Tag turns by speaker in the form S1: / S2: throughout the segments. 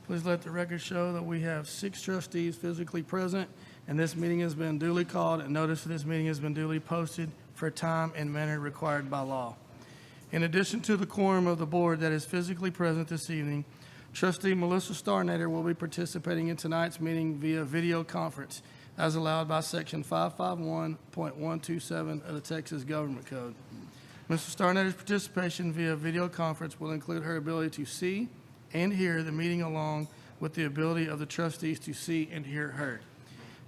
S1: Please let the record show that we have 6 trustees physically present, and this meeting has been duly called, and notice for this meeting has been duly posted for time and manner required by law. In addition to the quorum of the board that is physically present this evening, Trustee Melissa Starnader will be participating in tonight's meeting via video conference, as allowed by Section 551.127 of the Texas Government Code. Mr. Starnader's participation via video conference will include her ability to see and hear the meeting along with the ability of the trustees to see and hear her.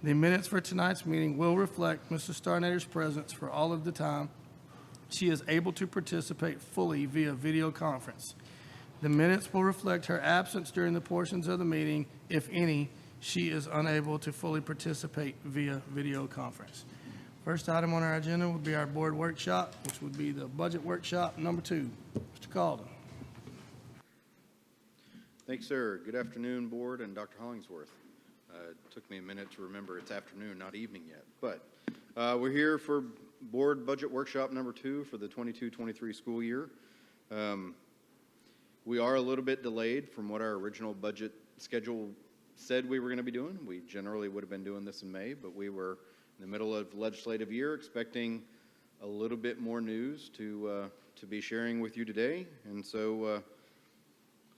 S1: The minutes for tonight's meeting will reflect Mr. Starnader's presence for all of the time she is able to participate fully via video conference. The minutes will reflect her absence during the portions of the meeting, if any, she is unable to fully participate via video conference. First item on our agenda would be our board workshop, which would be the budget workshop number 2. Mr. Calden.
S2: Thanks, sir. Good afternoon, board and Dr. Hollingsworth. It took me a minute to remember it's afternoon, not evening yet. But we're here for board budget workshop number 2 for the 22-23 school year. We are a little bit delayed from what our original budget schedule said we were going to be doing. We generally would have been doing this in May, but we were in the middle of legislative year expecting a little bit more news to be sharing with you today. And so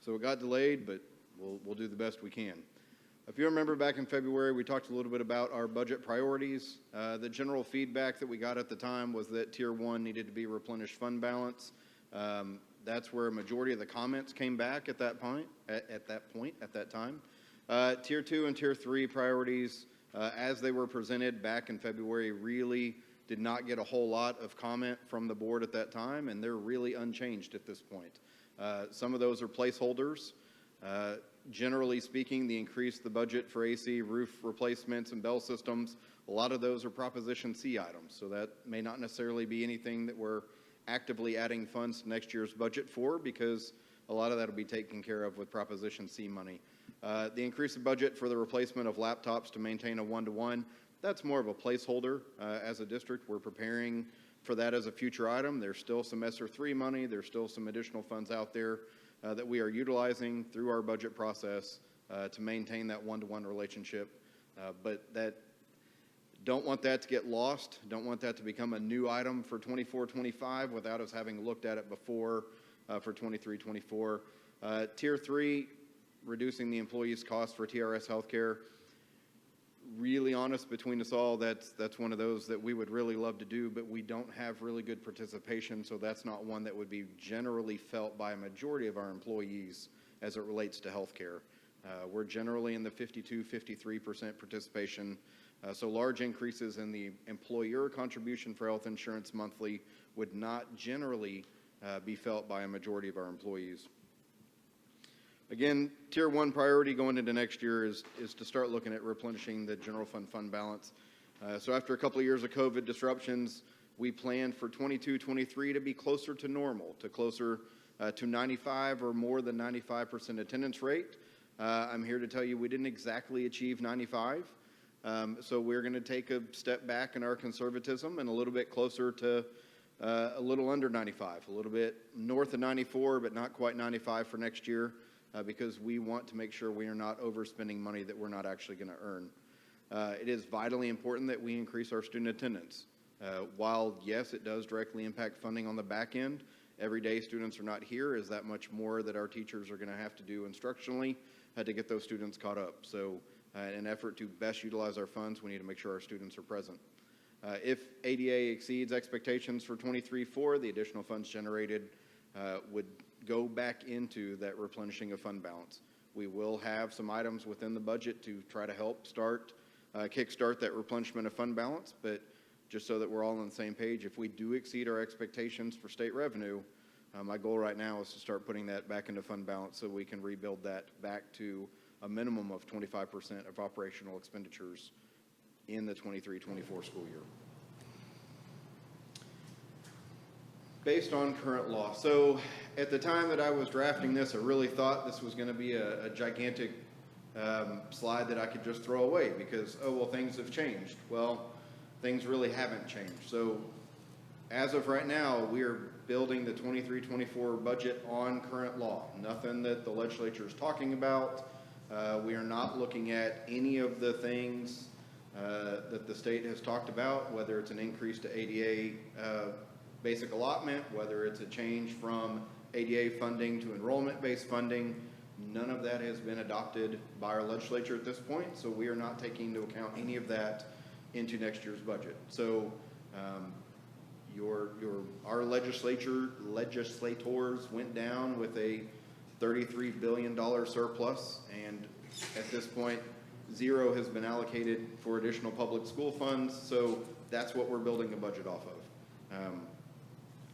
S2: it got delayed, but we'll do the best we can. If you remember back in February, we talked a little bit about our budget priorities. The general feedback that we got at the time was that Tier 1 needed to be replenished fund balance. That's where a majority of the comments came back at that point. At that time, Tier 2 and Tier 3 priorities, as they were presented back in February, really did not get a whole lot of comment from the board at that time, and they're really unchanged at this point. Some of those are placeholders. Generally speaking, the increase the budget for AC, roof replacements, and bell systems, a lot of those are Proposition C items, so that may not necessarily be anything that we're actively adding funds to next year's budget for, because a lot of that will be taken care of with Proposition C money. The increase of budget for the replacement of laptops to maintain a 1-to-1, that's more of a placeholder. As a district, we're preparing for that as a future item. There's still some ESSER 3 money. There's still some additional funds out there that we are utilizing through our budget process to maintain that 1-to-1 relationship. But don't want that to get lost. Don't want that to become a new item for 24-25 without us having looked at it before for 23-24. Tier 3, reducing the employees' cost for TRS healthcare. Really honest between us all, that's one of those that we would really love to do, but we don't have really good participation, so that's not one that would be generally felt by a majority of our employees as it relates to healthcare. We're generally in the 52-53% participation, so large increases in the employer contribution for health insurance monthly would not generally be felt by a majority of our employees. Again, Tier 1 priority going into next year is to start looking at replenishing the general fund balance. So after a couple of years of COVID disruptions, we planned for 22-23 to be closer to normal, to closer to 95 or more than 95% attendance rate. I'm here to tell you we didn't exactly achieve 95. So we're going to take a step back in our conservatism and a little bit closer to a little under 95, a little bit north of 94, but not quite 95 for next year. Because we want to make sure we are not overspending money that we're not actually going to earn. It is vitally important that we increase our student attendance. While, yes, it does directly impact funding on the back end, every day students are not here is that much more that our teachers are going to have to do instructionally to get those students caught up. So in an effort to best utilize our funds, we need to make sure our students are present. If ADA exceeds expectations for 23-4, the additional funds generated would go back into that replenishing of fund balance. We will have some items within the budget to try to help kickstart that replenishment of fund balance, but just so that we're all on the same page, if we do exceed our expectations for state revenue, my goal right now is to start putting that back into fund balance so we can rebuild that back to a minimum of 25% of operational expenditures in the 23-24 school year. Based on current law. So at the time that I was drafting this, I really thought this was going to be a gigantic slide that I could just throw away because, oh, well, things have changed. Well, things really haven't changed. So as of right now, we are building the 23-24 budget on current law. Nothing that the legislature is talking about, We are not looking at any of the things that the state has talked about, whether it's an increase to ADA basic allotment, whether it's a change from ADA funding to enrollment-based funding. None of that has been adopted by our legislature at this point, so we are not taking into account any of that into next year's budget. So our legislators went down with a $33 billion surplus, and at this point, zero has been allocated for additional public school funds, so that's what we're building a budget off of.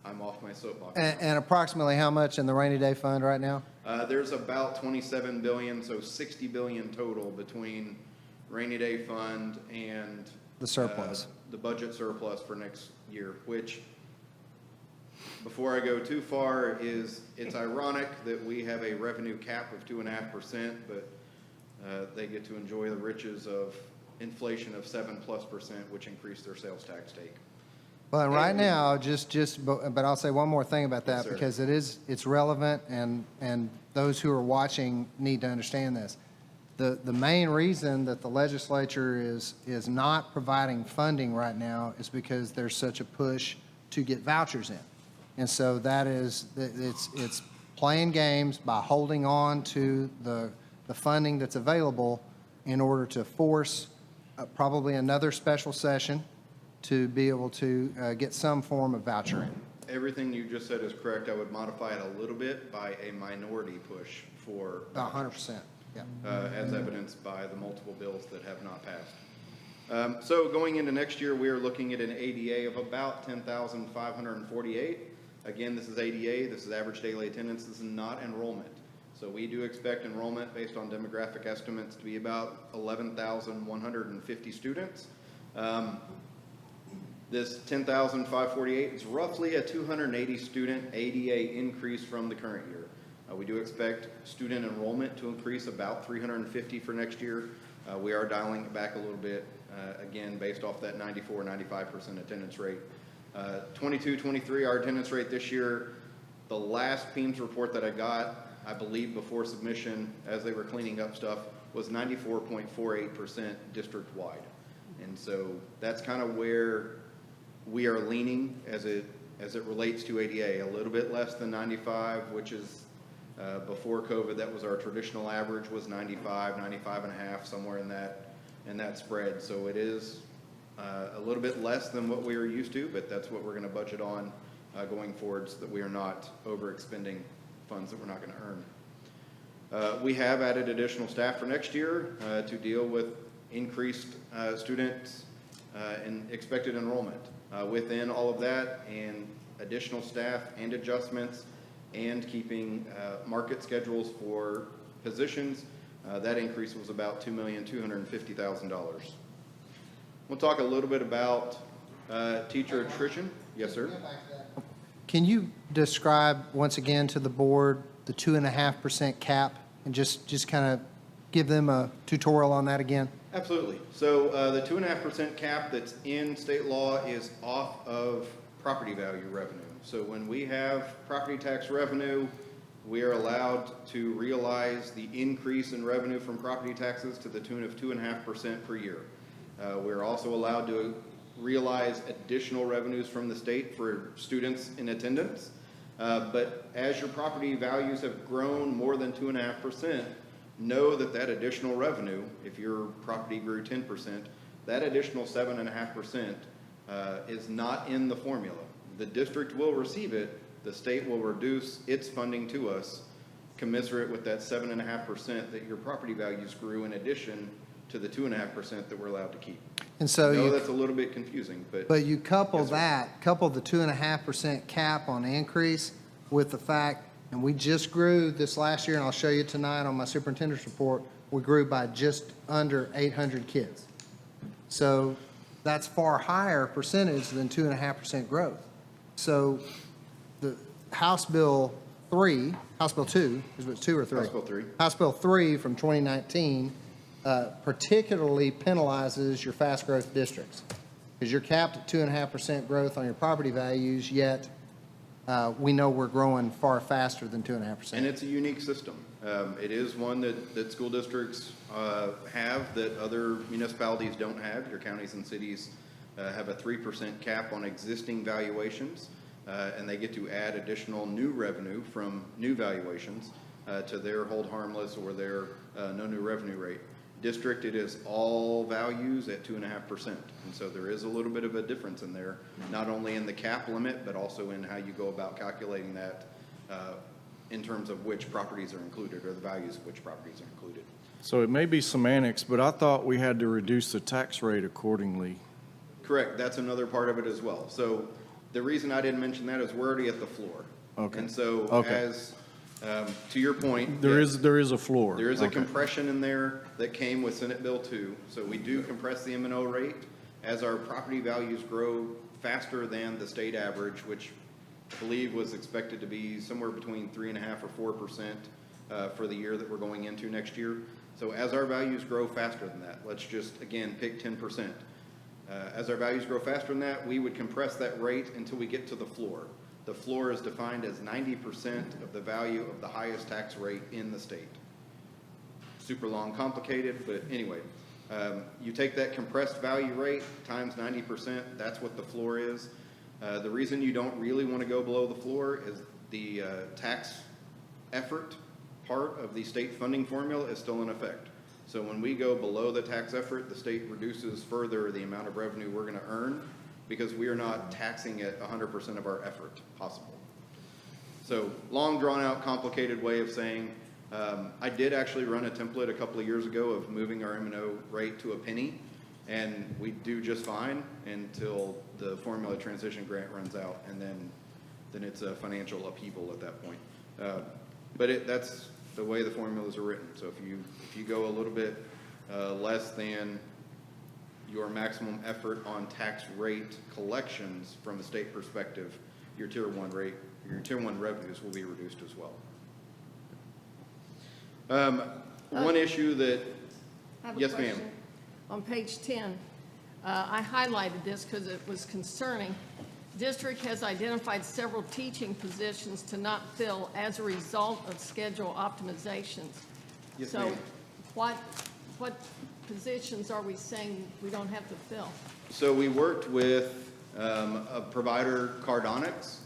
S2: I'm off my soapbox.
S3: And approximately how much in the rainy day fund right now?
S2: There's about 27 billion, so 60 billion total between rainy day fund and
S3: The surplus.
S2: The budget surplus for next year, which, before I go too far, it's ironic that we have a revenue cap of 2.5%, but they get to enjoy the riches of inflation of 7+%, which increased their sales tax take.
S3: Well, and right now, but I'll say one more thing about that,
S2: Yes, sir.
S3: because it's relevant, and those who are watching need to understand this. The main reason that the legislature is not providing funding right now is because there's such a push to get vouchers in. And so it's playing games by holding on to the funding that's available in order to force probably another special session to be able to get some form of voucher in.
S2: Everything you just said is correct. I would modify it a little bit by a minority push for
S3: 100%, yeah.
S2: as evidenced by the multiple bills that have not passed. So going into next year, we are looking at an ADA of about 10,548. Again, this is ADA, this is average daily attendance, this is not enrollment. So we do expect enrollment based on demographic estimates to be about 11,150 students. This 10,548 is roughly a 280 student ADA increase from the current year. We do expect student enrollment to increase about 350 for next year. We are dialing it back a little bit, again, based off that 94-95% attendance rate. 22-23, our attendance rate this year, the last PEAMS report that I got, I believe before submission, as they were cleaning up stuff, was 94.48% district-wide. And so that's kind of where we are leaning as it relates to ADA, a little bit less than 95, which is before COVID, that was our traditional average, was 95, 95.5, somewhere in that spread. So it is a little bit less than what we are used to, but that's what we're going to budget on going forward, so that we are not overexpending funds that we're not going to earn. We have added additional staff for next year to deal with increased students and expected enrollment. Within all of that, and additional staff and adjustments, and keeping market schedules for positions, that increase was about $2,250,000. We'll talk a little bit about teacher attrition. Yes, sir.
S3: Can you describe once again to the board the 2.5% cap, and just kind of give them a tutorial on that again?
S2: Absolutely. So the 2.5% cap that's in state law is off of property value revenue. So when we have property tax revenue, we are allowed to realize the increase in revenue from property taxes to the tune of 2.5% per year. We're also allowed to realize additional revenues from the state for students in attendance. But as your property values have grown more than 2.5%, know that additional revenue, if your property grew 10%, that additional 7.5% is not in the formula. The district will receive it. The state will reduce its funding to us, commensurate with that 7.5% that your property values grew in addition to the 2.5% that we're allowed to keep.
S3: And so
S2: I know that's a little bit confusing,
S3: but you couple
S2: Yes,
S3: couple the 2.5% cap on increase with the fact, and we just grew this last year, and I'll show you tonight on my superintendent's report, we grew by just under 800 kids. So that's far higher percentage than 2.5% growth. So the House Bill 2, is it 2 or 3?
S2: House Bill 3.
S3: House Bill 3 from 2019 particularly penalizes your fast growth districts, because you're capped at 2.5% growth on your property values, yet we know we're growing far faster than 2.5%.
S2: And it's a unique system. It is one that school districts have that other municipalities don't have. Your counties and cities have a 3% cap on existing valuations, and they get to add additional new revenue from new valuations to their hold harmless or their no new revenue rate. District, it is all values at 2.5%. And so there is a little bit of a difference in there, not only in the cap limit, but also in how you go about calculating that in terms of which properties are included or the values of which properties are included.
S4: So it may be semantics, but I thought we had to reduce the tax rate accordingly.
S2: Correct, that's another part of it as well. So the reason I didn't mention that is we're already at the floor.
S4: Okay.
S2: And so
S4: Okay.
S2: as, to your point.
S4: There
S2: yes,
S4: is a floor.
S2: there is a
S4: Okay.
S2: compression in there that came with Senate Bill 2. So we do compress the M&O rate as our property values grow faster than the state average, which I believe was expected to be somewhere between 3.5% or 4% for the year that we're going into next year. So as our values grow faster than that, let's just, again, pick 10%. As our values grow faster than that, we would compress that rate until we get to the floor. The floor is defined as 90% of the value of the highest tax rate in the state. Super long, complicated, but anyway, you take that compressed value rate times 90%, that's what the floor is. The reason you don't really want to go below the floor is the tax effort part of the state funding formula is still in effect. So when we go below the tax effort, the state reduces further the amount of revenue we're going to earn because we are not taxing at 100% of our effort possible. So long, drawn out, complicated way of saying, I did actually run a template a couple of years ago of moving our M&O rate to a penny, and we do just fine until the formula transition grant runs out, and then it's a financial upheaval at that point. But that's the way the formulas are written. So if you go a little bit less than your maximum effort on tax rate collections from a state perspective, your tier 1 rate, your tier 1 revenues will be reduced as well. One issue that,
S5: I have a
S2: yes, ma'am.
S5: question. On page 10, I highlighted this because it was concerning. District has identified several teaching positions to not fill as a result of schedule optimizations.
S2: Yes,
S5: So
S2: ma'am.
S5: what positions are we saying we don't have to fill?
S2: So we worked with a provider, Cardonics,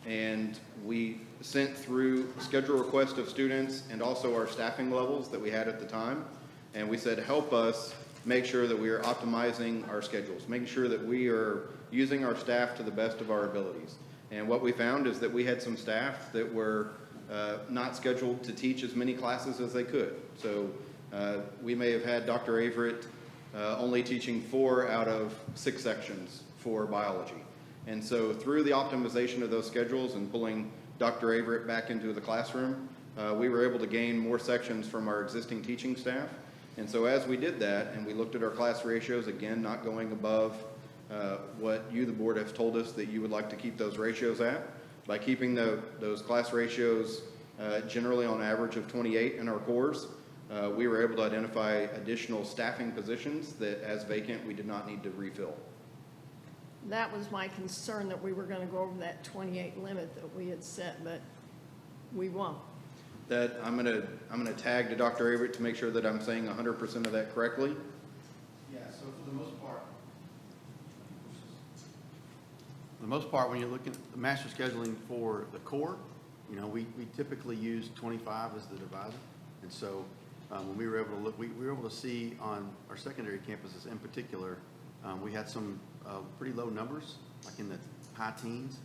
S2: and we sent through schedule requests of students and also our staffing levels that we had at the time. And we said, help us make sure that we are optimizing our schedules, making sure that we are using our staff to the best of our abilities. And what we found is that we had some staff that were not scheduled to teach as many classes as they could. So we may have had Dr. Averett only teaching 4 out of 6 sections for biology. And so through the optimization of those schedules and pulling Dr. Averett back into the classroom, we were able to gain more sections from our existing teaching staff. And so as we did that, and we looked at our class ratios, again, not going above what you, the board, have told us that you would like to keep those ratios at, by keeping those class ratios generally on average of 28 in our cores, we were able to identify additional staffing positions that, as vacant, we did not need to refill.
S5: That was my concern, that we were going to go over that 28 limit that we had set, but we won't.
S2: That I'm gonna tag to Dr. Averett to make sure that I'm saying 100% of that correctly.
S6: Yeah, so for the most part, when you're looking at the master scheduling for the core, you know, we typically use 25 as the divisor. And so when we were able to look, we were able to see on our secondary campuses in particular, we had some pretty low numbers, like in the high teens.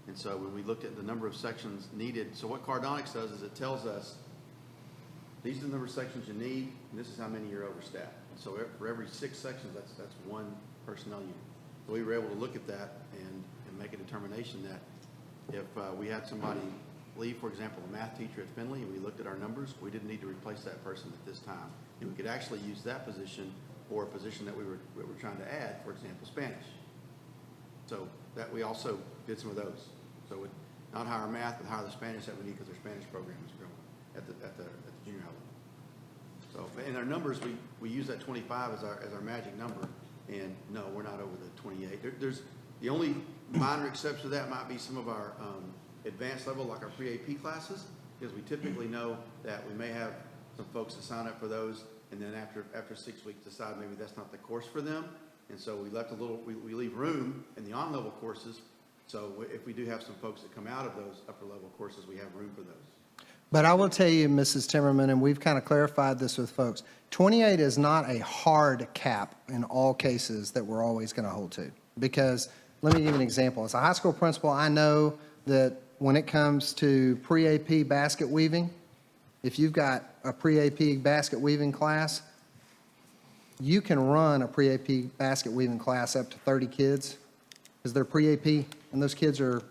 S6: And so when we looked at the number of sections needed, so what Cardonics does is it tells us, these are the number of sections you need, and this is how many you're overstaffed. And so for every 6 sections, that's 1 personnel unit. So we were able to look at that and make a determination that if we had somebody leave, for example, a math teacher at Findlay, and we looked at our numbers, we didn't need to replace that person at this time. And we could actually use that position for a position that we were trying to add, for example, Spanish. So that we also did some of those. So we not hire math, but hire the Spanish that we need because our Spanish program is growing at the junior high level. So in our numbers, we use that 25 as our magic number, and no, we're not over the 28. There's the only minor exception to that might be some of our advanced level, like our pre-AP classes. because we typically know that we may have some folks that sign up for those, and then after 6 weeks decide maybe that's not the course for them. And so we leave room in the on-level courses. So if we do have some folks that come out of those upper-level courses, we have room for those.
S3: But I will tell you, Mrs. Timmerman, and we've kind of clarified this with folks, 28 is not a hard cap in all cases that we're always going to hold to. Because, let me give you an example. As a high school principal, I know that when it comes to pre-AP basket weaving, if you've got a pre-AP basket weaving class, you can run a pre-AP basket weaving class up to 30 kids, because they're pre-AP, and those kids are,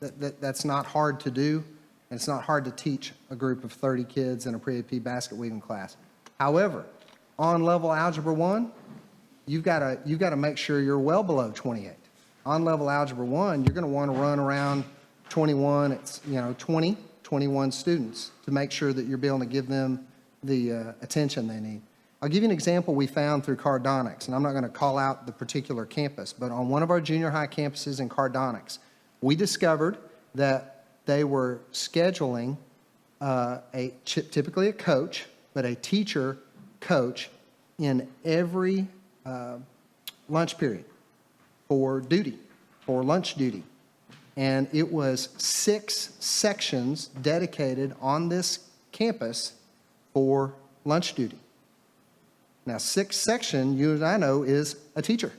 S3: that's not hard to do, and it's not hard to teach a group of 30 kids in a pre-AP basket weaving class. However, on level Algebra 1, you've got to make sure you're well below 28. On level Algebra 1, you're going to want to run around 21, 20, 21 students to make sure that you're able to give them the attention they need. I'll give you an example we found through Cardonics, and I'm not going to call out the particular campus, but on one of our junior high campuses in Cardonics, we discovered that they were scheduling typically a coach, but a teacher coach in every lunch period for lunch duty. And it was 6 sections dedicated on this campus for lunch duty. Now, 6 section, you and I know, is a teacher.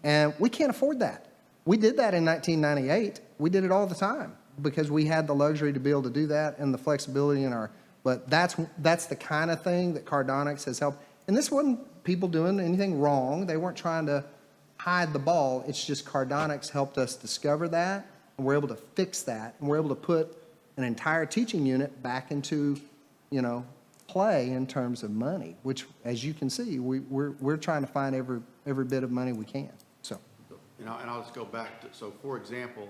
S3: And we can't afford that. We did that in 1998. We did it all the time because we had the luxury to be able to do that and the flexibility in our, but that's the kind of thing that Cardonics has helped. And this wasn't people doing anything wrong. They weren't trying to hide the ball. It's just Cardonics helped us discover that, and we're able to fix that, and we're able to put an entire teaching unit back into, play in terms of money, which, as you can see, we're trying to find every bit of money we can. So,
S6: And I'll just go back to, so for example,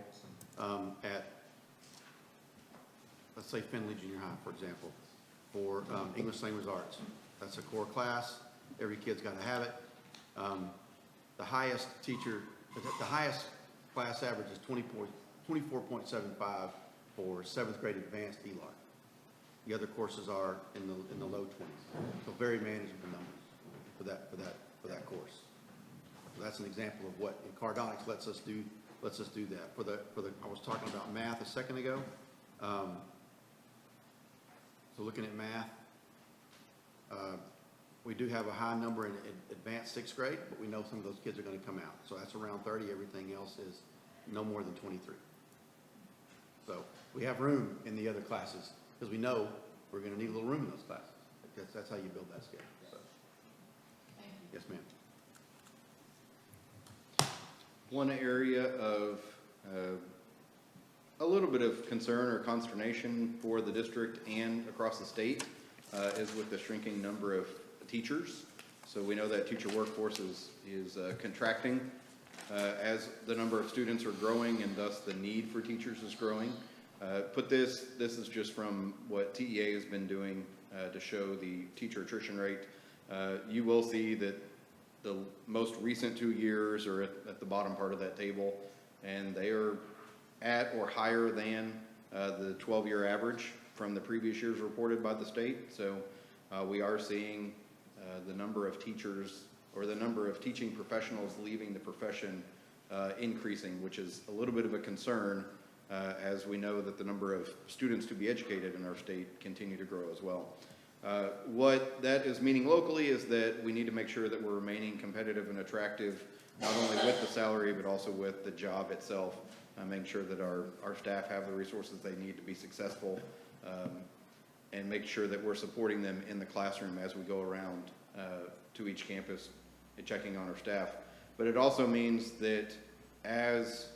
S6: at, let's say Findlay Junior High, for example, for English Language Arts, that's a core class. Every kid's got to have it. The highest class average is 24.75 for 7th grade advanced ELAR. The other courses are in the low 20s. So very manageable numbers for that course. So that's an example of what Cardonics lets us do that. I was talking about math a second ago. So looking at math, we do have a high number in advanced 6th grade, but we know some of those kids are going to come out. So that's around 30. Everything else is no more than 23. So we have room in the other classes because we know we're going to need a little room in those classes. Because that's how you build that schedule. So. Yes, ma'am.
S2: One area of a little bit of concern or consternation for the district and across the state is with the shrinking number of teachers. So we know that teacher workforce is contracting as the number of students are growing, and thus the need for teachers is growing. This is just from what TEA has been doing to show the teacher attrition rate. You will see that the most recent 2 years are at the bottom part of that table, and they are at or higher than the 12-year average from the previous years reported by the state. So we are seeing the number of teachers or the number of teaching professionals leaving the profession increasing, which is a little bit of a concern as we know that the number of students to be educated in our state continue to grow as well. What that is meaning locally is that we need to make sure that we're remaining competitive and attractive, not only with the salary, but also with the job itself, making sure that our staff have the resources they need to be successful, and make sure that we're supporting them in the classroom as we go around to each campus and checking on our staff. But it also means that as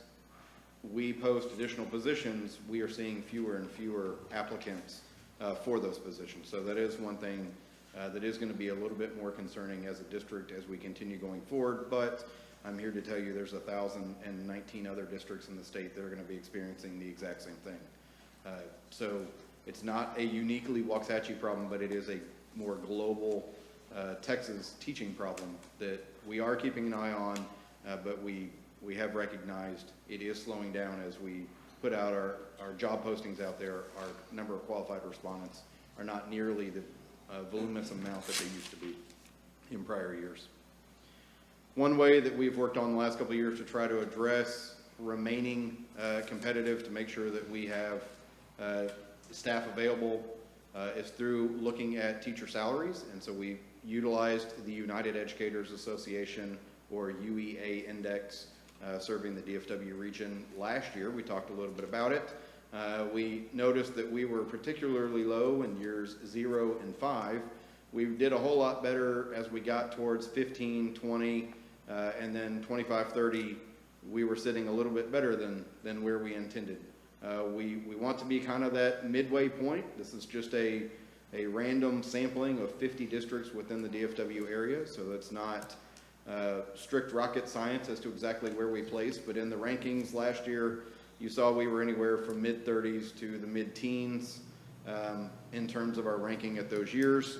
S2: we post additional positions, we are seeing fewer and fewer applicants for those positions. So that is one thing that is going to be a little bit more concerning as a district as we continue going forward. But I'm here to tell you there's 1,019 other districts in the state that are going to be experiencing the exact same thing. So it's not a uniquely Waxahachie problem, but it is a more global Texas teaching problem that we are keeping an eye on, but we have recognized it is slowing down as we put out our job postings out there, our number of qualified respondents are not nearly the voluminous amount that they used to be in prior years. One way that we've worked on the last couple of years to try to address remaining competitive, to make sure that we have staff available, is through looking at teacher salaries. And so we utilized the United Educators Association, or UEA index, serving the DFW region last year. We talked a little bit about it. We noticed that we were particularly low in years 0 and 5. We did a whole lot better as we got towards 15, 20, and then 25, 30. We were sitting a little bit better than where we intended. We want to be kind of that midway point. This is just a random sampling of 50 districts within the DFW area, so it's not strict rocket science as to exactly where we place, but in the rankings last year, you saw we were anywhere from mid-30s to the mid-teens in terms of our ranking at those years.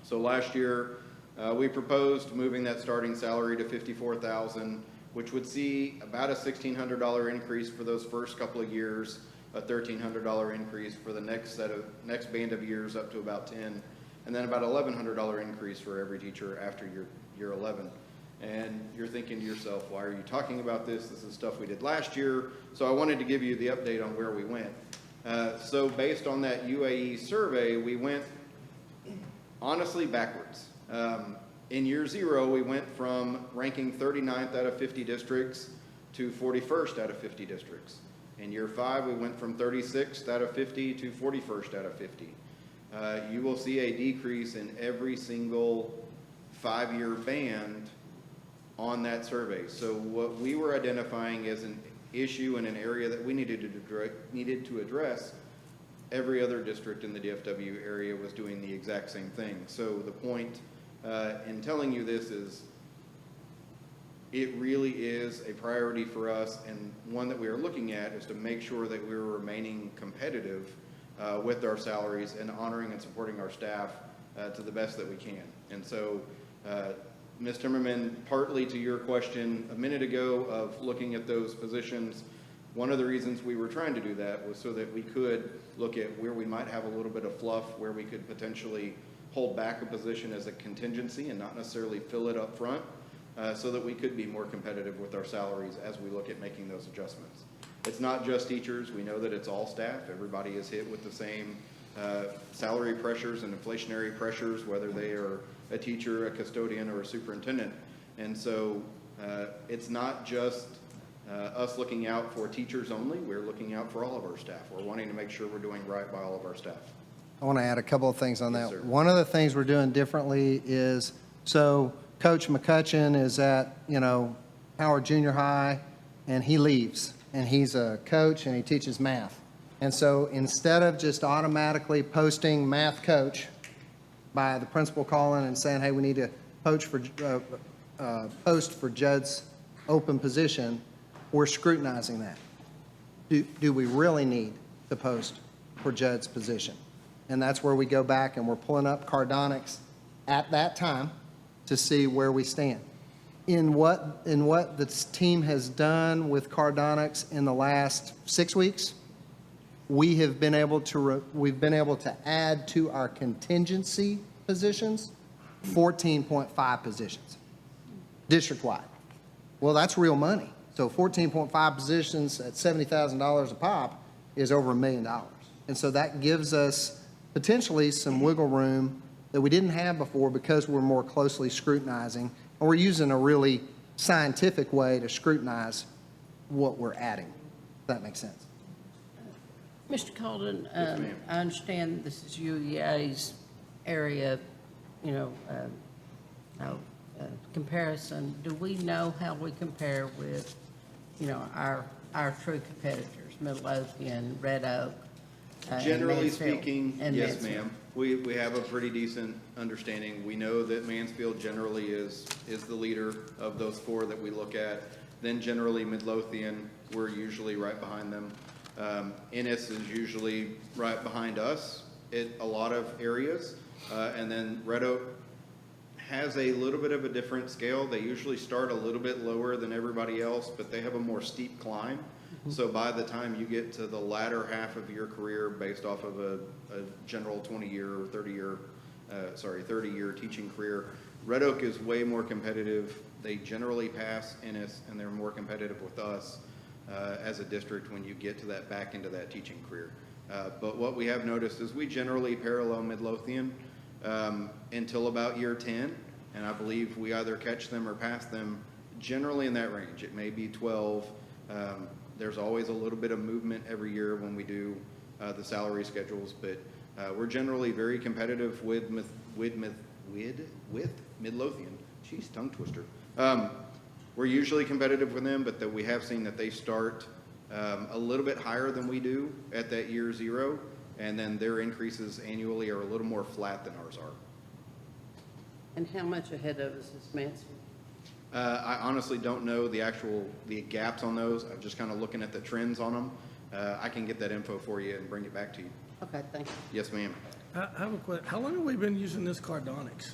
S2: So last year, we proposed moving that starting salary to $54,000, which would see about a $1,600 increase for those first couple of years, a $1,300 increase for the next band of years up to about 10, and then about $1,100 increase for every teacher after year 11. And you're thinking to yourself, why are you talking about this? This is stuff we did last year. So I wanted to give you the update on where we went. So based on that UAE survey, we went honestly backwards. In year 0, we went from ranking 39th out of 50 districts to 41st out of 50 districts. In year 5, we went from 36th out of 50 to 41st out of 50. You will see a decrease in every single 5-year band on that survey. So what we were identifying as an issue in an area that we needed to address, every other district in the DFW area was doing the exact same thing. So the point in telling you this is it really is a priority for us, and one that we are looking at is to make sure that we're remaining competitive with our salaries and honoring and supporting our staff to the best that we can. And so Ms. Timmerman, partly to your question a minute ago of looking at those positions, one of the reasons we were trying to do that was so that we could look at where we might have a little bit of fluff, where we could potentially hold back a position as a contingency and not necessarily fill it up front, so that we could be more competitive with our salaries as we look at making those adjustments. It's not just teachers. We know that it's all staff. Everybody is hit with the same salary pressures and inflationary pressures, whether they are a teacher, a custodian, or a superintendent. And so it's not just us looking out for teachers only. We're looking out for all of our staff. We're wanting to make sure we're doing right by all of our staff.
S3: I want to add a couple of things on that.
S2: Yes, sir.
S3: One of the things we're doing differently is, so Coach McCutcheon is at, Howard Junior High, and he leaves, and he's a coach, and he teaches math. And so instead of just automatically posting math coach by the principal calling and saying, hey, we need to post for Judd's open position, we're scrutinizing that. Do we really need to post for Judd's position? And that's where we go back and we're pulling up Cardonics at that time to see where we stand. In what the team has done with Cardonics in the last 6 weeks, we've been able to add to our contingency positions 14.5 positions district-wide. Well, that's real money. So 14.5 positions at $70,000 a pop is over $1 million. And so that gives us potentially some wiggle room that we didn't have before because we're more closely scrutinizing, and we're using a really scientific way to scrutinize what we're adding. If that makes sense.
S7: Mr. Colden,
S2: Yes, ma'am.
S7: I understand this is UEA's area, comparison. Do we know how we compare with, our true competitors, Midlothian, Red Oak? and
S2: Generally
S7: Mansfield?
S2: speaking,
S7: And
S2: yes,
S7: Mansfield.
S2: ma'am. We have a pretty decent understanding. We know that Mansfield generally is the leader of those 4 that we look at. Then generally Midlothian, we're usually right behind them. Ennis is usually right behind us in a lot of areas. And then Red Oak has a little bit of a different scale. They usually start a little bit lower than everybody else, but they have a more steep climb. So by the time you get to the latter half of your career, based off of a general 20-year or 30-year teaching career, Red Oak is way more competitive. They generally pass Ennis, and they're more competitive with us as a district when you get to that back into that teaching career. But what we have noticed is we generally parallel Midlothian until about year 10, and I believe we either catch them or pass them generally in that range. It may be 12. There's always a little bit of movement every year when we do the salary schedules, but we're generally very competitive with Midlothian. Jeez, tongue twister. We're usually competitive with them, but that we have seen that they start a little bit higher than we do at that year 0, and then their increases annually are a little more flat than ours are.
S7: And how much ahead of us is Mansfield?
S2: I honestly don't know the gaps on those. I'm just kind of looking at the trends on them. I can get that info for you and bring it back to you.
S7: Okay, thank you.
S2: Yes, ma'am.
S1: I have a question. How long have we been using this Cardonics?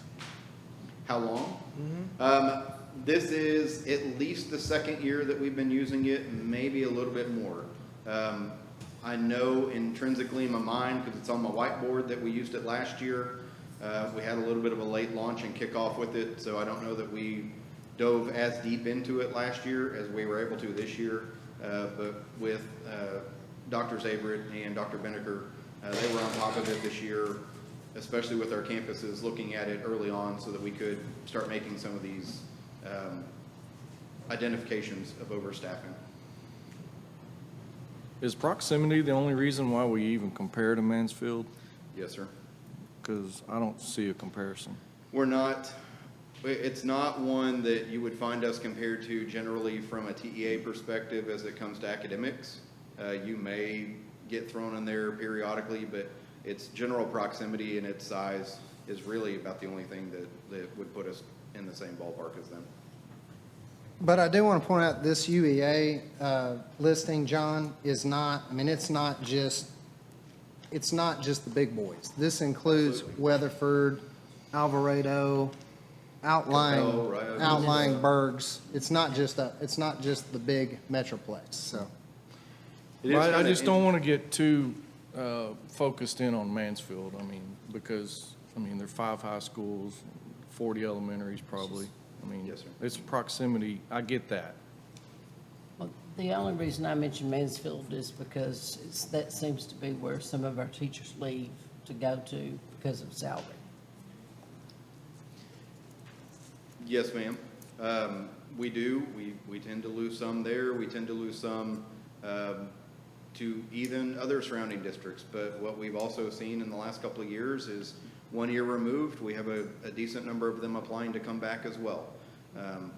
S2: How long? This is at least the 2nd year that we've been using it, maybe a little bit more. I know intrinsically in my mind, because it's on my whiteboard, that we used it last year. We had a little bit of a late launch and kickoff with it, so I don't know that we dove as deep into it last year as we were able to this year. But with Dr. Zabrit and Dr. Beneker, they were on top of it this year, especially with our campuses, looking at it early on so that we could start making some of these identifications of overstaffing.
S4: Is proximity the only reason why we even compare to Mansfield?
S2: Yes, sir.
S4: Because I don't see a comparison.
S2: It's not one that you would find us compared to generally from a TEA perspective as it comes to academics. You may get thrown in there periodically, but its general proximity and its size is really about the only thing that would put us in the same ballpark as them.
S3: But I do want to point out this UEA listing, John, is not, I mean, it's not just the big boys. This includes Weatherford, Alvarado,
S2: Capel, right?
S3: outlying burgs. It's not just the big metroplex, so.
S2: It is
S4: I
S2: kinda
S4: just don't want to get too focused in on Mansfield. I mean, because, there are 5 high schools, 40 elementaries probably.
S2: Yes, sir.
S4: It's proximity. I get that.
S7: Well, the only reason I mention Mansfield is because that seems to be where some of our teachers leave to go to because of salary.
S2: Yes, ma'am. We do. We tend to lose some there. We tend to lose some to even other surrounding districts. But what we've also seen in the last couple of years is 1 year removed, we have a decent number of them applying to come back as well.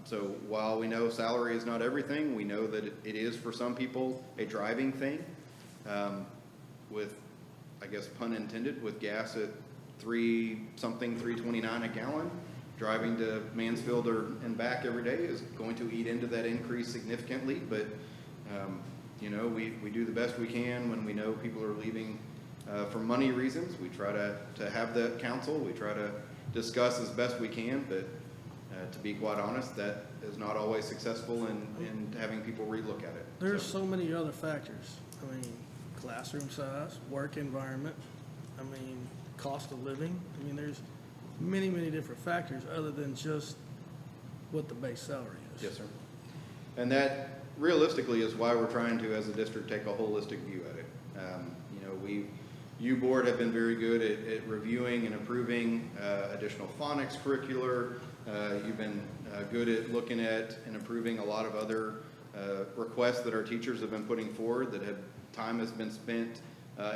S2: So while we know salary is not everything, we know that it is for some people a driving thing. With, I guess, pun intended, with gas at $3.29 a gallon, driving to Mansfield and back every day is going to eat into that increase significantly. But we do the best we can when we know people are leaving for money reasons. We try to have the counsel. We try to discuss as best we can, but to be quite honest, that is not always successful in having people relook at it.
S1: There's so many other factors. Classroom size, work environment, cost of living. There's many, many different factors other than just what the base salary is.
S2: Yes, sir. And that realistically is why we're trying to, as a district, take a holistic view at it. You board have been very good at reviewing and approving additional phonics curricular. You've been good at looking at and approving a lot of other requests that our teachers have been putting forward that time has been spent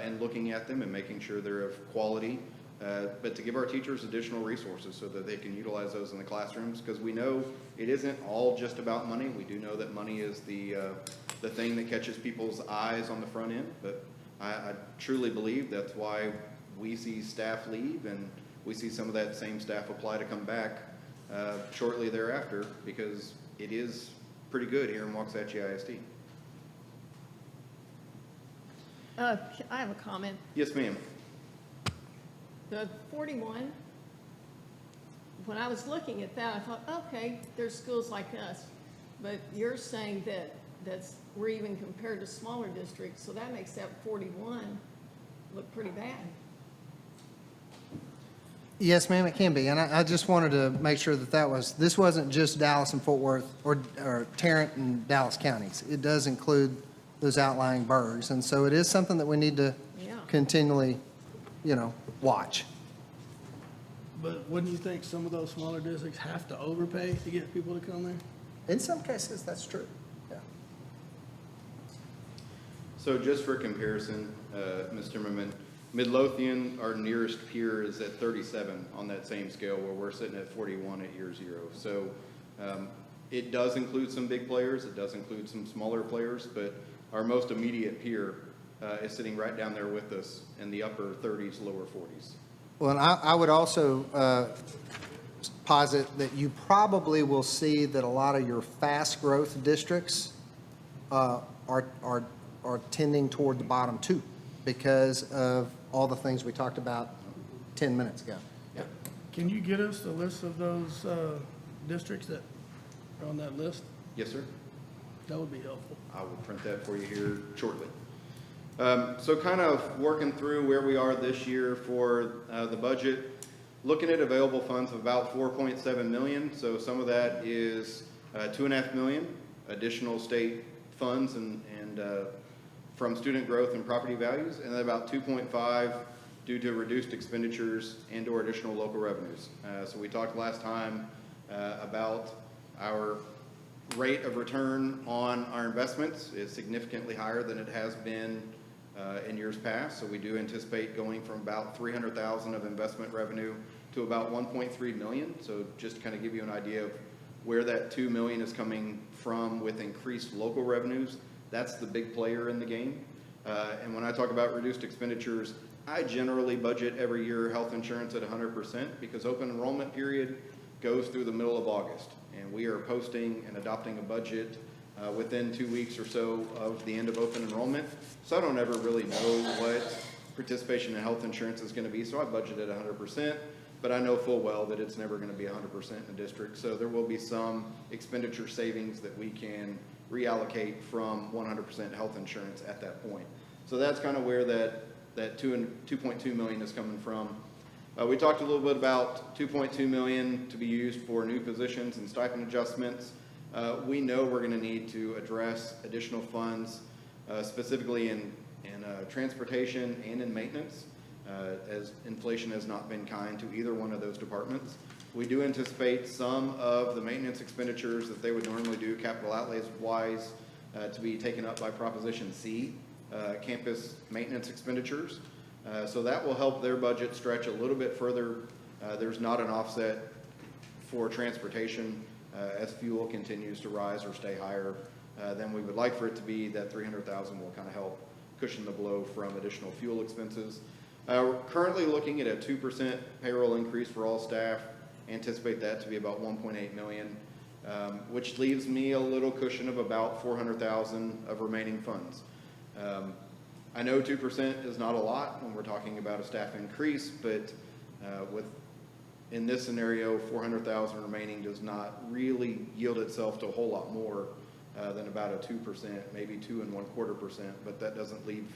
S2: in looking at them and making sure they're of quality. But to give our teachers additional resources so that they can utilize those in the classrooms, because we know it isn't all just about money. We do know that money is the thing that catches people's eyes on the front end, but I truly believe that's why we see staff leave and we see some of that same staff apply to come back shortly thereafter, because it is pretty good here in Waxahachie ISD.
S5: I have a comment.
S2: Yes, ma'am.
S5: The 41, when I was looking at that, I thought, okay, there's schools like us. But you're saying that we're even compared to smaller districts, so that makes that 41 look pretty bad.
S3: Yes, ma'am, it can be. And I just wanted to make sure that this wasn't just Dallas and Fort Worth or Tarrant and Dallas counties. It does include those outlying burgs. And so it is something that we need to
S5: Yeah.
S3: continually, watch.
S1: But wouldn't you think some of those smaller districts have to overpay to get people to come there?
S3: In some cases, that's true. Yeah.
S2: So just for comparison, Ms. Timmerman, Midlothian, our nearest peer, is at 37 on that same scale, where we're sitting at 41 at year zero. So it does include some big players, it does include some smaller players, but our most immediate peer is sitting right down there with us in the upper 30s, lower 40s.
S3: Well, and I would also posit that you probably will see that a lot of your fast growth districts are tending toward the bottom two because of all the things we talked about 10 minutes ago.
S1: Can you get us the list of those districts that are on that list?
S2: Yes, sir.
S1: That would be helpful.
S2: I will print that for you here shortly. So kind of working through where we are this year for the budget, looking at available funds of about 4.7 million. So some of that is 2.5 million additional state funds and from student growth and property values, and then about 2.5 due to reduced expenditures and or additional local revenues. So we talked last time about our rate of return on our investments is significantly higher than it has been in years past. So we do anticipate going from about 300,000 of investment revenue to about 1.3 million. So just to kind of give you an idea of where that 2 million is coming from with increased local revenues, that's the big player in the game. And when I talk about reduced expenditures, I generally budget every year health insurance at 100% because open enrollment period goes through the middle of August. And we are posting and adopting a budget within 2 weeks or so of the end of open enrollment. So I don't ever really know what participation in health insurance is going to be, so I budget at 100%, but I know full well that it's never going to be 100% in the district. So there will be some expenditure savings that we can reallocate from 100% health insurance at that point. So that's kind of where that 2.2 million is coming from. We talked a little bit about 2.2 million to be used for new positions and stipend adjustments. We know we're going to need to address additional funds, specifically in transportation and in maintenance, as inflation has not been kind to either one of those departments. We do anticipate some of the maintenance expenditures that they would normally do, capital outlays wise, to be taken up by Proposition C, campus maintenance expenditures. So that will help their budget stretch a little bit further. There's not an offset for transportation as fuel continues to rise or stay higher than we would like for it to be. That 300,000 will kind of help cushion the blow from additional fuel expenses. We're currently looking at a 2% payroll increase for all staff. Anticipate that to be about 1.8 million, which leaves me a little cushion of about 400,000 of remaining funds. I know 2% is not a lot when we're talking about a staff increase, but in this scenario, 400,000 remaining does not really yield itself to a whole lot more than about a 2%, maybe 2.25%, but that doesn't leave,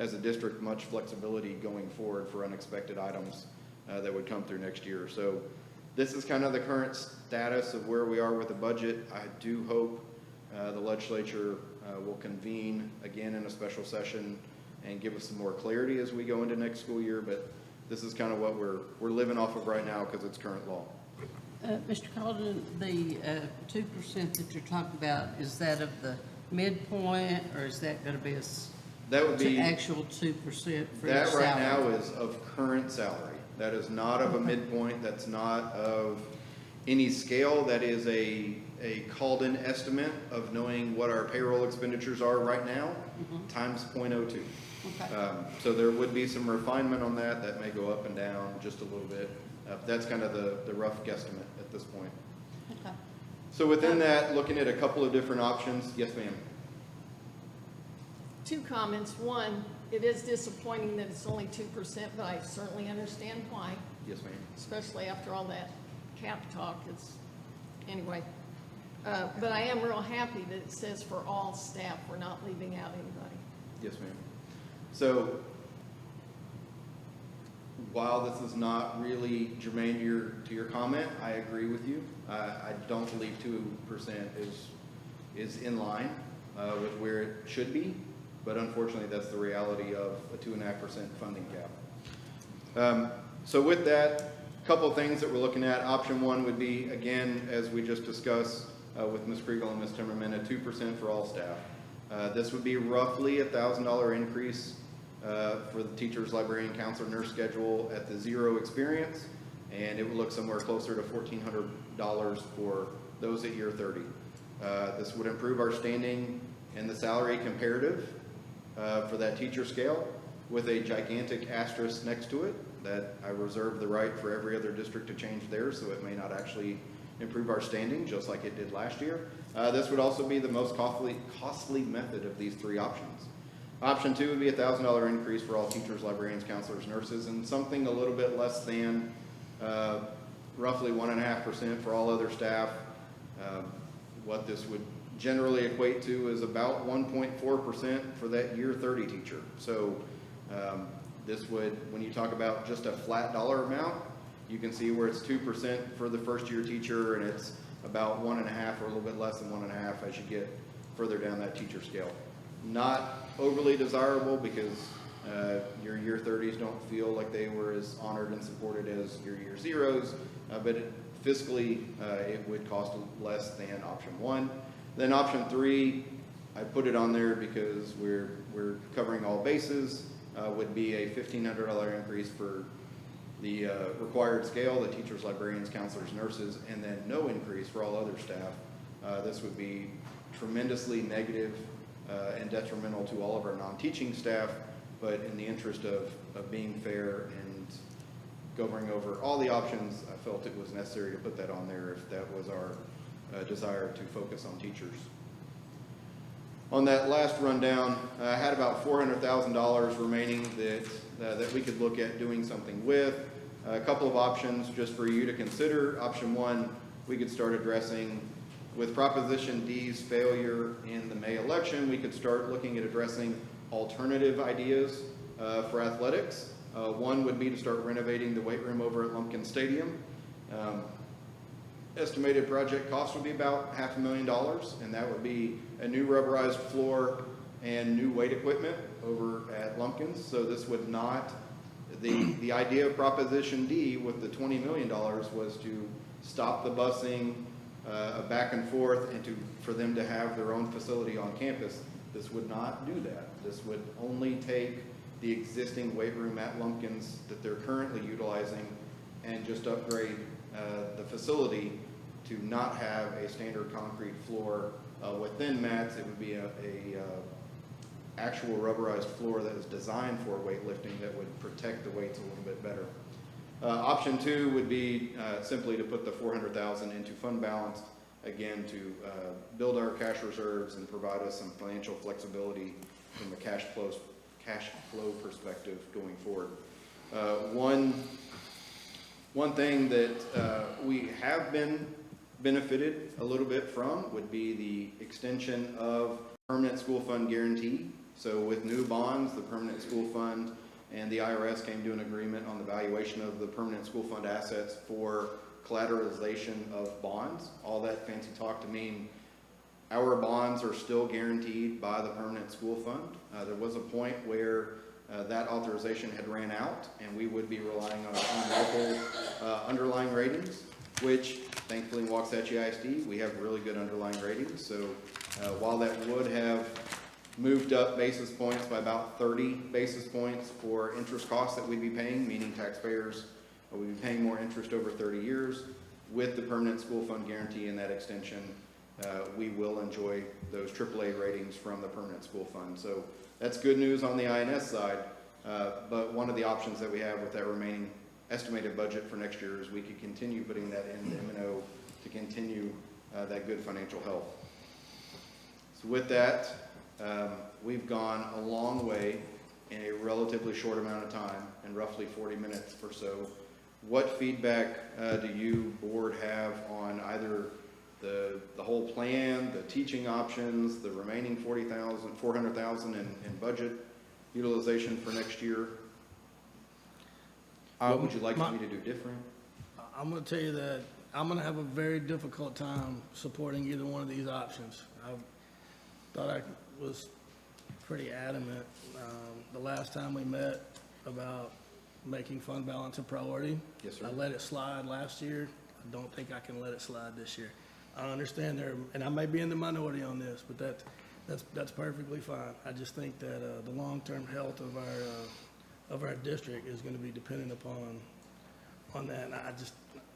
S2: as a district, much flexibility going forward for unexpected items that would come through next year. So this is kind of the current status of where we are with the budget. I do hope the legislature will convene again in a special session and give us some more clarity as we go into next school year, but this is kind of what we're living off of right now because it's current law.
S7: Mr. Calden, the 2% that you're talking about, is that of the midpoint, or is that going to be
S2: That would be
S7: actual 2% for your
S2: that
S7: salary?
S2: right now is of current salary. That is not of a midpoint. That's not of any scale. That is a called-in estimate of knowing what our payroll expenditures are right now times 0.02.
S7: Okay.
S2: So there would be some refinement on that. That may go up and down just a little bit. That's kind of the rough guesstimate at this point.
S7: Okay.
S2: So within that, looking at a couple of different options. Yes, ma'am.
S5: Two comments. One, it is disappointing that it's only 2%, but I certainly understand why,
S2: Yes, ma'am.
S5: especially after all that cap talk, anyway. But I am real happy that it says for all staff, we're not leaving out anybody.
S2: Yes, ma'am. So while this is not really germane to your comment, I agree with you. I don't believe 2% is in line with where it should be, but unfortunately, that's the reality of a 2.5% funding cap. So with that, a couple of things that we're looking at. Option one would be, again, as we just discussed with Ms. Kriegel and Ms. Timmerman, a 2% for all staff. This would be roughly a $1,000 increase for the teachers, librarian, counselor, nurse schedule at the zero experience, and it would look somewhere closer to $1,400 for those at year 30. This would improve our standing in the salary comparative for that teacher scale with a gigantic asterisk next to it that I reserve the right for every other district to change theirs, so it may not actually improve our standing just like it did last year. This would also be the most costly method of these three options. Option two would be a $1,000 increase for all teachers, librarians, counselors, nurses, and something a little bit less than roughly 1.5% for all other staff. What this would generally equate to is about 1.4% for that year 30 teacher. So this would, when you talk about just a flat dollar amount, you can see where it's 2% for the first year teacher, and it's about 1.5 or a little bit less than 1.5 as you get further down that teacher scale. Not overly desirable because your year 30s don't feel like they were as honored and supported as your year zeros, but fiscally it would cost less than option one. Then option three, I put it on there because we're covering all bases, would be a $1,500 increase for the required scale, the teachers, librarians, counselors, nurses, and then no increase for all other staff. This would be tremendously negative and detrimental to all of our non-teaching staff, but in the interest of being fair and going over all the options, I felt it was necessary to put that on there if that was our desire to focus on teachers. On that last rundown, I had about $400,000 remaining that we could look at doing something with. A couple of options just for you to consider. Option one, we could start addressing with Proposition D's failure in the May election, we could start looking at addressing alternative ideas for athletics. One would be to start renovating the weight room over at Lumpkin Stadium. Estimated project cost would be about $500,000, and that would be a new rubberized floor and new weight equipment over at Lumpkins. So this would not, the idea of Proposition D with the $20 million was to stop the busing back and forth and for them to have their own facility on campus. This would not do that. This would only take the existing weight room at Lumpkins that they're currently utilizing and just upgrade the facility to not have a standard concrete floor within mats. It would be a actual rubberized floor that is designed for weightlifting that would protect the weights a little bit better. Option two would be simply to put the $400,000 into fund balance, again, to build our cash reserves and provide us some financial flexibility from a cash flow perspective going forward. One thing that we have been benefited a little bit from would be the extension of permanent school fund guarantee. So with new bonds, the permanent school fund and the IRS came to an agreement on the valuation of the permanent school fund assets for collateralization of bonds. All that fancy talk to mean our bonds are still guaranteed by the permanent school fund. There was a point where that authorization had ran out and we would be relying on local underlying ratings, which thankfully in Waxahachie ISD we have really good underlying ratings. So while that would have moved up basis points by about 30 basis points for interest costs that we'd be paying, meaning taxpayers would be paying more interest over 30 years, with the permanent school fund guarantee and that extension, we will enjoy those AAA ratings from the permanent school fund. So that's good news on the INS side, but one of the options that we have with that remaining estimated budget for next year is we could continue putting that in the M&O to continue that good financial health. So with that, we've gone a long way in a relatively short amount of time, in roughly 40 minutes or so, what feedback do you, board, have on either the whole plan, the teaching options, the remaining 400,000 in budget utilization for next year? What would you like me to do different?
S1: I'm gonna tell you that I'm gonna have a very difficult time supporting either one of these options. I thought I was pretty adamant, the last time we met about making fund balance a priority.
S2: Yes, sir.
S1: I let it slide last year. I don't think I can let it slide this year. I understand there, and I may be in the minority on this, but that's perfectly fine. I just think that, the long-term health of our district is gonna be dependent on that. And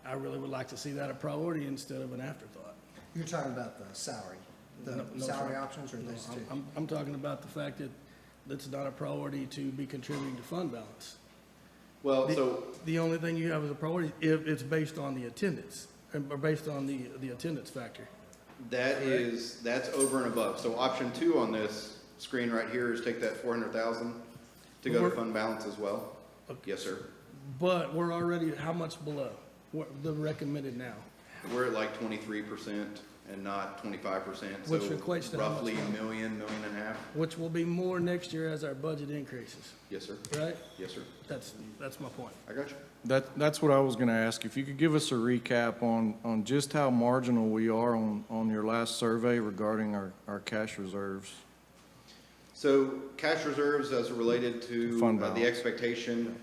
S1: I really would like to see that a priority instead of an afterthought.
S3: You're talking about the salary, the
S1: No,
S3: salary
S1: sir.
S3: options or these two?
S1: I'm talking about the fact that it's not a priority to be contributing to fund balance.
S2: Well, so,
S1: The only thing you have as a priority, if it's based on the attendance, or based on the attendance factor.
S2: that's over and above. So option 2 on this screen right here is take that 400,000 to go to fund balance as well? Yes, sir.
S1: But we're already, how much below? What, the recommended now?
S2: We're at like 23% and not 25%.
S1: Which
S2: so
S1: equates to how much
S2: roughly
S1: money?
S2: $1 million and a half.
S1: Which will be more next year as our budget increases,
S2: Yes, sir.
S1: right?
S2: Yes, sir.
S1: That's my point.
S2: I got you.
S4: That's what I was gonna ask. If you could give us a recap on just how marginal we are on your last survey regarding our cash reserves.
S2: So cash reserves as related to
S4: Fund
S2: the
S4: balance.
S2: expectation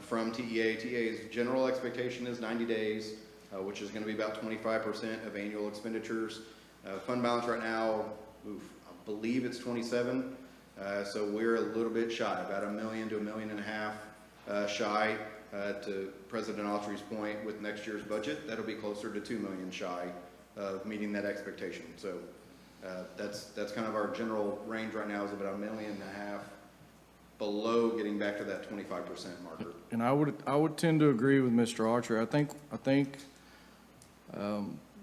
S2: from TEA. TEA's general expectation is 90 days, which is going to be about 25% of annual expenditures. Fund balance right now, I believe it's 27. So we're a little bit shy, about $1 million to $1.5 million shy. To President Autry's point, with next year's budget, that'll be closer to $2 million shy of meeting that expectation. So that's kind of our general range right now, is about $1.5 million below getting back to that 25% marker.
S4: And I would tend to agree with Mr. Autry. I think,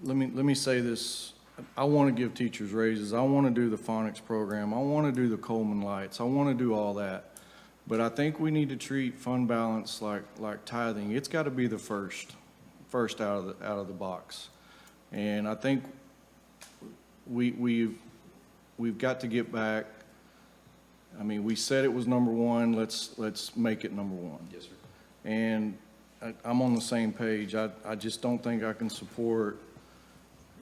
S4: let me say this. I want to give teachers raises. I want to do the phonics program. I want to do the Coleman lights. I want to do all that. But I think we need to treat fund balance like tithing. It's got to be the first out of the box. And I think we've got to get back. I mean, we said it was number one. Let's make it number one.
S2: Yes, sir.
S4: And I'm on the same page. I just don't think I can support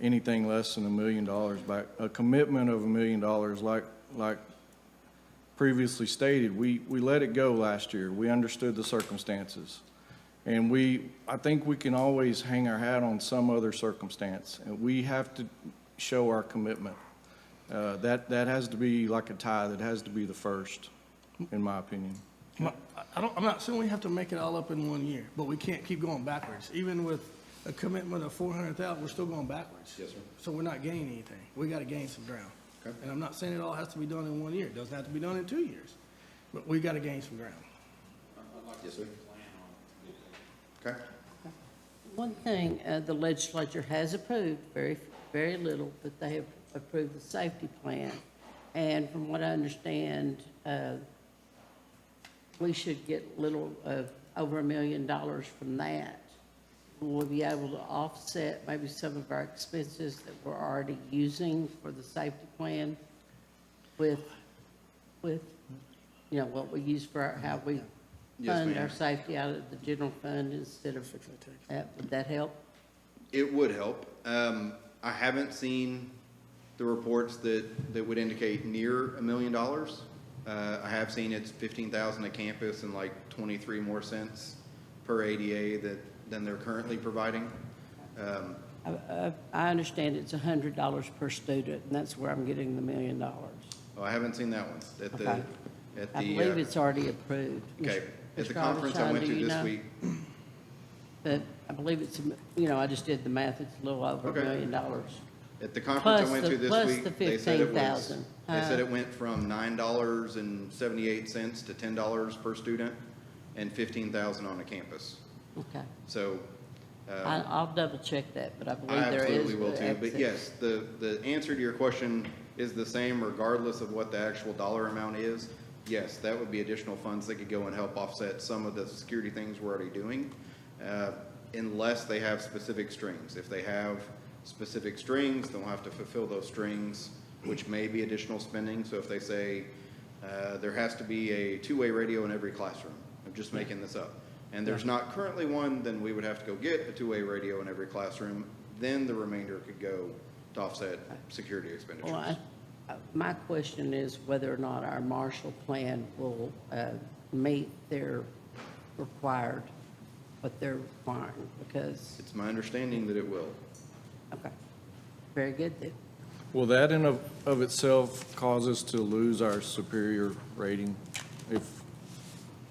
S4: anything less than $1 million back. A commitment of $1 million, like previously stated, we let it go last year. We understood the circumstances. And I think we can always hang our hat on some other circumstance. And we have to show our commitment. That has to be like a tithe. It has to be the first, in my opinion.
S1: I'm not saying we have to make it all up in 1 year, but we can't keep going backwards. Even with a commitment of 400,000, we're still going backwards.
S2: Yes, sir.
S1: So we're not gaining anything. We got to gain some ground.
S2: Okay.
S1: And I'm not saying it all has to be done in 1 year. It doesn't have to be done in 2 years. But we got to gain some ground.
S2: Yes, sir. Okay.
S7: One thing, the legislature has approved, very, very little, but they have approved the safety plan. And from what I understand, we should get little, over $1 million from that. Will we be able to offset maybe some of our expenses that we're already using for the safety plan with, what we use for how we
S2: Yes,
S7: fund
S2: ma'am.
S7: our safety out of the general fund instead of that? Would that help?
S2: It would help. I haven't seen the reports that would indicate near $1 million. I have seen it's 15,000 a campus and like 23 more cents per ADA than they're currently providing.
S7: I understand it's $100 per student, and that's where I'm getting the $1 million.
S2: Oh, I haven't seen that one.
S7: Okay. I believe it's already approved.
S2: Okay. At the
S7: Mr.
S2: conference I
S7: Alderson,
S2: went
S7: do
S2: to
S7: you
S2: this
S7: know?
S2: week,
S7: But I believe it's, I just did the math, it's a little over $1
S2: Okay.
S7: million.
S2: at the conference I went to this
S7: Plus
S2: week,
S7: the
S2: they said it was,
S7: 15,000.
S2: they said it went from $9.78 to $10 per student and 15,000 on a campus.
S7: Okay.
S2: So,
S7: I'll double check that, but I
S2: I
S7: believe there is.
S2: absolutely will too, but
S7: access.
S2: yes, the answer to your question is the same regardless of what the actual dollar amount is. Yes, that would be additional funds that could go and help offset some of the security things we're already doing. unless they have specific strings. If they have specific strings, they'll have to fulfill those strings, which may be additional spending. So if they say there has to be a two-way radio in every classroom, I'm just making this up, and there's not currently one, then we would have to go get a two-way radio in every classroom. Then the remainder could go to offset security expenditures.
S7: Well, my question is whether or not our Marshall Plan will meet their required, what they're requiring, because,
S2: It's my understanding that it will.
S7: okay, very good then.
S4: Will that in of itself cause us to lose our superior rating if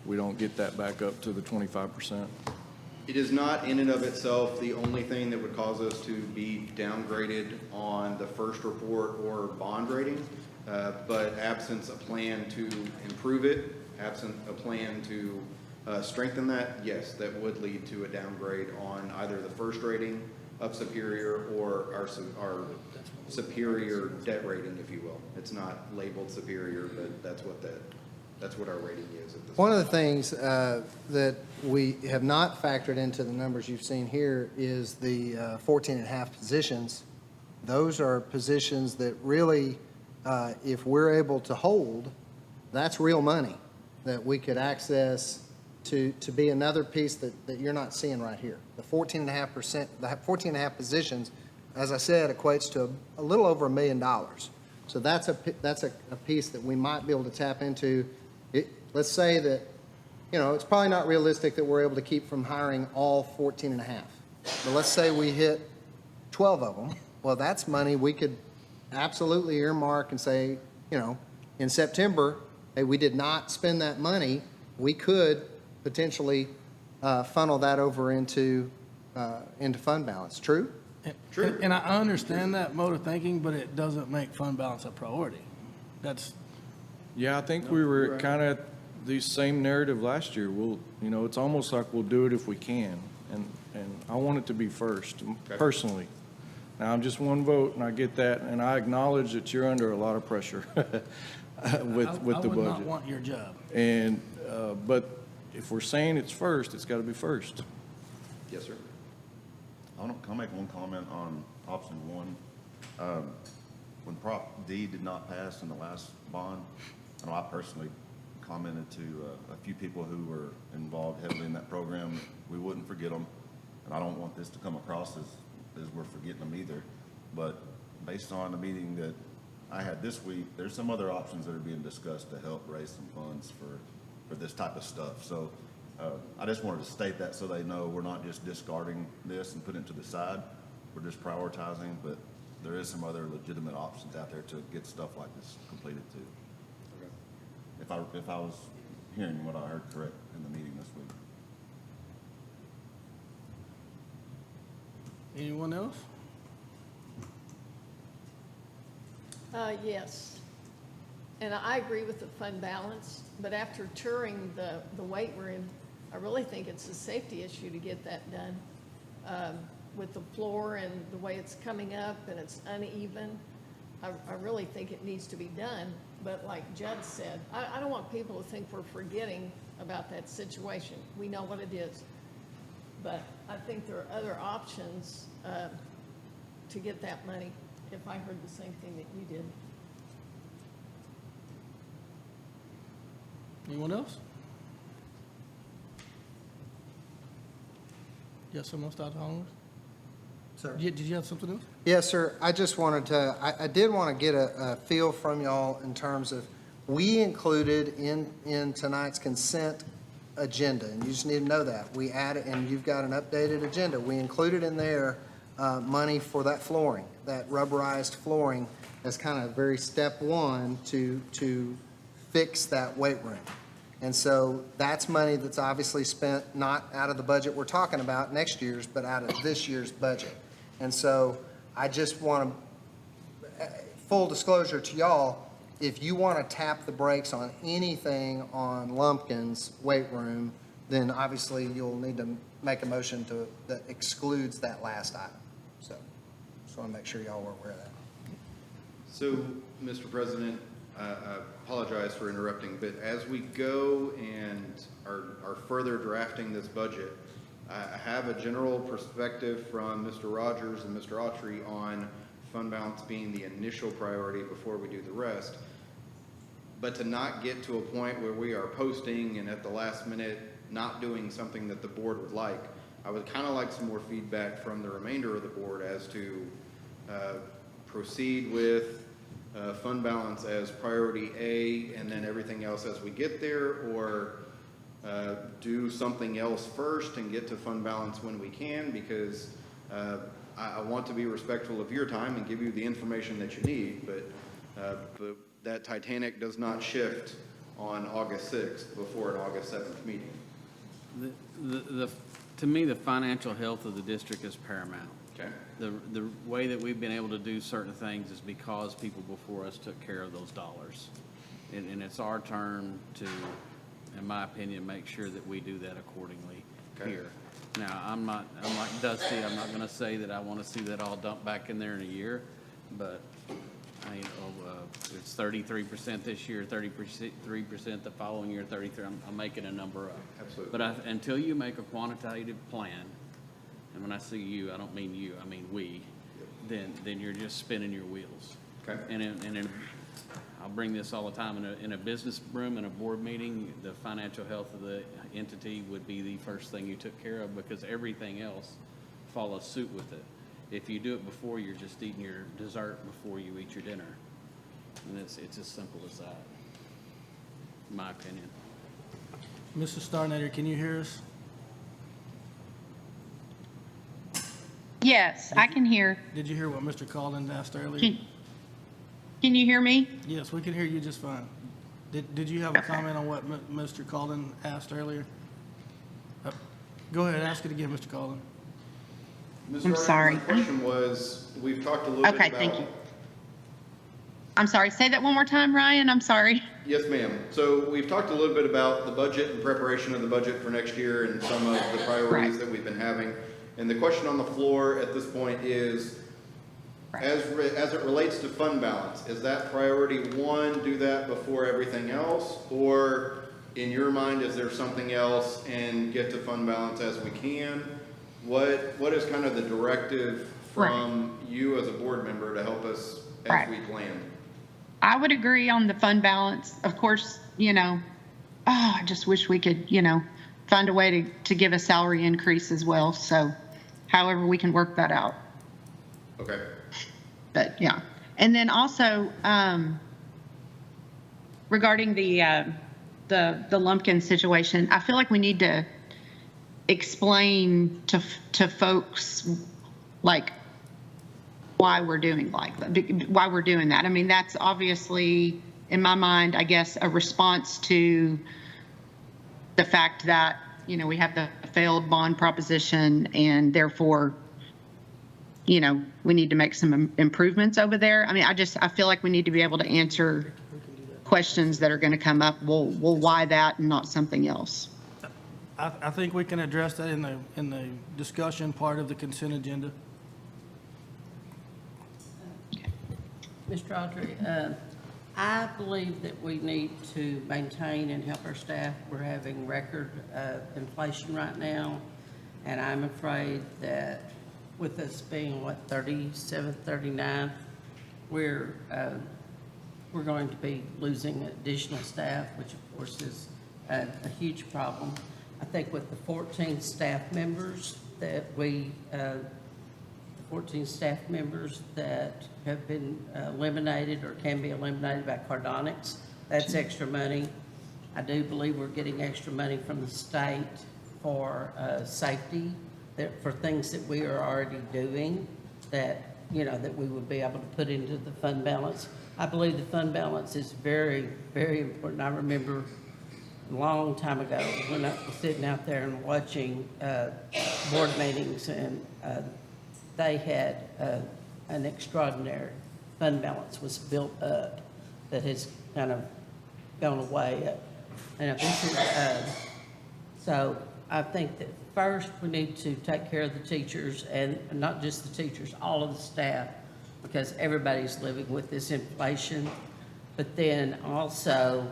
S4: we don't get that back up to the 25%?
S2: It is not in and of itself the only thing that would cause us to be downgraded on the first report or bond rating, but absence a plan to improve it, absent a plan to strengthen that, yes, that would lead to a downgrade on either the first rating of superior or our superior debt rating, if you will. It's not labeled superior, but that's what our rating is at this
S3: One
S2: point.
S3: of the things that we have not factored into the numbers you've seen here is the 14 and a half positions. Those are positions that really, if we're able to hold, that's real money that we could access to be another piece that you're not seeing right here. The 14.5%, the 14 and a half positions, as I said, equates to a little over $1 million. So that's a piece that we might be able to tap into. Let's say that, it's probably not realistic that we're able to keep from hiring all 14 and a half. But let's say we hit 12 of them. Well, that's money we could absolutely earmark and say, in September, hey, we did not spend that money. We could potentially funnel that over into fund balance. True?
S2: True.
S1: And I understand that mode of thinking, but it doesn't make fund balance a priority. That's,
S4: Yeah, I think we were kind of the same narrative last year. It's almost like we'll do it if we can. And I want it to be first, personally. Now, I'm just one vote, and I get that, and I acknowledge that you're under a lot of pressure with
S1: I
S4: the
S1: would not
S4: budget.
S1: want your job.
S4: And, but if we're saying it's first, it's got to be first.
S2: Yes, sir.
S8: I'll make one comment on option one. When Prop D did not pass in the last bond, I know I personally commented to a few people who were involved heavily in that program, we wouldn't forget them. And I don't want this to come across as we're forgetting them either. But based on the meeting that I had this week, there's some other options that are being discussed to help raise some funds for this type of stuff. So I just wanted to state that so they know we're not just discarding this and putting it to the side. We're just prioritizing, but there is some other legitimate options out there to get stuff like this completed too. If I was hearing what I heard correct in the meeting this week.
S1: Anyone else?
S5: Yes. And I agree with the fund balance, but after touring the weight room, I really think it's a safety issue to get that done. With the floor and the way it's coming up and it's uneven, I really think it needs to be done. But like Judd said, I don't want people to think we're forgetting about that situation. We know what it is. But I think there are other options to get that money, if I heard the same thing that you did.
S1: Anyone else? Yes, someone else, Dr. Hollings?
S3: Sir.
S1: Did you have something else?
S3: Yes, sir. I just wanted to, I did want to get a feel from y'all in terms of, we included in tonight's consent agenda, and you just need to know that. We added, and you've got an updated agenda. We included in there money for that flooring, that rubberized flooring as kind of very step one to fix that weight room. And so that's money that's obviously spent not out of the budget we're talking about next year's, but out of this year's budget. And so I just want to, full disclosure to y'all, if you want to tap the brakes on anything on Lumpkin's weight room, then obviously you'll need to make a motion that excludes that last item. So just want to make sure y'all were aware of that.
S2: So, Mr. President, I apologize for interrupting, but as we go and are further drafting this budget, I have a general perspective from Mr. Rogers and Mr. Autry on fund balance being the initial priority before we do the rest. But to not get to a point where we are posting and at the last minute not doing something that the board would like, I would kind of like some more feedback from the remainder of the board as to proceed with fund balance as priority A and then everything else as we get there, or do something else first and get to fund balance when we can, because I want to be respectful of your time and give you the information that you need, but that Titanic does not shift on August 6th before an August 7th meeting.
S9: To me, the financial health of the district is paramount.
S2: Okay.
S9: The way that we've been able to do certain things is because people before us took care of those dollars. And it's our turn to, in my opinion, make sure that we do that accordingly here. Now, I'm like Dusty, I'm not gonna say that I wanna see that all dumped back in there in a year, but it's 33% this year, 33% the following year, 33, I'm making a number up.
S2: Absolutely.
S9: But until you make a quantitative plan, and when I say you, I don't mean you, I mean we, then you're just spinning your wheels.
S2: Okay.
S9: And I'll bring this all the time, in a business room, in a board meeting, the financial health of the entity would be the first thing you took care of, because everything else follows suit with it. If you do it before, you're just eating your dessert before you eat your dinner. And it's as simple as that, in my opinion.
S1: Mr. Starnader, can you hear us?
S10: Yes, I can hear.
S1: Did you hear what Mr. Calden asked earlier?
S10: Can you hear me?
S1: Yes, we can hear you just fine. Did you have a comment on what Mr. Calden asked earlier? Go ahead, ask it again, Mr. Calden.
S10: I'm sorry.
S2: My question was, we've talked a little bit about.
S10: Okay, thank you. I'm sorry, say that one more time, Ryan, I'm sorry.
S2: Yes, ma'am. So we've talked a little bit about the budget and preparation of the budget for next year and some of the priorities that we've been having. And the question on the floor at this point is, as it relates to fund balance, is that priority one, do that before everything else? Or in your mind, is there something else and get to fund balance as we can? What is kind of the directive from you as a board member to help us as we plan?
S10: I would agree on the fund balance. Of course, I just wish we could, find a way to give a salary increase as well. So however we can work that out.
S2: Okay.
S10: But yeah. And then also, regarding the Lumpkin situation, I feel like we need to explain to folks like why we're doing that. I mean, that's obviously, in my mind, I guess, a response to the fact that, we have the failed bond proposition, and therefore, we need to make some improvements over there. I mean, I feel like we need to be able to answer questions that are going to come up. Well, why that and not something else?
S1: I think we can address that in the discussion part of the consent agenda.
S7: Mr. Autry, I believe that we need to maintain and help our staff. We're having record inflation right now, and I'm afraid that with us being, 37th, 39th, we're going to be losing additional staff, which of course is a huge problem. I think with the 14 staff members that have been eliminated or can be eliminated by cardonics, that's extra money. I do believe we're getting extra money from the state for safety, for things that we are already doing that we would be able to put into the fund balance. I believe the fund balance is very, very important. I remember a long time ago when I was sitting out there and watching board meetings, and they had an extraordinary fund balance was built up that has kind of gone away. And this is, so I think that first we need to take care of the teachers, and not just the teachers, all of the staff, because everybody's living with this inflation. But then also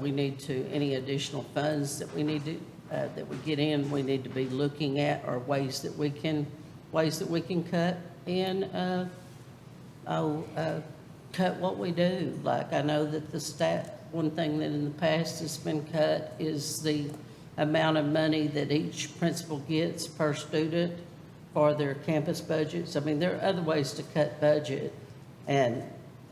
S7: we need to, any additional funds that we need to that we get in, we need to be looking at, or ways that we can cut and, cut what we do. Like, I know that the one thing that in the past has been cut is the amount of money that each principal gets per student for their campus budgets. I mean, there are other ways to cut budget and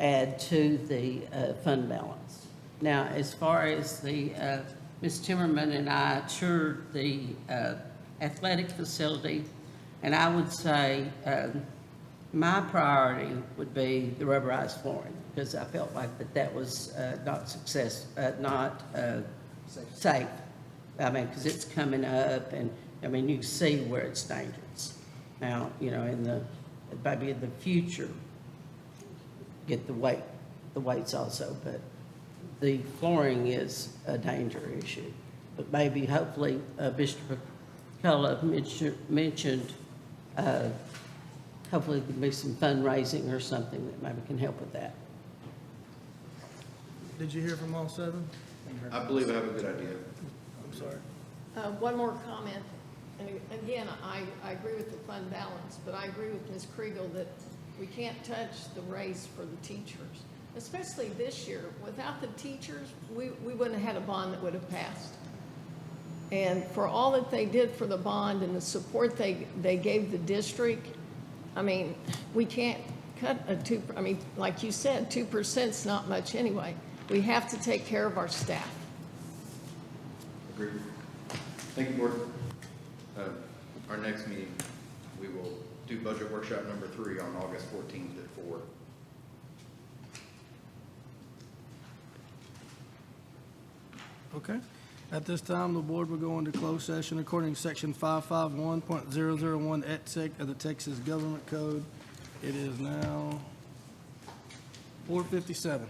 S7: add to the fund balance. Now, as far as the, Ms. Timmerman and I toured the athletic facility, and I would say my priority would be the rubberized flooring, because I felt like that was not safe. I mean, because it's coming up, and, I mean, you see where it's dangerous. Now, you know, maybe in the future, get the weights also, but the flooring is a danger issue. But maybe, hopefully, Mr. McCullough mentioned, hopefully there can be some fundraising or something that maybe can help with that.
S1: Did you hear from all seven?
S2: I believe I have a good idea.
S1: I'm sorry.
S5: One more comment. And again, I agree with the fund balance, but I agree with Ms. Kriegel that we can't touch the raise for the teachers, especially this year. Without the teachers, we wouldn't have had a bond that would have passed. And for all that they did for the bond and the support they gave the district, I mean, we can't cut like you said, 2% is not much anyway. We have to take care of our staff.
S2: Agreed. Thank you, Board. Our next meeting, we will do budget workshop number 3 on August 14th at 4.
S1: Okay. At this time, the board will go into closed session according to section 551.001 et sec of the Texas Government Code. It is now 4:57.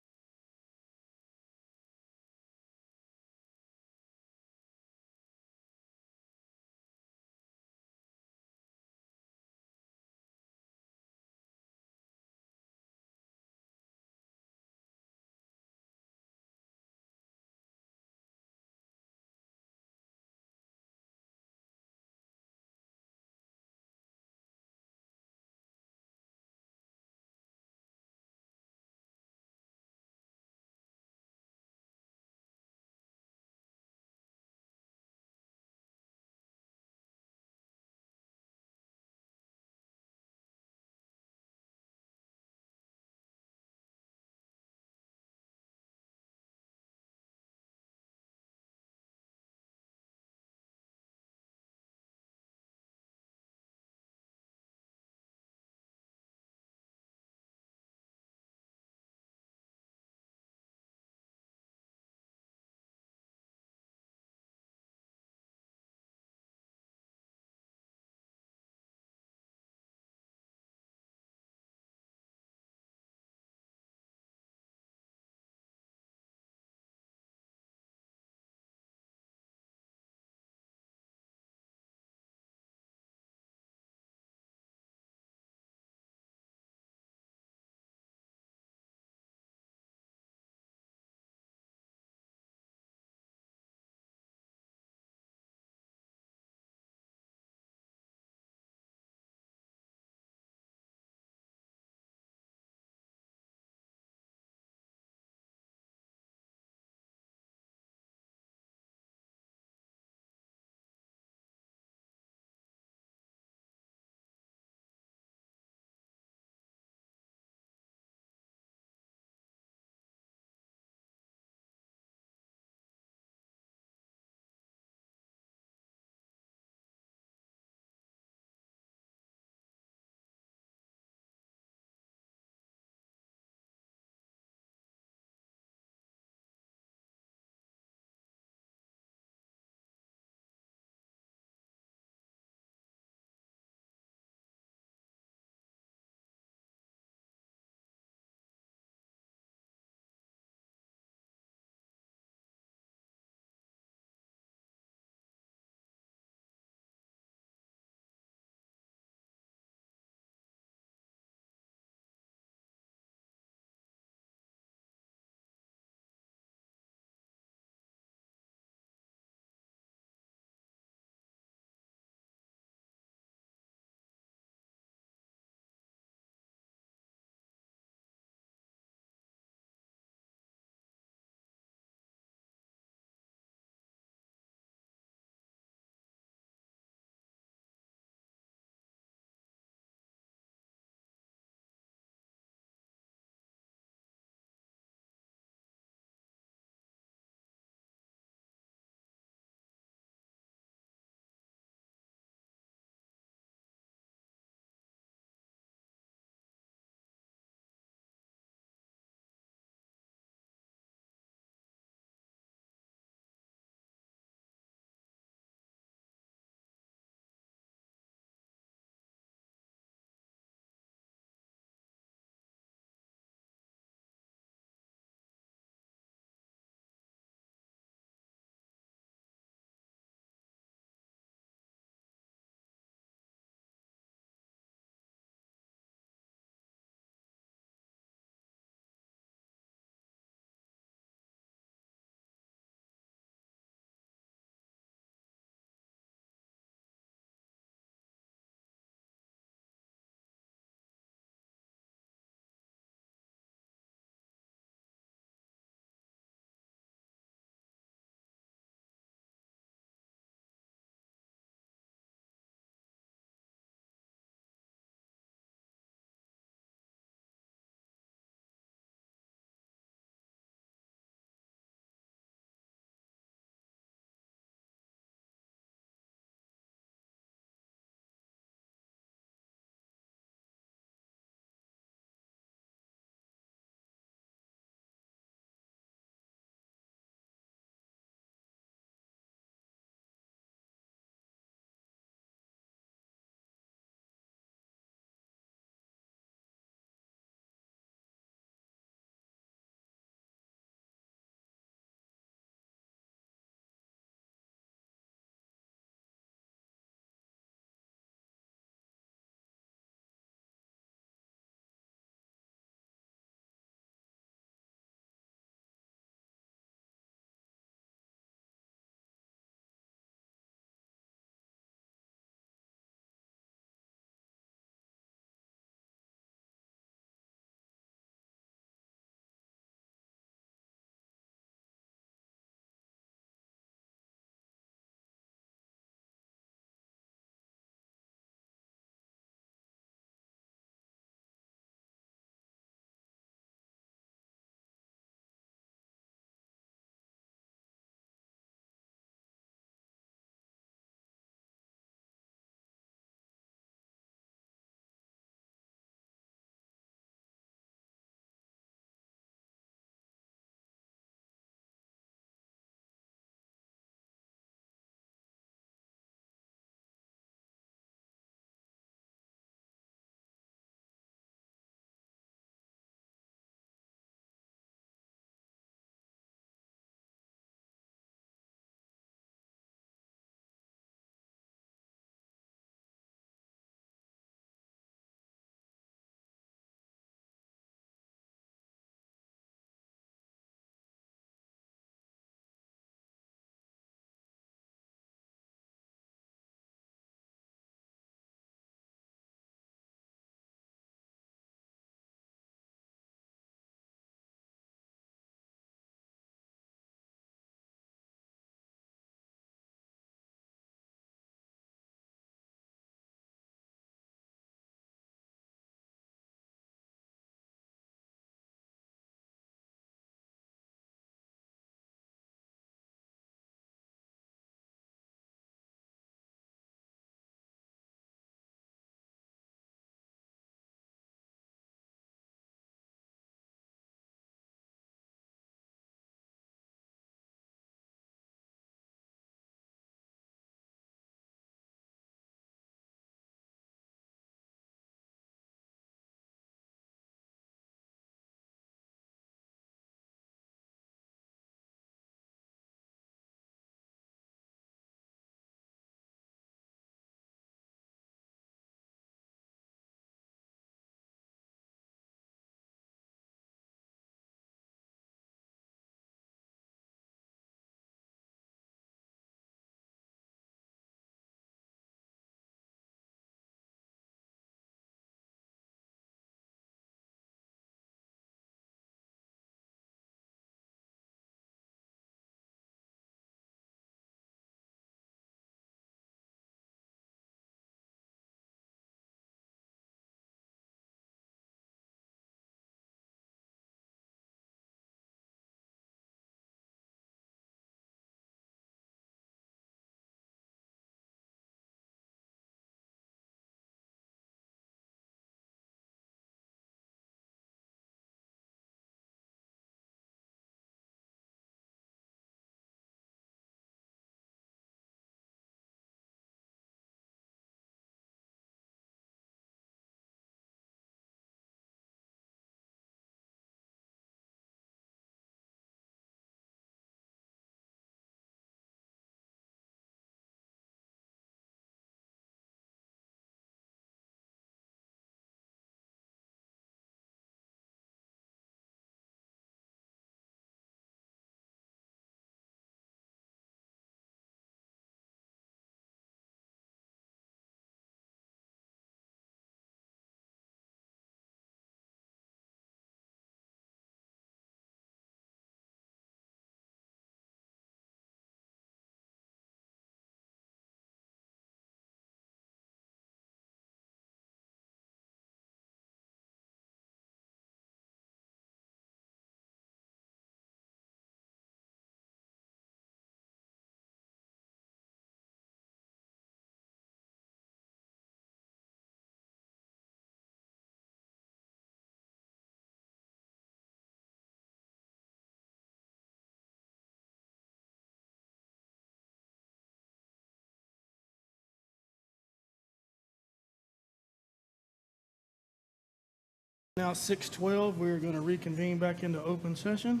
S1: Now 6:12, we're going to reconvene back into open session.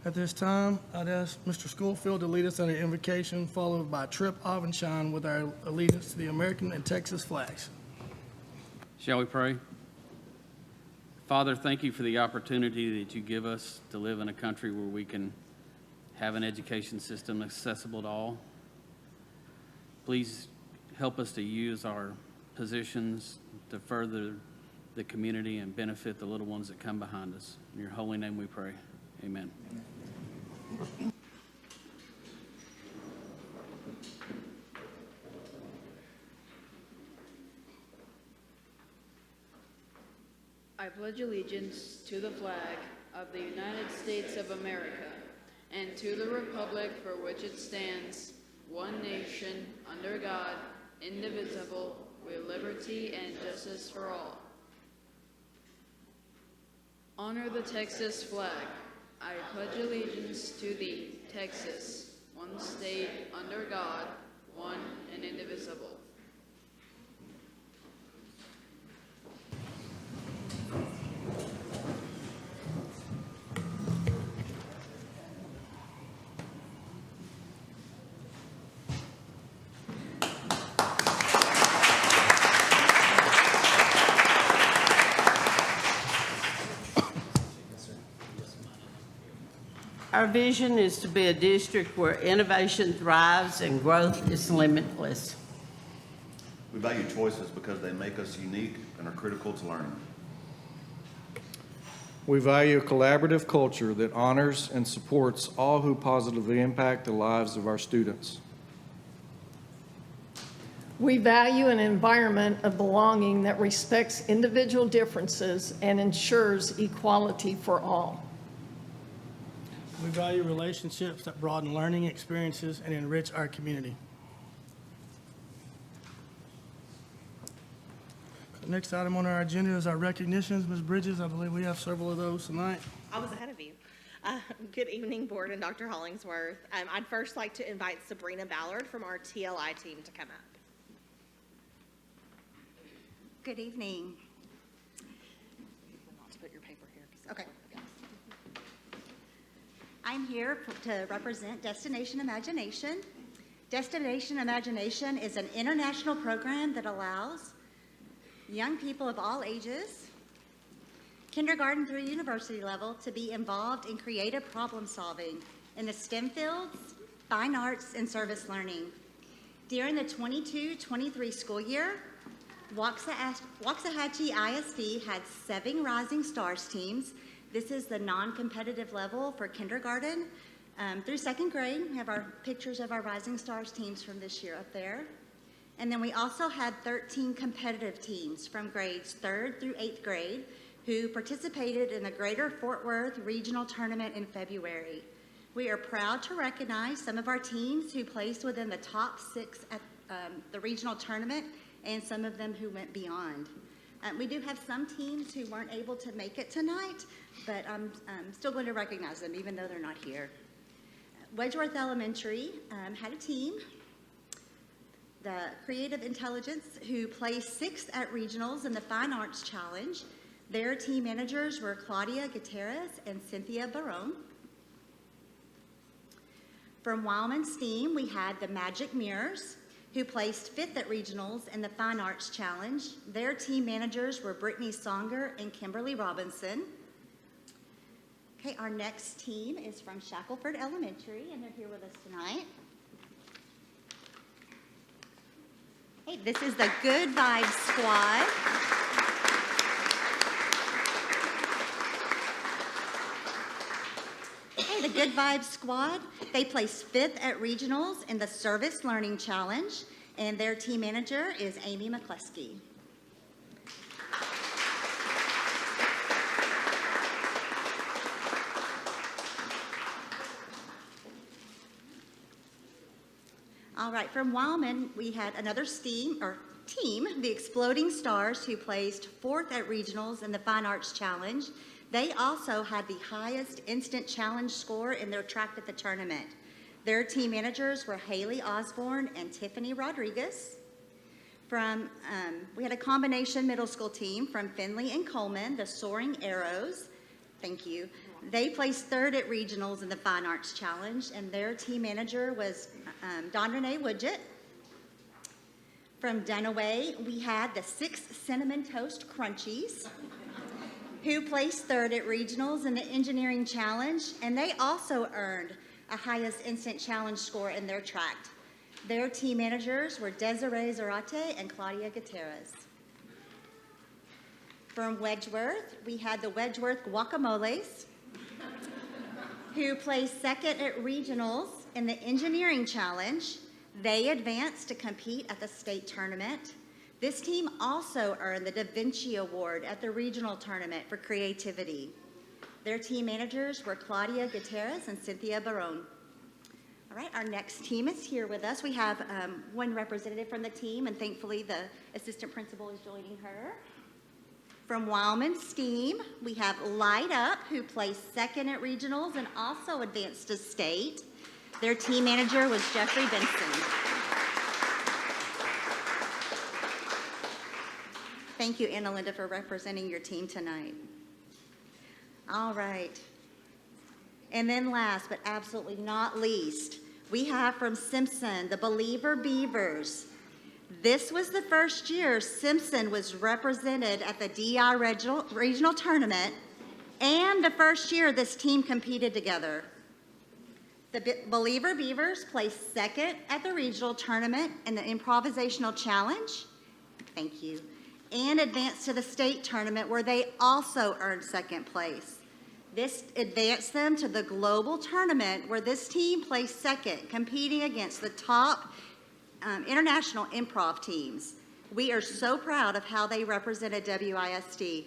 S1: At this time, I'd ask Mr. Schofield to lead us in an invocation, followed by Trip Avenshine with our allegiance to the American and Texas flags.
S9: Shall we pray? Father, thank you for the opportunity that you give us to live in a country where we can have an education system accessible to all. Please help us to use our positions to further the community and benefit the little ones that come behind us. In your holy name we pray. Amen.
S11: I pledge allegiance to the flag of the United States of America and to the republic for which it stands, one nation, under God, indivisible, with liberty and justice for all. Honor the Texas flag. I pledge allegiance to thee, Texas, one state, under God, one and indivisible.
S7: Our vision is to be a district where innovation thrives and growth is limitless.
S8: We value choices because they make us unique and are critical to learning.
S4: We value a collaborative culture that honors and supports all who positively impact the lives of our students.
S5: We value an environment of belonging that respects individual differences and ensures equality for all.
S1: We value relationships that broaden learning experiences and enrich our community. The next item on our agenda is our recognitions. Ms. Bridges, I believe we have several of those tonight.
S12: I was ahead of you. Good evening, Board and Dr. Hollingsworth. I'd first like to invite Sabrina Ballard from our TLI team to come up.
S13: Good evening.
S12: Not to put your paper here.
S13: Okay. I'm here to represent Destination Imagination. Destination Imagination is an international program that allows young people of all ages, kindergarten through university level, to be involved in creative problem solving in the STEM fields, fine arts, and service learning. During the 22-23 school year, Waxahachie ISD had 7 Rising Stars teams. This is the non-competitive level for kindergarten through 2nd grade. We have our pictures of our Rising Stars teams from this year up there. And then we also had 13 competitive teams from grades 3rd through 8th grade who participated in the Greater Fort Worth Regional Tournament in February. We are proud to recognize some of our teams who placed within the top 6 at the regional tournament and some of them who went beyond. We do have some teams who weren't able to make it tonight, but I'm still going to recognize them even though they're not here. Wedgeworth Elementary had a team, the Creative Intelligence, who placed 6th at regionals in the Fine Arts Challenge. Their team managers were Claudia Gutierrez and Cynthia Barone. From Wildman STEAM, we had the Magic Mirrors, who placed 5th at regionals in the Fine Arts Challenge. Their team managers were Brittany Songer and Kimberly Robinson. Okay, our next team is from Shackelford Elementary, and they're here with us tonight. Hey, this is the Good Vibes Squad. Hey, the Good Vibes Squad. They placed 5th at regionals in the Service Learning Challenge, and their team manager is Amy McCluskey. All right, from Wildman, we had another team, the Exploding Stars, who placed 4th at regionals in the Fine Arts Challenge. They also had the highest instant challenge score in their track at the tournament. Their team managers were Haley Osborne and Tiffany Rodriguez. We had a combination middle school team from Findlay and Coleman, the Soaring Arrows. Thank you. They placed third at regionals in the Fine Arts Challenge, and their team manager was Dawn Renee Woodgett. From Dunaway, we had the 6 Cinnamon Toast Crunchies, who placed third at regionals in the Engineering Challenge, and they also earned a highest instant challenge score in their tract. Their team managers were Desiree Zarate and Claudia Gutierrez. From Wedgeworth, we had the Wedgeworth Guacamoles, who placed second at regionals in the Engineering Challenge. They advanced to compete at the state tournament. This team also earned the Da Vinci Award at the regional tournament for creativity. Their team managers were Claudia Gutierrez and Cynthia Barone. All right, our next team is here with us. We have one representative from the team, and thankfully the assistant principal is joining her. From Wildman STEAM, we have Light Up, who placed second at regionals and also advanced to state. Their team manager was Jeffrey Benson. Thank you, Anna Linda, for representing your team tonight. All right. And then last, but absolutely not least, we have from Simpson, the Believer Beavers. This was the first year Simpson was represented at the DI regional tournament, and the first year this team competed together. The Believer Beavers placed second at the regional tournament in the improvisational challenge. Thank you. And advanced to the state tournament, where they also earned second place. This advanced them to the global tournament, where this team placed second, competing against the top international improv teams. We are so proud of how they represented WISD.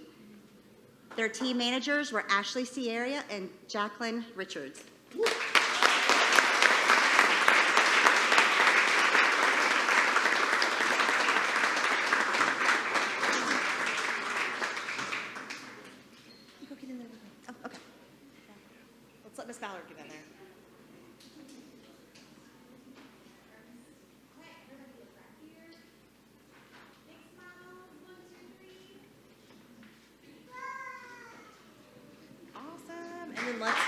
S13: Their team managers were Ashley Sierra and Jacqueline Richards.
S12: Let Miss Ballard get in there. Awesome. And then let's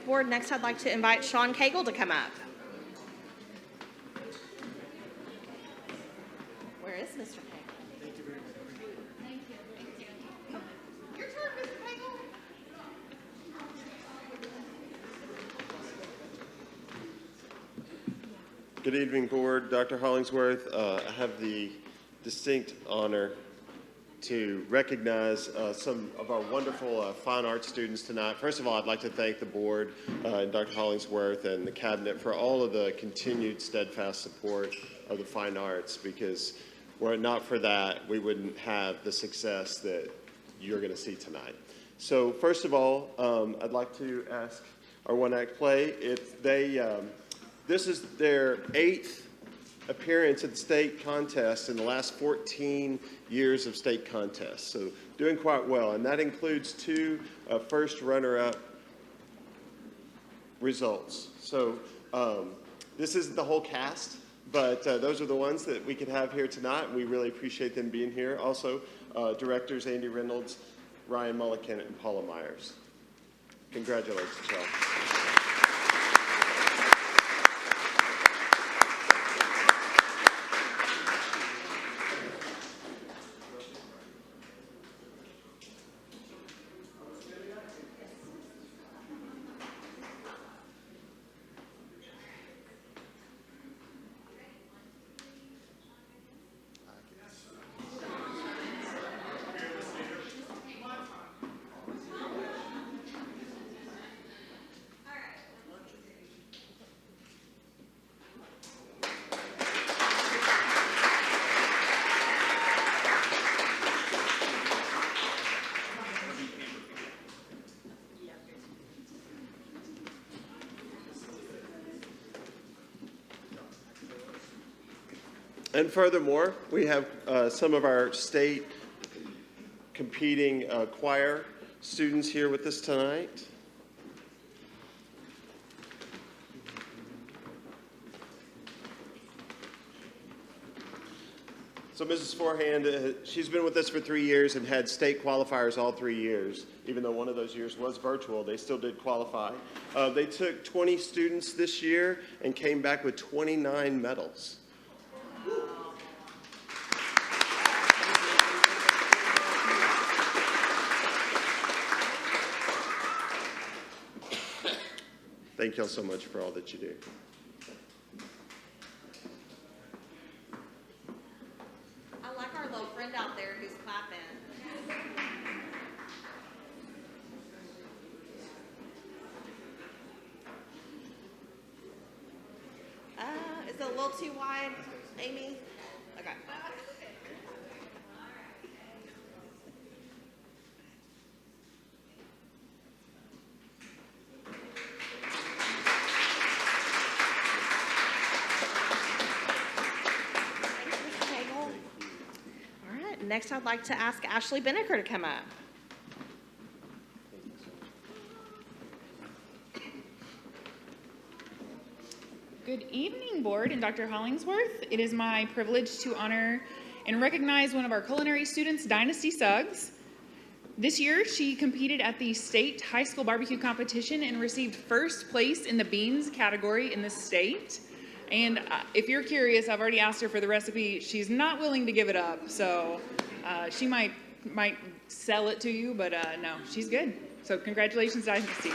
S12: board, next I'd like to invite Sean Cagle to come up. Where is Mr. Cagle? Thank you very much. Thank you. Your turn, Mr. Cagle.
S14: Good evening, board. Dr. Hollingsworth. I have the distinct honor to recognize some of our wonderful fine arts students tonight. First of all, I'd like to thank the board and Dr. Hollingsworth and the cabinet for all of the continued steadfast support of the fine arts, because were it not for that, we wouldn't have the success that you're going to see tonight. So first of all, I'd like to ask our one-act play. This is their 8th appearance at the state contest in the last 14 years of state contests. So doing quite well. And that includes 2 first runner-up results. So this isn't the whole cast, but those are the ones that we could have here tonight. We really appreciate them being here. Also, directors Andy Reynolds, Ryan Mulliken, and Paula Myers. Congratulations, y'all. And furthermore, we have some of our state competing choir students here with us tonight. So Mrs. Forehand, she's been with us for 3 years and had state qualifiers all 3 years. Even though one of those years was virtual, they still did qualify. They took 20 students this year and came back with 29 medals. Thank y'all so much for all that you do.
S12: I like our little friend out there who's clapping. Is it a little too wide, Amy? Okay. Next, I'd like to ask Ashley Binnicker to come up.
S15: Good evening, Board and Dr. Hollingsworth. It is my privilege to honor and recognize one of our culinary students, Dynasty Suggs. This year, she competed at the state high school barbecue competition and received first place in the beans category in the state. And if you're curious, I've already asked her for the recipe. She's not willing to give it up, so she might sell it to you, but no, she's good. So congratulations, Dynasty.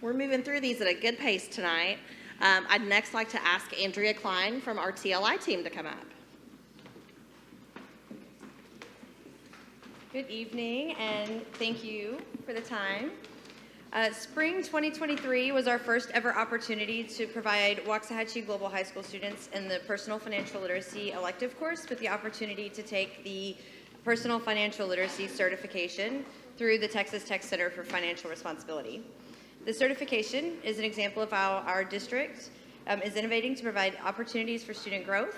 S12: We're moving through these at a good pace tonight. I'd next like to ask Andrea Klein from our TLI team to come up.
S16: Good evening, and thank you for the time. Spring 2023 was our first ever opportunity to provide Waxahachie Global High School students in the Personal Financial Literacy elective course with the opportunity to take the Personal Financial Literacy certification through the Texas Tech Center for Financial Responsibility. The certification is an example of how our district is innovating to provide opportunities for student growth,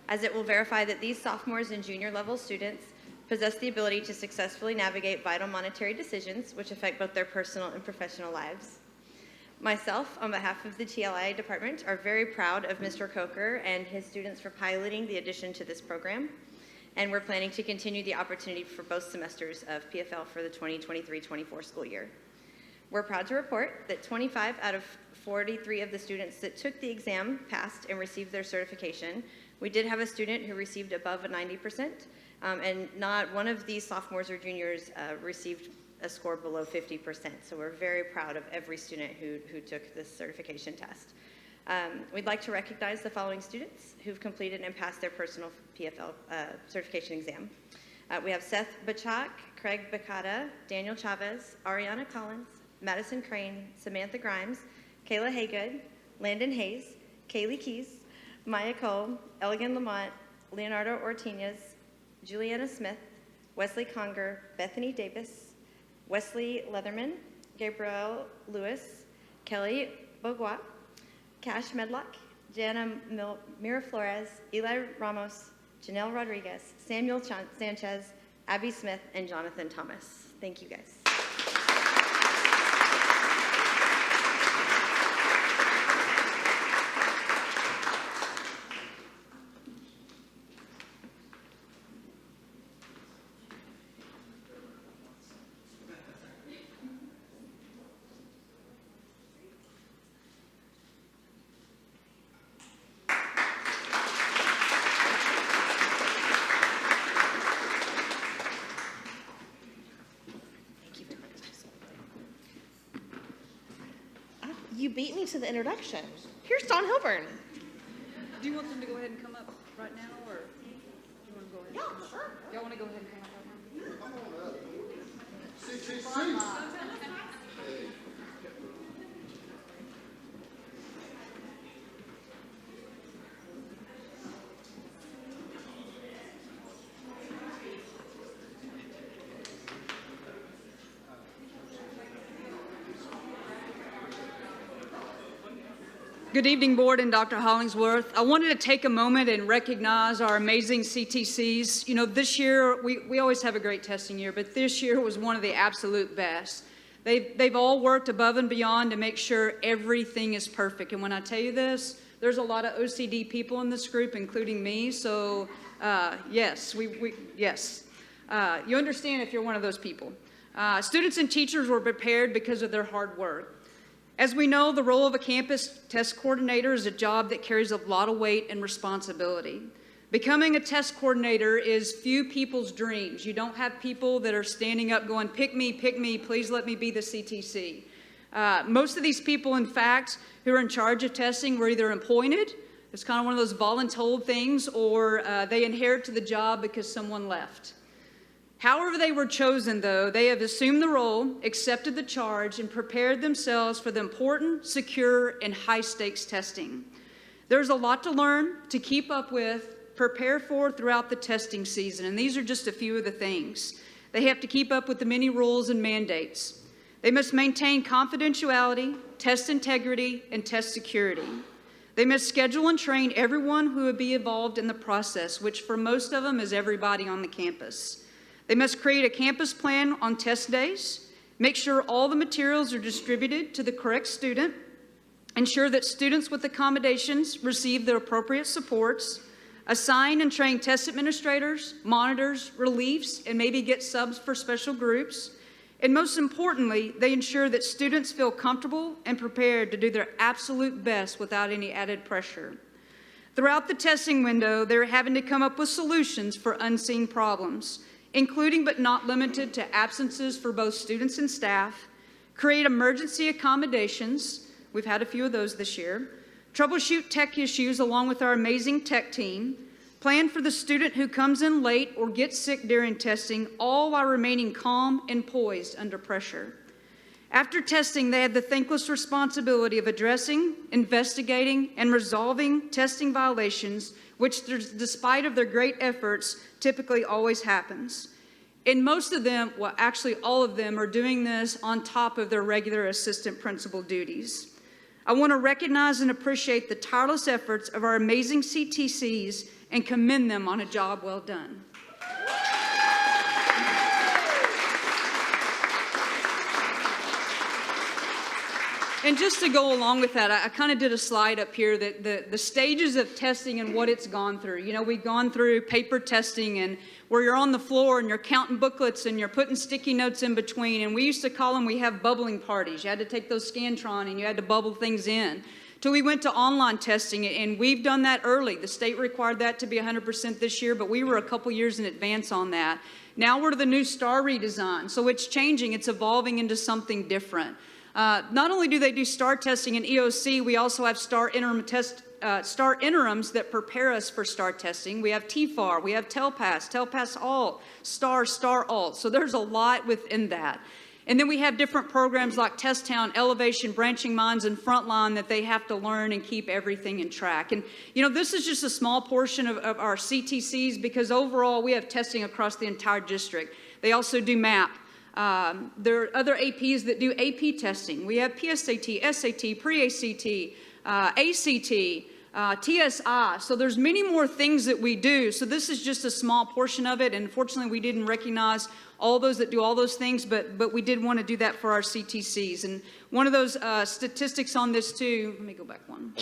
S16: as it will verify that these sophomores and junior level students possess the ability to successfully navigate vital monetary decisions which affect both their personal and professional lives. Myself, on behalf of the TLI department, are very proud of Mr. Coker and his students for piloting the addition to this program, and we're planning to continue the opportunity for both semesters of PFL for the 2023-24 school year. We're proud to report that 25 out of 43 of the students that took the exam passed and received their certification. We did have a student who received above a 90%, and not one of these sophomores or juniors received a score below 50%. So we're very proud of every student who took this certification test. We'd like to recognize the following students who've completed and passed their personal PFL certification exam. We have Seth Bachak, Craig Bacata, Daniel Chavez, Ariana Collins, Madison Crane, Samantha Grimes, Kayla Haygood, Landon Hayes, Kaylee Keys, Maya Cole, Elgin Lamont, Leonardo Ortinez, Juliana Smith, Wesley Conger, Bethany Davis, Wesley Leatherman, Gabriel Lewis, Kelly Bogois, Cash Medlock, Jana Mira Flores, Eli Ramos, Janelle Rodriguez, Samuel Sanchez, Abby Smith, and Jonathan Thomas. Thank you, guys.
S12: You beat me to the introduction. Here's Dawn Hilburn.
S11: Do you want them to go ahead and come up right now, or do you want to go ahead?
S12: Yeah, sure.
S11: Y'all want to go ahead and come up right now?
S17: Good evening, Board and Dr. Hollingsworth. I wanted to take a moment and recognize our amazing CTCs. You know, this year, we always have a great testing year, but this year was one of the absolute best. They've all worked above and beyond to make sure everything is perfect. And when I tell you this, there's a lot of OCD people in this group, including me, so yes, yes. You understand if you're one of those people. Students and teachers were prepared because of their hard work. As we know, the role of a campus test coordinator is a job that carries a lot of weight and responsibility. Becoming a test coordinator is few people's dreams. You don't have people that are standing up going, pick me, please let me be the CTC. Most of these people, in fact, who are in charge of testing were either appointed, it's kind of one of those voluntold things, or they inherit the job because someone left. However they were chosen, though, they have assumed the role, accepted the charge, and prepared themselves for the important, secure, and high-stakes testing. There's a lot to learn, to keep up with, prepare for throughout the testing season, and these are just a few of the things. They have to keep up with the many rules and mandates. They must maintain confidentiality, test integrity, and test security. They must schedule and train everyone who would be involved in the process, which for most of them is everybody on the campus. They must create a campus plan on test days, make sure all the materials are distributed to the correct student, ensure that students with accommodations receive their appropriate supports, assign and train test administrators, monitors, reliefs, and maybe get subs for special groups. And most importantly, they ensure that students feel comfortable and prepared to do their absolute best without any added pressure. Throughout the testing window, they're having to come up with solutions for unseen problems, including but not limited to absences for both students and staff, create emergency accommodations, we've had a few of those this year, troubleshoot tech issues along with our amazing tech team, plan for the student who comes in late or gets sick during testing, all while remaining calm and poised under pressure. After testing, they had the thankless responsibility of addressing, investigating, and resolving testing violations, which, despite of their great efforts, typically always happens. And most of them, well, actually all of them, are doing this on top of their regular assistant principal duties. I want to recognize and appreciate the tireless efforts of our amazing CTCs and commend them on a job well done. And just to go along with that, I kind of did a slide up here that the stages of testing and what it's gone through. You know, we've gone through paper testing and where you're on the floor and you're counting booklets and you're putting sticky notes in between. And we used to call them, we have bubbling parties. You had to take those Scantron and you had to bubble things in. Till we went to online testing, and we've done that early. The state required that to be 100% this year, but we were a couple years in advance on that. Now we're to the new STAR redesign. So it's changing, it's evolving into something different. Not only do they do STAR testing and EOC, we also have STAR interims that prepare us for STAR testing. We have TFAR, we have TELPAS Alt, STAR Alt. So there's a lot within that. And then we have different programs like Test Town, Elevation, Branching Minds, and Frontline that they have to learn and keep everything in track. And, you know, this is just a small portion of our CTCs because overall we have testing across the entire district. They also do MAP. There are other APs that do AP testing. We have PSAT, SAT, Pre-ACT, ACT, TSI. So there's many more things that we do. So this is just a small portion of it. And unfortunately, we didn't recognize all those that do all those things, but we did want to do that for our CTCs. And one of those statistics on this too, let me go back one,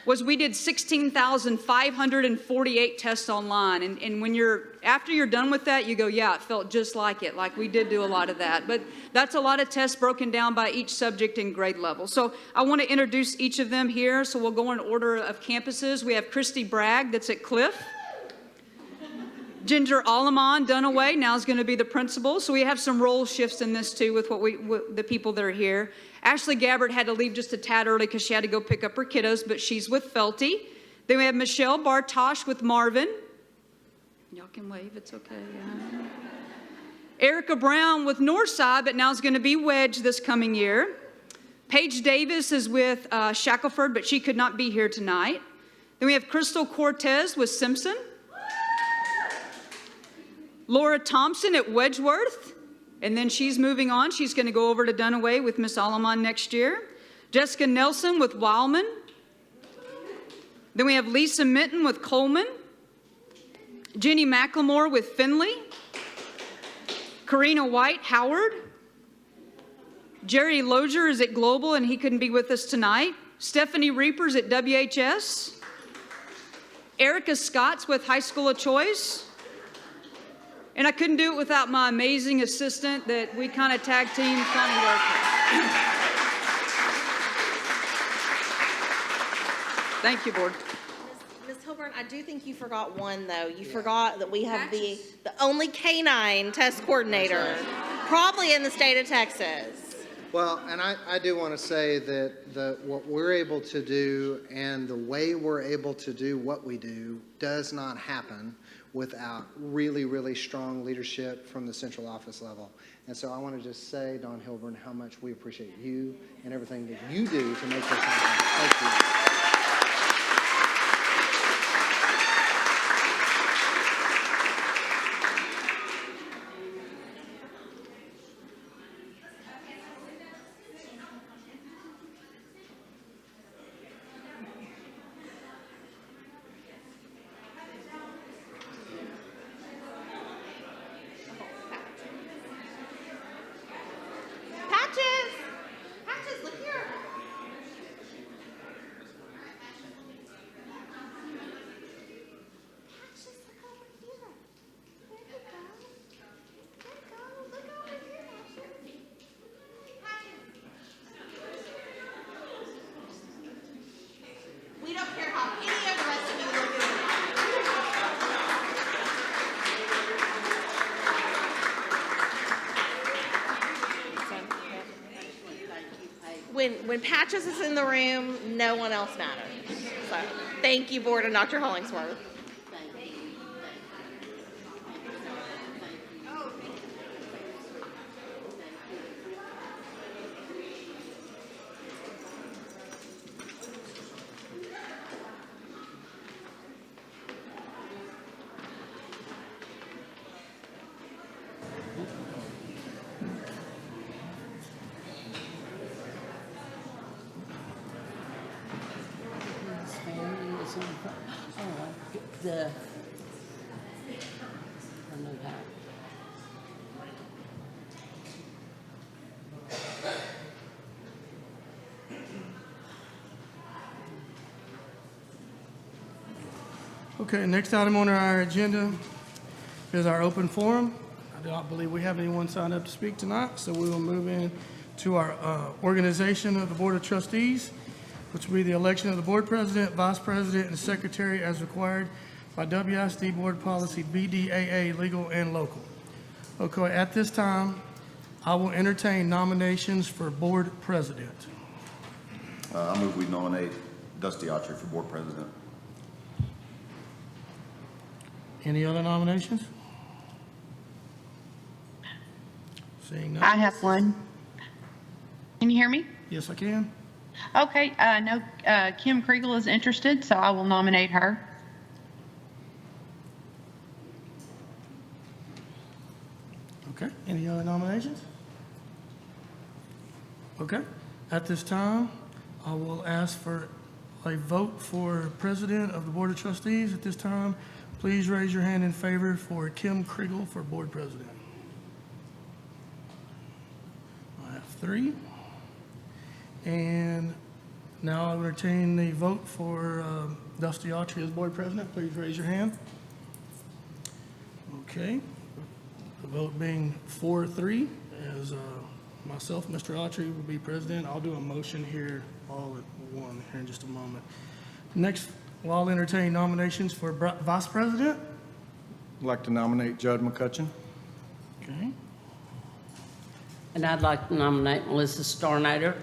S17: was we did 16,548 tests online. And when after you're done with that, you go, yeah, it felt just like it. Like we did do a lot of that. But that's a lot of tests broken down by each subject and grade level. So I want to introduce each of them here. So we'll go in order of campuses. We have Christy Bragg, that's at Cliff. Ginger Alaman Dunaway now is going to be the principal. So we have some role shifts in this too with the people that are here. Ashley Gabbard had to leave just a tad early because she had to go pick up her kiddos, but she's with Felty. Then we have Michelle Bartosh with Marvin. Y'all can wave, it's okay. Yeah. Erica Brown with Northside, but now is going to be Wedge this coming year. Paige Davis is with Shackelford, but she could not be here tonight. Then we have Crystal Cortez with Simpson. Laura Thompson at Wedgeworth, and then she's moving on. She's going to go over to Dunaway with Miss Alamon next year. Jessica Nelson with Wildman. Then we have Lisa Minton with Coleman. Jenny McLemore with Finley. Karina White, Howard. Jerry Lozier is at Global, and he couldn't be with us tonight. Stephanie Reapers at WHS. Erica Scott's with High School of Choice. And I couldn't do it without my amazing assistant that we kind of tag team Connie Worker. Thank you, Board.
S12: Ms. Hilburn, I do think you forgot one, though. You forgot that we have the only canine test coordinator, probably in the state of Texas.
S3: Well, and I do want to say that what we're able to do and the way we're able to do what we do does not happen without really, really strong leadership from the central office level. And so I want to just say, Don Hilburn, how much we appreciate you and everything that you do to make this happen. Thank you.
S12: Patches, look here. We don't care how any of the rest of you look at when Patches is in the room, no one else matters. So thank you, Board and Dr. Hollingsworth.
S7: I know that.
S1: Okay, next item on our agenda is our open forum. I do not believe we have anyone signed up to speak tonight, so we will move in to our organization of the Board of Trustees, which will be the election of the Board President, Vice President, and Secretary as required by WISD Board Policy BDAA, legal and local. Okay, at this time, I will entertain nominations for Board President.
S8: I move we nominate Dusty Autry for Board President.
S1: Any other nominations? Seeing none.
S10: I have one. Can you hear me?
S1: Yes, I can.
S10: Okay, no, Kim Kriegel is interested, so I will nominate her.
S1: Okay, any other nominations? Okay, at this time, I will ask for a vote for President of the Board of Trustees. At this time, please raise your hand in favor for Kim Kriegel for Board President. I have 3. And now I will entertain the vote for Dusty Autry as Board President. Please raise your hand. Okay. The vote being 4-3, as myself, Mr. Autry, will be president. I'll do a motion here all at one here in just a moment. Next, I'll entertain nominations for Vice President.
S4: I'd like to nominate Judd McCutcheon.
S1: Okay.
S7: And I'd like to nominate Melissa Starnader.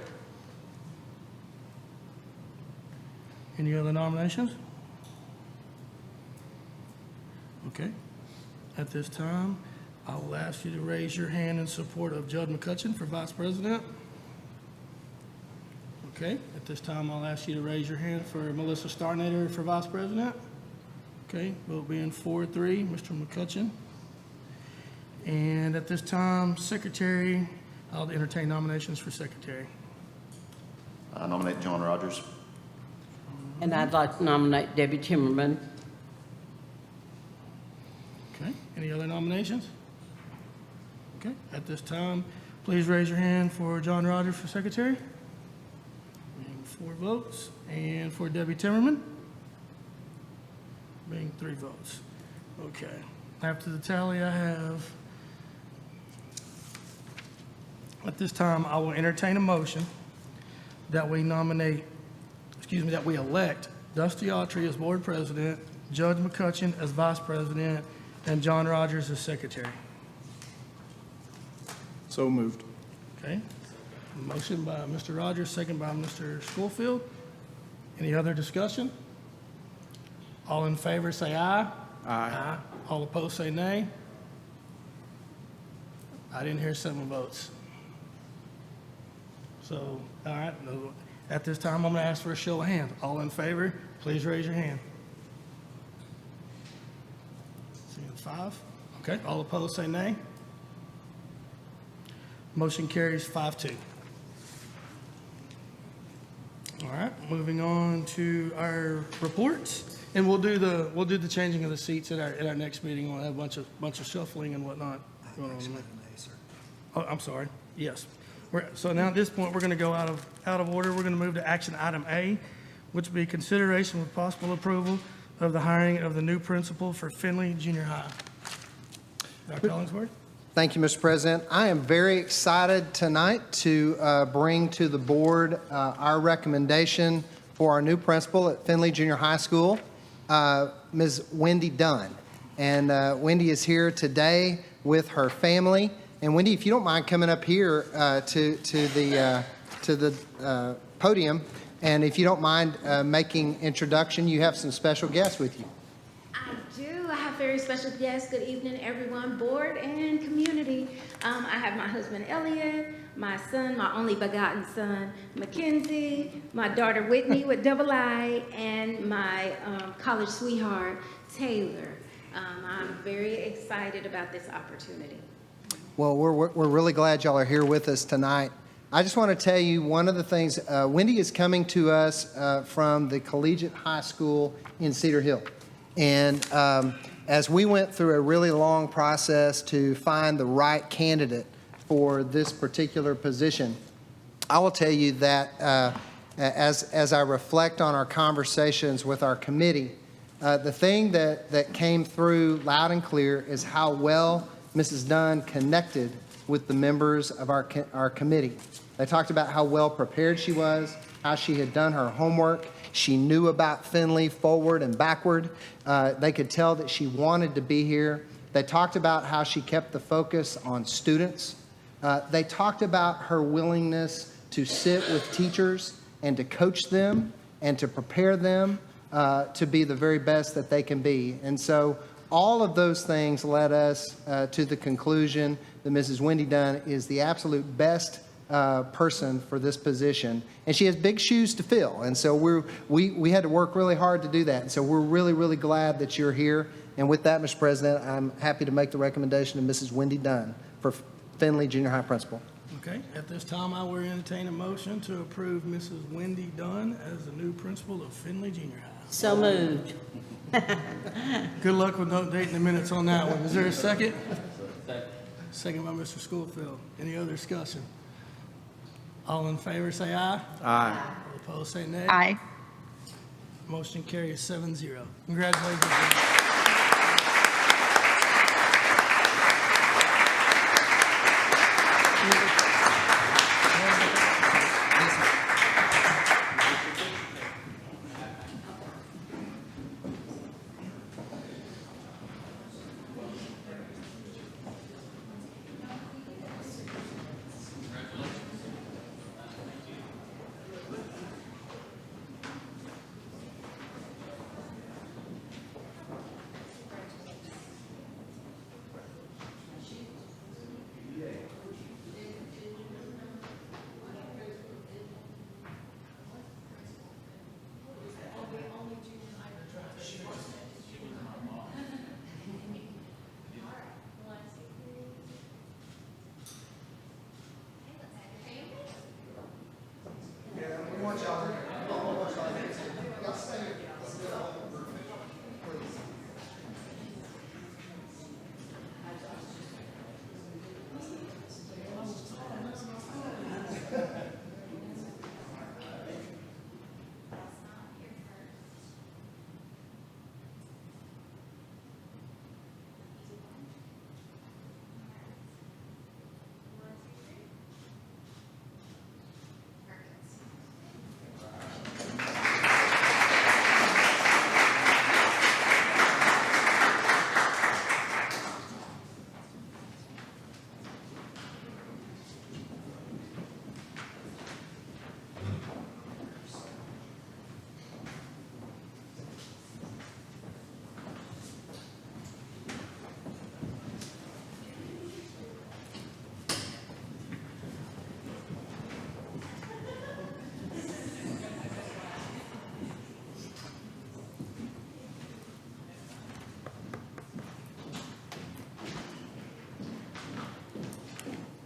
S1: Any other nominations? Okay. At this time, I will ask you to raise your hand in support of Judd McCutcheon for Vice President. Okay, at this time, I'll ask you to raise your hand for Melissa Starnader for Vice President. Okay, vote being 4-3, Mr. McCutcheon. And at this time, Secretary, I'll entertain nominations for Secretary.
S8: I nominate John Rogers.
S7: And I'd like to nominate Debbie Timmerman.
S1: Okay, any other nominations? Okay, at this time, please raise your hand for John Rogers for Secretary. Being 4 votes. And for Debbie Timmerman? Being 3 votes. Okay, after the tally I have, at this time, I will entertain a motion that we that we elect Dusty Autry as Board President, Judge McCutcheon as Vice President, and John Rogers as Secretary.
S4: So moved.
S1: Okay. Motion by Mr. Rogers, second by Mr. Schofield. Any other discussion? All in favor, say aye. Aye. All opposed, say nay. I didn't hear 7 votes. So, all right, at this time, I'm going to ask for a show of hands. All in favor, please raise your hand. Seeing 5. Okay, all opposed, say nay. Motion carries 5-2. All right, moving on to our reports, and we'll do the changing of the seats at our next meeting. We'll have a bunch of shuffling and whatnot. Oh, I'm sorry. Yes. So now at this point, we're going to go out of order. We're going to move to action item A, which will be consideration with possible approval of the hiring of the new principal for Findlay Junior High. Dr. Hollingsworth?
S3: Thank you, Mr. President. I am very excited tonight to bring to the board our recommendation for our new principal at Findlay Junior High School, Ms. Wendy Dunn. And Wendy is here today with her family. And Wendy, if you don't mind coming up here to the podium, and if you don't mind making introduction, you have some special guests with you.
S18: I do. I have very special guests. Good evening, everyone, board and community. I have my husband, Elliot, my son, my only begotten son, Mackenzie, my daughter, Whitney, with double I, and my college sweetheart, Taylor. I'm very excited about this opportunity.
S3: Well, we're really glad y'all are here with us tonight. I just want to tell you one of the things, Wendy is coming to us from the Collegiate High School in Cedar Hill. And as we went through a really long process to find the right candidate for this particular position, I will tell you that as I reflect on our conversations with our committee, the thing that came through loud and clear is how well Mrs. Dunn connected with the members of our committee. They talked about how well prepared she was, how she had done her homework. She knew about Findlay forward and backward. They could tell that she wanted to be here. They talked about how she kept the focus on students. They talked about her willingness to sit with teachers and to coach them and to prepare them to be the very best that they can be. And so all of those things led us to the conclusion that Mrs. Wendy Dunn is the absolute best person for this position, and she has big shoes to fill. And so we had to work really hard to do that. And so we're really, really glad that you're here. And with that, Mr. President, I'm happy to make the recommendation of Mrs. Wendy Dunn for Findlay Junior High Principal.
S1: Okay, at this time, I will entertain a motion to approve Mrs. Wendy Dunn as the new principal of Findlay Junior High.
S7: So moved.
S1: Good luck with updating the minutes on that one. Is there a second? Second by Mr. Schofield. Any other discussion? All in favor, say aye.
S4: Aye.
S1: All opposed, say nay.
S10: Aye.
S1: Motion carries 7-0. Congratulations.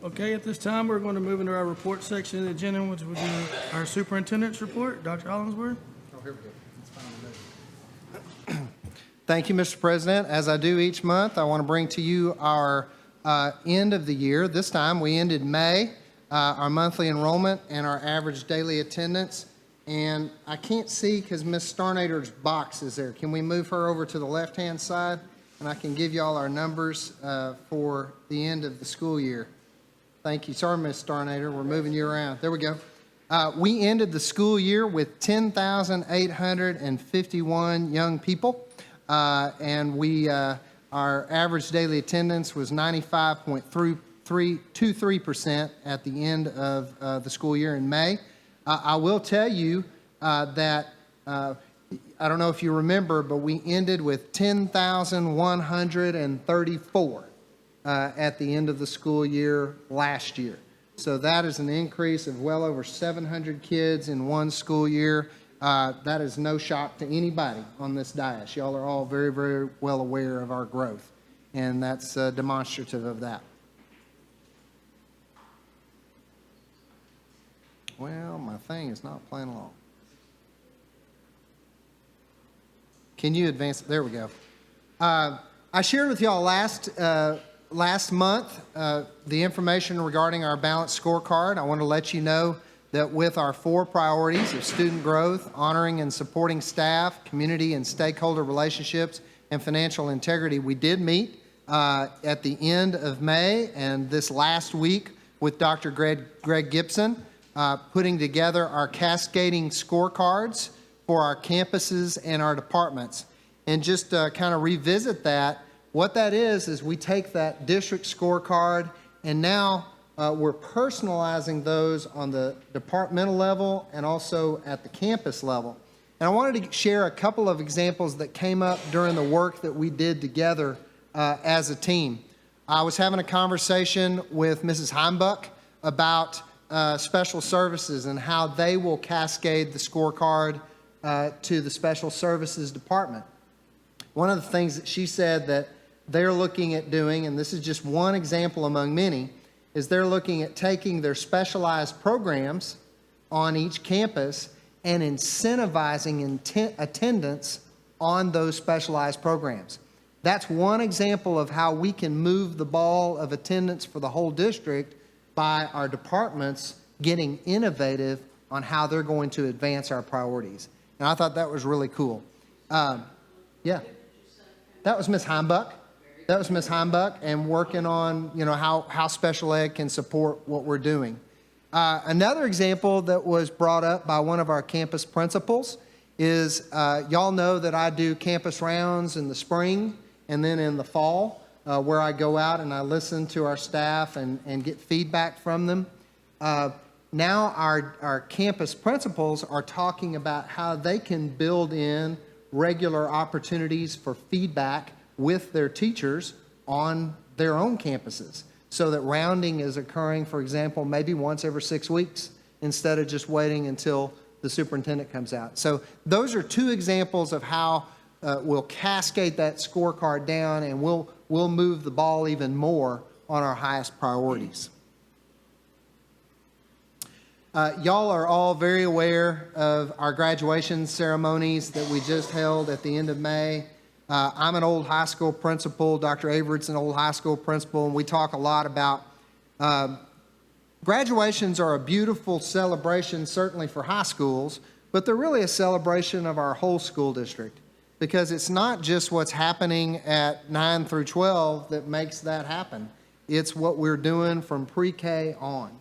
S1: Okay, at this time, we're going to move into our report section of the agenda, which will be our superintendent's report. Dr. Hollingsworth?
S3: Oh, here we go. Thank you, Mr. President. As I do each month, I want to bring to you our end of the year. This time, we ended May, our monthly enrollment and our average daily attendance. And I can't see because Ms. Starnader's box is there. Can we move her over to the left-hand side? And I can give you all our numbers for the end of the school year. Thank you. Sorry, Ms. Starnader. We're moving you around. There we go. We ended the school year with 10,851 young people. And our average daily attendance was 95.23% at the end of the school year in May. I will tell you that, I don't know if you remember, but we ended with 10,134 at the end of the school year last year. So that is an increase of well over 700 kids in one school year. That is no shock to anybody on this dais. Y'all are all very, very well aware of our growth, and that's demonstrative of that. Well, my thing is not playing along. Can you advance? There we go. I shared with y'all last month the information regarding our balanced scorecard. I want to let you know that with our 4 priorities of student growth, honoring and supporting staff, community and stakeholder relationships, and financial integrity, we did meet at the end of May and this last week with Dr. Greg Gibson, putting together our cascading scorecards for our campuses and our departments. And just kind of revisit that, what that is we take that district scorecard and now we're personalizing those on the departmental level and also at the campus level. And I wanted to share a couple of examples that came up during the work that we did together as a team. I was having a conversation with Mrs. Heimbuck about special services and how they will cascade the scorecard to the special services department. One of the things that she said that they're looking at doing, and this is just one example among many, is they're looking at taking their specialized programs on each campus and incentivizing attendance on those specialized programs. That's one example of how we can move the ball of attendance for the whole district by our departments getting innovative on how they're going to advance our priorities. And I thought that was really cool. Yeah. That was Ms. Heimbuck. That was Ms. Heimbuck, and working on, how special ed can support what we're doing. Another example that was brought up by one of our campus principals is, y'all know that I do campus rounds in the spring and then in the fall, where I go out and I listen to our staff and get feedback from them. Now our campus principals are talking about how they can build in regular opportunities for feedback with their teachers on their own campuses, so that rounding is occurring, for example, maybe once every 6 weeks instead of just waiting until the superintendent comes out. So those are 2 examples of how we'll cascade that scorecard down, and we'll move the ball even more on our highest priorities. Y'all are all very aware of our graduation ceremonies that we just held at the end of May. I'm an old high school principal. Dr. Averett's an old high school principal, and we talk a lot about Graduations are a beautiful celebration, certainly for high schools, but they're really a celebration of our whole school district, because it's not just what's happening at 9 through 12 that makes that happen. It's what we're doing from pre-K on.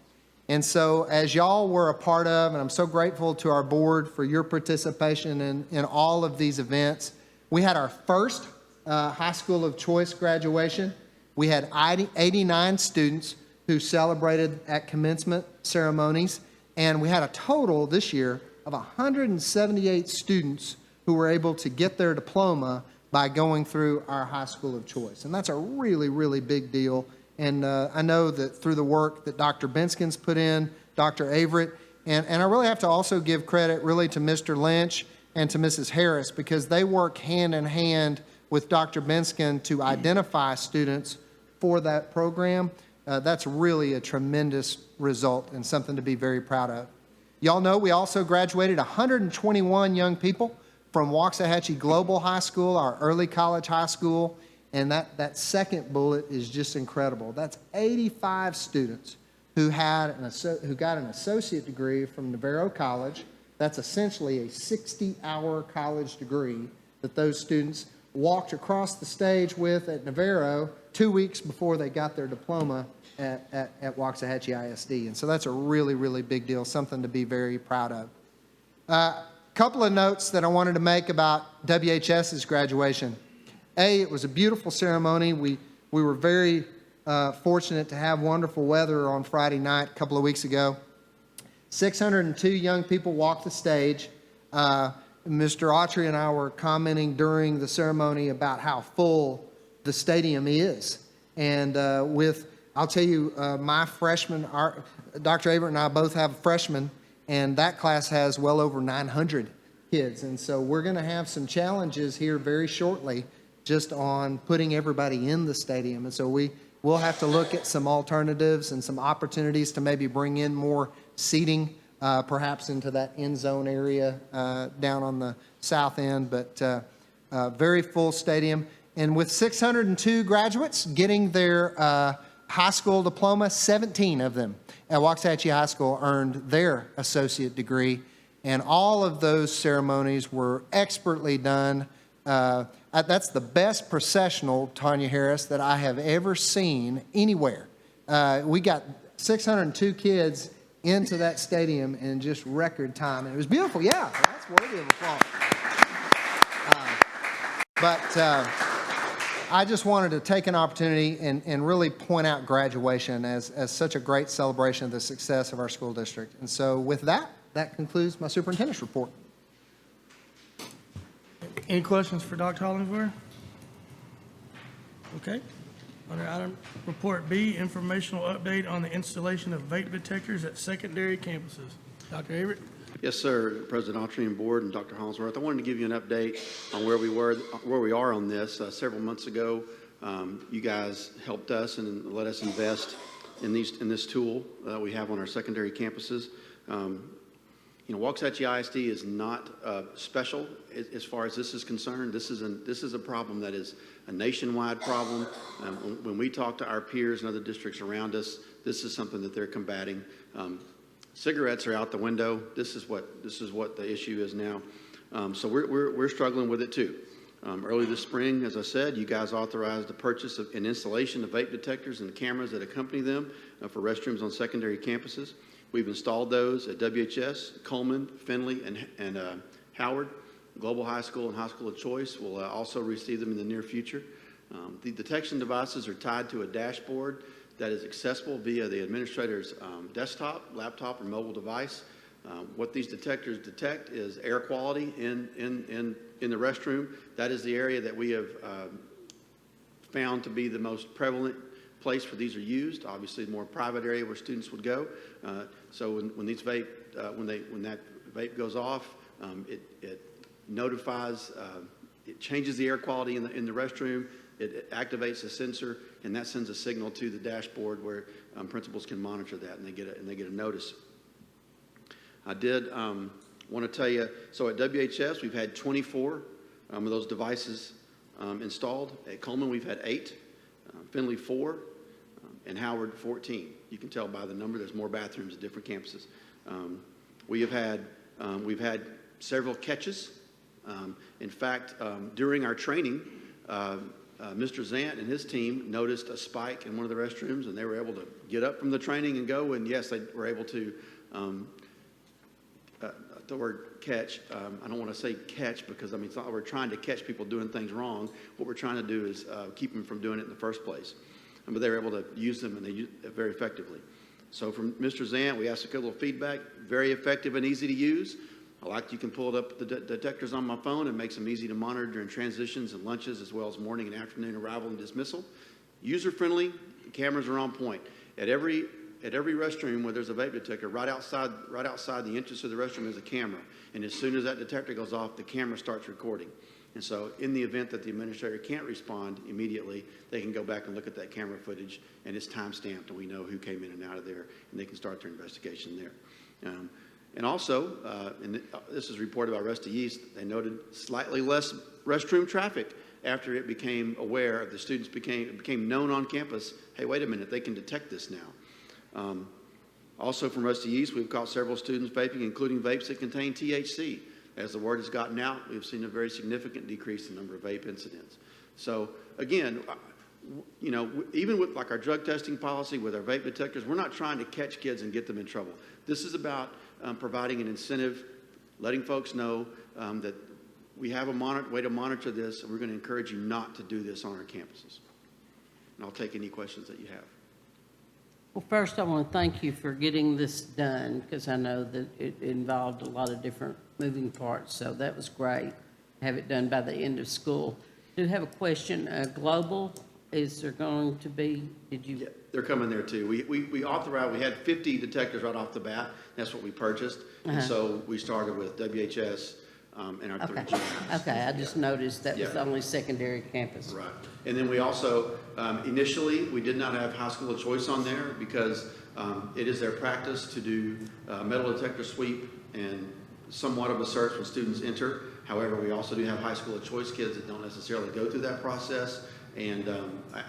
S3: And so as y'all were a part of, and I'm so grateful to our board for your participation in all of these events, we had our first High School of Choice graduation. We had 89 students who celebrated at commencement ceremonies, and we had a total this year of 178 students who were able to get their diploma by going through our High School of Choice. And that's a really, really big deal. And I know that through the work that Dr. Benskin's put in, Dr. Averett, and I really have to also give credit really to Mr. Lynch and to Mrs. Harris, because they work hand in hand with Dr. Benskin to identify students for that program. That's really a tremendous result and something to be very proud of. Y'all know we also graduated 121 young people from Waxahachie Global High School, our early college high school, and that second bullet is just incredible. That's 85 students who got an associate degree from Navarro College. That's essentially a 60-hour college degree that those students walked across the stage with at Navarro 2 weeks before they got their diploma at Waxahachie ISD. And so that's a really, really big deal, something to be very proud of. Couple of notes that I wanted to make about WHS's graduation. It was a beautiful ceremony. We were very fortunate to have wonderful weather on Friday night a couple of weeks ago. 602 young people walked the stage. Mr. Autry and I were commenting during the ceremony about how full the stadium is. And I'll tell you, my freshman, Dr. Averett and I both have freshmen, and that class has well over 900 kids. And so we're going to have some challenges here very shortly just on putting everybody in the stadium. And so we'll have to look at some alternatives and some opportunities to maybe bring in more seating, perhaps into that end zone area down on the south end, but very full stadium. And with 602 graduates getting their high school diploma, 17 of them at Waxahachie High School earned their associate degree. And all of those ceremonies were expertly done. That's the best processional, Tanya Harris, that I have ever seen anywhere. We got 602 kids into that stadium in just record time. And it was beautiful. Yeah, that's worthy of applause. I just wanted to take an opportunity and really point out graduation as such a great celebration of the success of our school district. And so with that concludes my superintendent's report.
S1: Any questions for Dr. Hollingsworth? Okay. Under item report B, informational update on the installation of vape detectors at secondary campuses. Dr. Averett?
S6: Yes, sir. President Autry and Board and Dr. Hollingsworth, I wanted to give you an update on where we are on this. Several months ago, you guys helped us and let us invest in this tool that we have on our secondary campuses. Waxahachie ISD is not special as far as this is concerned. This is a problem that is a nationwide problem. When we talk to our peers and other districts around us, this is something that they're combating. Cigarettes are out the window. This is what the issue is now. So we're struggling with it too. Early this spring, as I said, you guys authorized the purchase and installation of vape detectors and the cameras that accompany them for restrooms on secondary campuses. We've installed those at WHS, Coleman, Findlay, and Howard. Global High School and High School of Choice will also receive them in the near future. The detection devices are tied to a dashboard that is accessible via the administrator's desktop, laptop, or mobile device. What these detectors detect is air quality in the restroom. That is the area that we have found to be the most prevalent place where these are used. Obviously, a more private area where students would go. So when these vape, when that vape goes off, it notifies, it changes the air quality in the restroom. It activates a sensor, and that sends a signal to the dashboard where principals can monitor that, and they get a notice. I did want to tell you, so at WHS, we've had 24 of those devices installed. At Coleman, we've had 8. Findlay, 4. and Howard 14. You can tell by the number, there's more bathrooms at different campuses. We've had several catches. In fact, during our training, Mr. Zant and his team noticed a spike in one of the restrooms, and they were able to get up from the training and go, and yes, they were able to, the word catch, I don't want to say catch because, I mean, it's not like we're trying to catch people doing things wrong. What we're trying to do is keep them from doing it in the first place. But they were able to use them, and they used it very effectively. So from Mr. Zant, we asked a little feedback, very effective and easy to use. I like you can pull up the detectors on my phone and makes them easy to monitor during transitions and lunches, as well as morning and afternoon arrival and dismissal. User-friendly, cameras are on point. At every restroom where there's a vape detector, right outside the entrance of the restroom there's a camera. And as soon as that detector goes off, the camera starts recording. And so in the event that the administrator can't respond immediately, they can go back and look at that camera footage, and it's time-stamped, and we know who came in and out of there, and they can start their investigation there. And also, this is reported by Rusty East, they noted slightly less restroom traffic after it became aware of the students became known on campus, hey, wait a minute, they can detect this now. Also from Rusty East, we've caught several students vaping, including vapes that contain THC. As the word has gotten out, we've seen a very significant decrease in the number of vape incidents. So again, you know, even with like our drug testing policy, with our vape detectors, we're not trying to catch kids and get them in trouble. This is about providing an incentive, letting folks know that we have a way to monitor this, and we're going to encourage you not to do this on our campuses. And I'll take any questions that you have.
S7: Well, first, I want to thank you for getting this done, because I know that it involved a lot of different moving parts, so that was great. Have it done by the end of school. I do have a question. Global, is there going to be,
S6: Yeah, they're coming there too. We authorized, we had 50 detectors right off the bat. That's what we purchased. And so we started with WHS and our 3 gyms.
S7: Okay, I just noticed that was
S6: Yeah.
S7: the only secondary campus.
S6: Right. And then we also, initially, we did not have high school of choice on there because it is their practice to do metal detector sweep and somewhat of a search when students enter. However, we also do have high school of choice kids that don't necessarily go through that process. And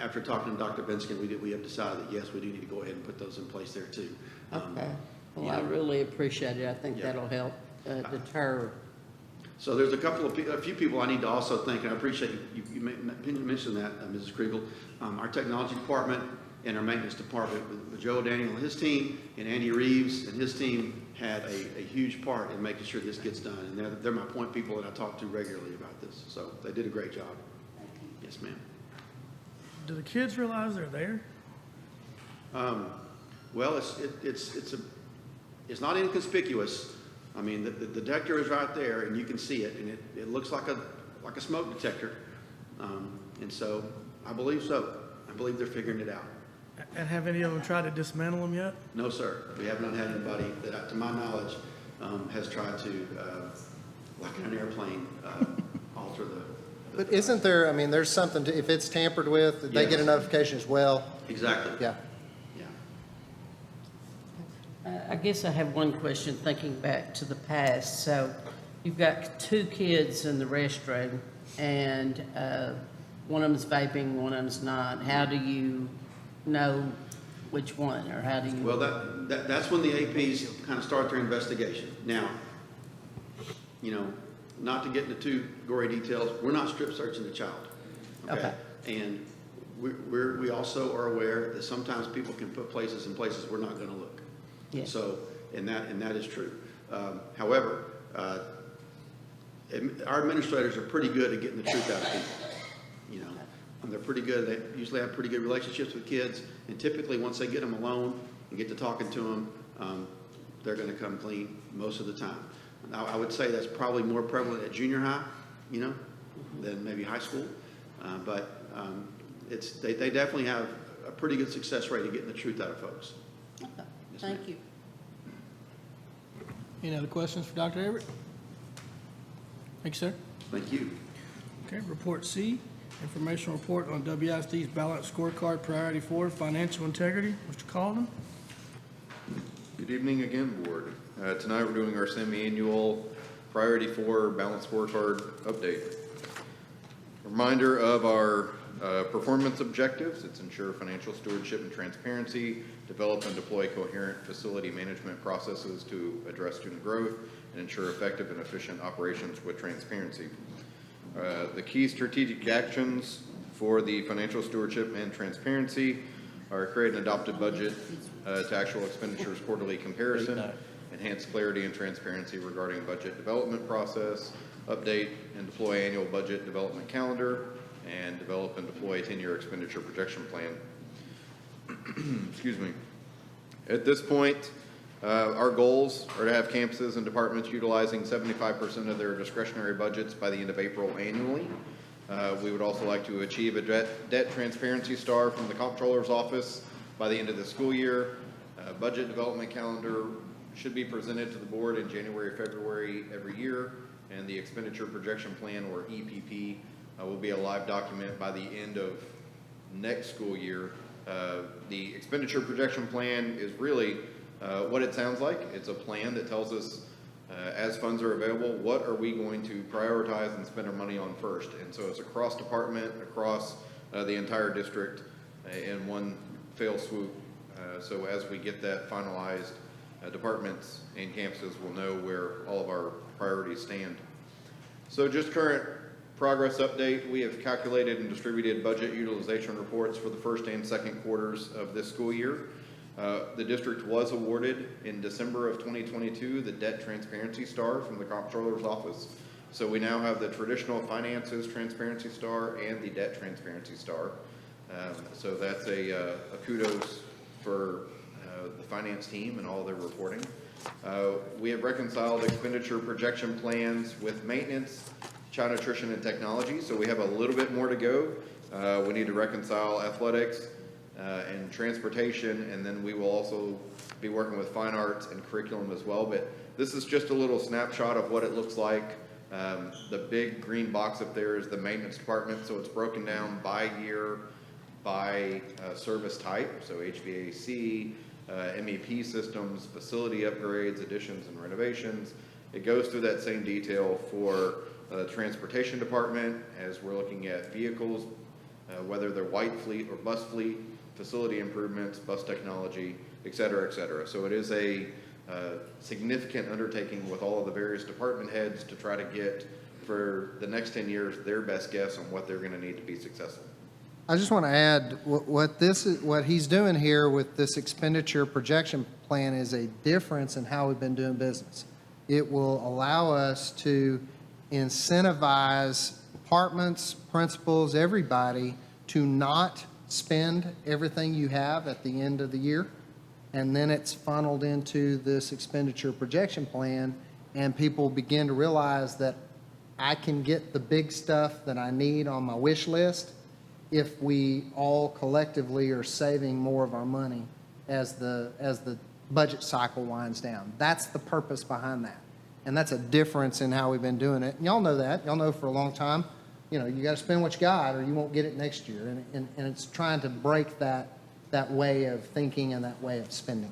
S6: after talking to Dr. Benskin, we have decided that, yes, we do need to go ahead and put those in place there too.
S7: Okay. Well, I really appreciate it. I think that'll help deter.
S6: So there's a few people I need to also thank, and I appreciate you mentioned that, Mrs. Kriegel. Our technology department and our maintenance department, with Joe Daniel and his team, and Andy Reeves and his team had a huge part in making sure this gets done. And they're my point people that I talk to regularly about this. So they did a great job. Yes, ma'am.
S1: Do the kids realize they're there?
S6: Well, it's not inconspicuous. I mean, the detector is right there, and you can see it, and it looks like a smoke detector. And so I believe so. I believe they're figuring it out.
S1: And have any of them tried to dismantle them yet?
S6: No, sir. We have not had anybody that, to my knowledge, has tried to, like in an airplane, alter the.
S3: But isn't there, I mean, there's something, if it's tampered with, they get a notification as well?
S6: Exactly.
S3: Yeah.
S7: I guess I have one question, thinking back to the past. So you've got 2 kids in the restroom, and one of them's vaping, one of them's not. How do you know which one, or how do you?
S6: Well, that's when the APs kind of start their investigation. Now, you know, not to get into too gory details, we're not strip searching the child. Okay. And we also are aware that sometimes people can put places in places we're not going to look.
S7: Yeah.
S6: So, and that is true. However, our administrators are pretty good at getting the truth out of people. You know, and they're pretty good. They usually have pretty good relationships with kids, and typically once they get them alone and get to talking to them, they're going to come clean most of the time. Now, I would say that's probably more prevalent at junior high, you know, than maybe high school. But they definitely have a pretty good success rate of getting the truth out of folks.
S7: Okay. Thank you.
S1: Any other questions for Dr. Everett? Thank you, sir.
S6: Thank you.
S1: Okay, report C, informational report on WISD's balanced scorecard priority 4, financial integrity. Mr. Calden?
S2: Good evening again, board. Tonight we're doing our semi-annual priority 4 balanced scorecard update. Reminder of our performance objectives. It's ensure financial stewardship and transparency, develop and deploy coherent facility management processes to address student growth, and ensure effective and efficient operations with transparency. The key strategic actions for the financial stewardship and transparency are create an adopted budget to actual expenditures quarterly comparison, enhance clarity and transparency regarding budget development process, update and deploy annual budget development calendar, and develop and deploy a 10-year expenditure projection plan. Excuse me. At this point, our goals are to have campuses and departments utilizing 75% of their discretionary budgets by the end of April annually. We would also like to achieve a debt transparency star from the Comptroller's Office by the end of the school year. Budget development calendar should be presented to the board in January, February every year, and the expenditure projection plan, or EPP, will be a live document by the end of next school year. The expenditure projection plan is really what it sounds like. It's a plan that tells us, as funds are available, what are we going to prioritize and spend our money on first. And so it's across department, across the entire district in one fell swoop. So as we get that finalized, departments and campuses will know where all of our priorities stand. So just current progress update. We have calculated and distributed budget utilization reports for the first and second quarters of this school year. The district was awarded in December of 2022 the Debt Transparency Star from the Comptroller's Office. So we now have the traditional finances transparency star and the debt transparency star. So that's a kudos for the finance team and all their reporting. We have reconciled expenditure projection plans with maintenance, child nutrition, and technology. So we have a little bit more to go. We need to reconcile athletics and transportation, and then we will also be working with fine arts and curriculum as well. But this is just a little snapshot of what it looks like. The big green box up there is the maintenance department, so it's broken down by year, by service type, so HVAC, MEP systems, facility upgrades, additions, and renovations. It goes through that same detail for the transportation department as we're looking at vehicles, whether they're white fleet or bus fleet, facility improvements, bus technology, et cetera, et cetera. So it is a significant undertaking with all of the various department heads to try to get, for the next 10 years, their best guess on what they're going to need to be successful.
S3: I just want to add, what he's doing here with this expenditure projection plan is a difference in how we've been doing business. It will allow us to incentivize departments, principals, everybody to not spend everything you have at the end of the year. And then it's funneled into this expenditure projection plan, and people begin to realize that I can get the big stuff that I need on my wish list if we all collectively are saving more of our money as the budget cycle winds down. That's the purpose behind that. And that's a difference in how we've been doing it. And y'all know that. Y'all know for a long time, you got to spend what you got or you won't get it next year. And it's trying to break that way of thinking and that way of spending.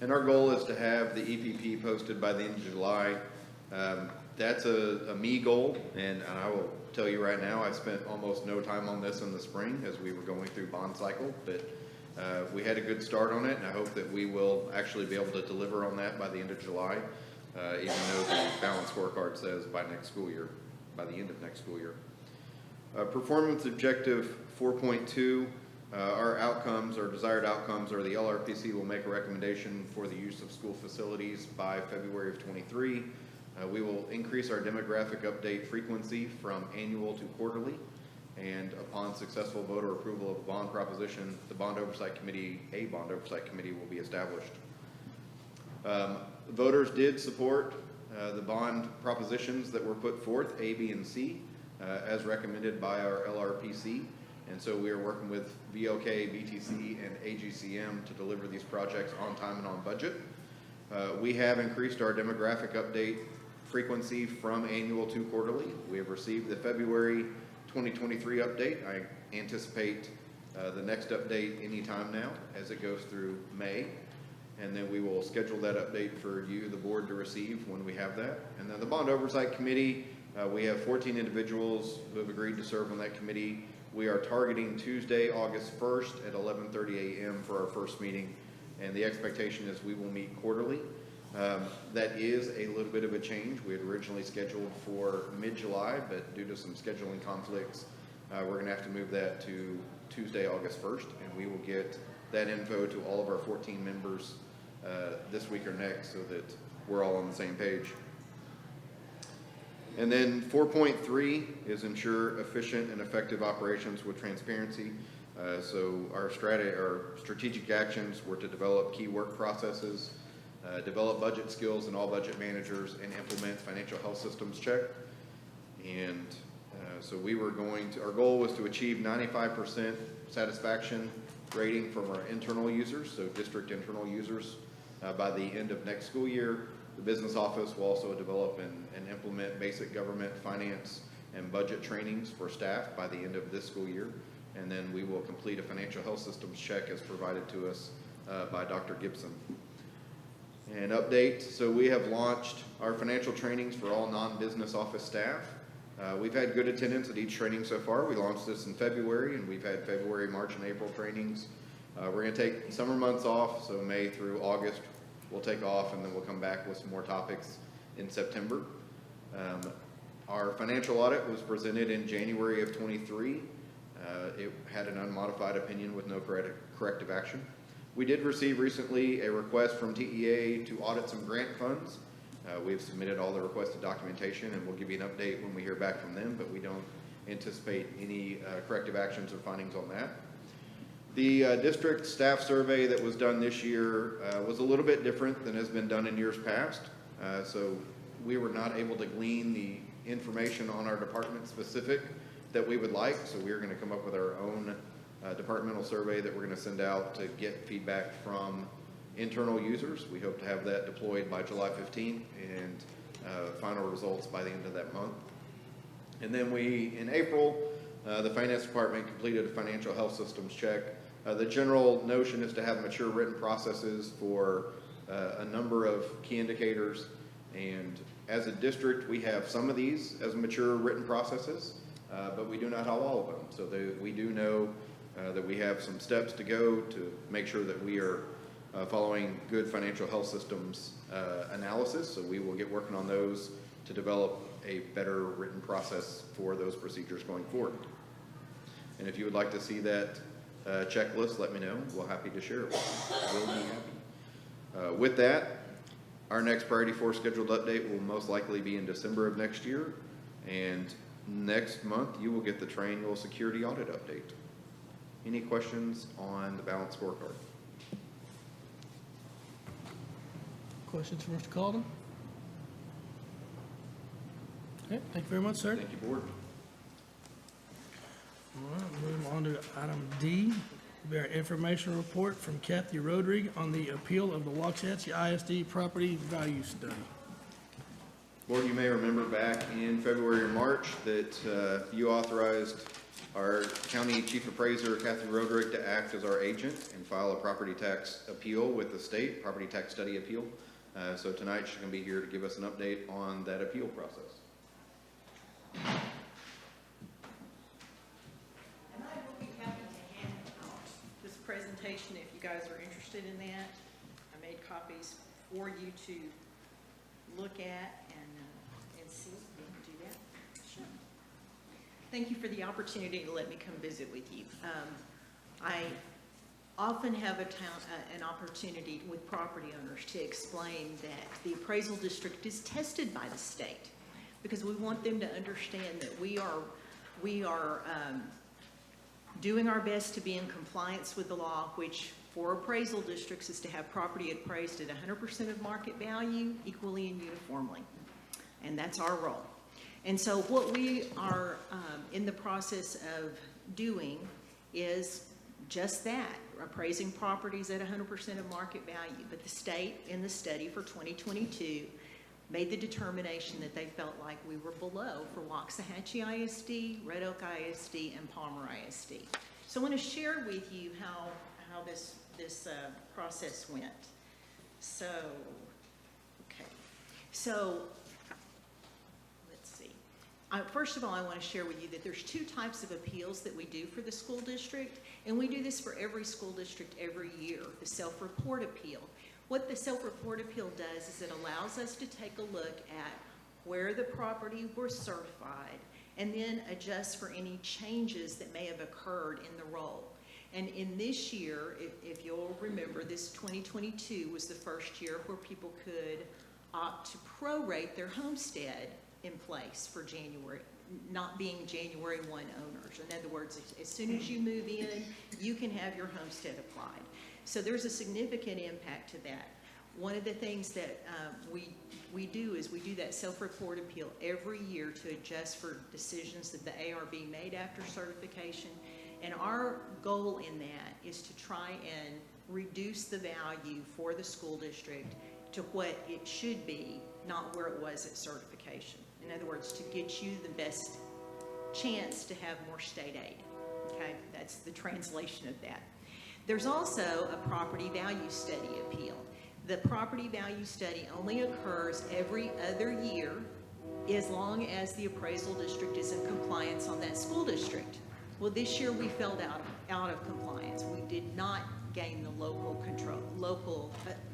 S2: And our goal is to have the EPP posted by the end of July. That's a me goal, and I will tell you right now, I spent almost no time on this in the spring as we were going through bond cycle, but we had a good start on it, and I hope that we will actually be able to deliver on that by the end of July, even though the balanced scorecard says by next school year, by the end of next school year. Performance objective 4.2, our desired outcomes are the LRPC will make a recommendation for the use of school facilities by February of 23. We will increase our demographic update frequency from annual to quarterly, and upon successful voter approval of a bond proposition, a bond oversight committee will be established. Voters did support the bond propositions that were put forth, A, B, and C, as recommended by our LRPC, and so we are working with VOK, BTC, and AGCM to deliver these projects on time and on budget. We have increased our demographic update frequency from annual to quarterly. We have received the February 2023 update. I anticipate the next update anytime now as it goes through May, and then we will schedule that update for you, the board, to receive when we have that. And then the Bond Oversight Committee, we have 14 individuals who have agreed to serve on that committee. We are targeting Tuesday, August 1st at 11:30 a.m. for our first meeting, and the expectation is we will meet quarterly. That is a little bit of a change. We had originally scheduled for mid-July, but due to some scheduling conflicts, we're going to have to move that to Tuesday, August 1st, and we will get that info to all of our 14 members this week or next so that we're all on the same page. And then 4.3 is ensure efficient and effective operations with transparency. So our strategic actions were to develop key work processes, develop budget skills in all budget managers, and implement financial health systems check. And so our goal was to achieve 95% satisfaction rating from our internal users, so district internal users, by the end of next school year. The business office will also develop and implement basic government, finance, and budget trainings for staff by the end of this school year. And then we will complete a financial health systems check as provided to us by Dr. Gibson. And update, so we have launched our financial trainings for all non-business office staff. We've had good attendance at each training so far. We launched this in February, and we've had February, March, and April trainings. We're going to take summer months off, so May through August we'll take off, and then we'll come back with some more topics in September. Our financial audit was presented in January of 23. It had an unmodified opinion with no corrective action. We did receive recently a request from TEA to audit some grant funds. We've submitted all the requested documentation, and we'll give you an update when we hear back from them, but we don't anticipate any corrective actions or findings on that. The district staff survey that was done this year was a little bit different than has been done in years past. So we were not able to glean the information on our department specific that we would like. So we're going to come up with our own departmental survey that we're going to send out to get feedback from internal users. We hope to have that deployed by July 15th and final results by the end of that month. And then in April, the finance department completed a financial health systems check. The general notion is to have mature written processes for a number of key indicators. And as a district, we have some of these as mature written processes, but we do not have all of them. So we do know that we have some steps to go to make sure that we are following good financial health systems analysis. So we will get working on those to develop a better written process for those procedures going forward. And if you would like to see that checklist, let me know. We're happy to share it. We'll be happy. With that, our next Priority 4 scheduled update will most likely be in December of next year. And next month, you will get the triennial security audit update. Any questions on the balanced scorecard?
S1: Questions for Mr. Calden? Okay, thank you very much, sir.
S2: Thank you, Board.
S1: All right, moving on to item D, our information report from Kathy Rodrigue on the appeal of the Waxahachie ISD property value study.
S2: Board, you may remember back in February or March that you authorized our county chief appraiser, Kathy Rodrigue, to act as our agent and file a property tax appeal with the state, property tax study appeal. So tonight she's going to be here to give us an update on that appeal process.
S19: And I will be happy to hand out this presentation if you guys are interested in that. I made copies for you to look at and see. You can do that? Sure. Thank you for the opportunity to let me come visit with you. I often have an opportunity with property owners to explain that the appraisal district is tested by the state because we want them to understand that we are doing our best to be in compliance with the law, which for appraisal districts is to have property appraised at 100% of market value, equally and uniformly. And that's our role. And so what we are in the process of doing is just that, appraising properties at 100% of market value. But the state, in the study for 2022, made the determination that they felt like we were below for Waxahachie ISD, Red Oak ISD, and Palmer ISD. So I want to share with you how this process went. So, okay. So, let's see. First of all, I want to share with you that there's two types of appeals that we do for the school district, and we do this for every school district every year, the self-report appeal. What the self-report appeal does is it allows us to take a look at where the property was certified and then adjust for any changes that may have occurred in the roll. And in this year, if you'll remember, this 2022 was the first year where people could opt to prorate their homestead in place for January, not being January 1 owners. In other words, as soon as you move in, you can have your homestead applied. So there's a significant impact to that. One of the things that we do is we do that self-report appeal every year to adjust for decisions that the ARB made after certification. And our goal in that is to try and reduce the value for the school district to what it should be, not where it was at certification. In other words, to get you the best chance to have more state aid. Okay, that's the translation of that. There's also a property value study appeal. The property value study only occurs every other year as long as the appraisal district is in compliance on that school district. Well, this year we fell out of compliance. We did not gain the local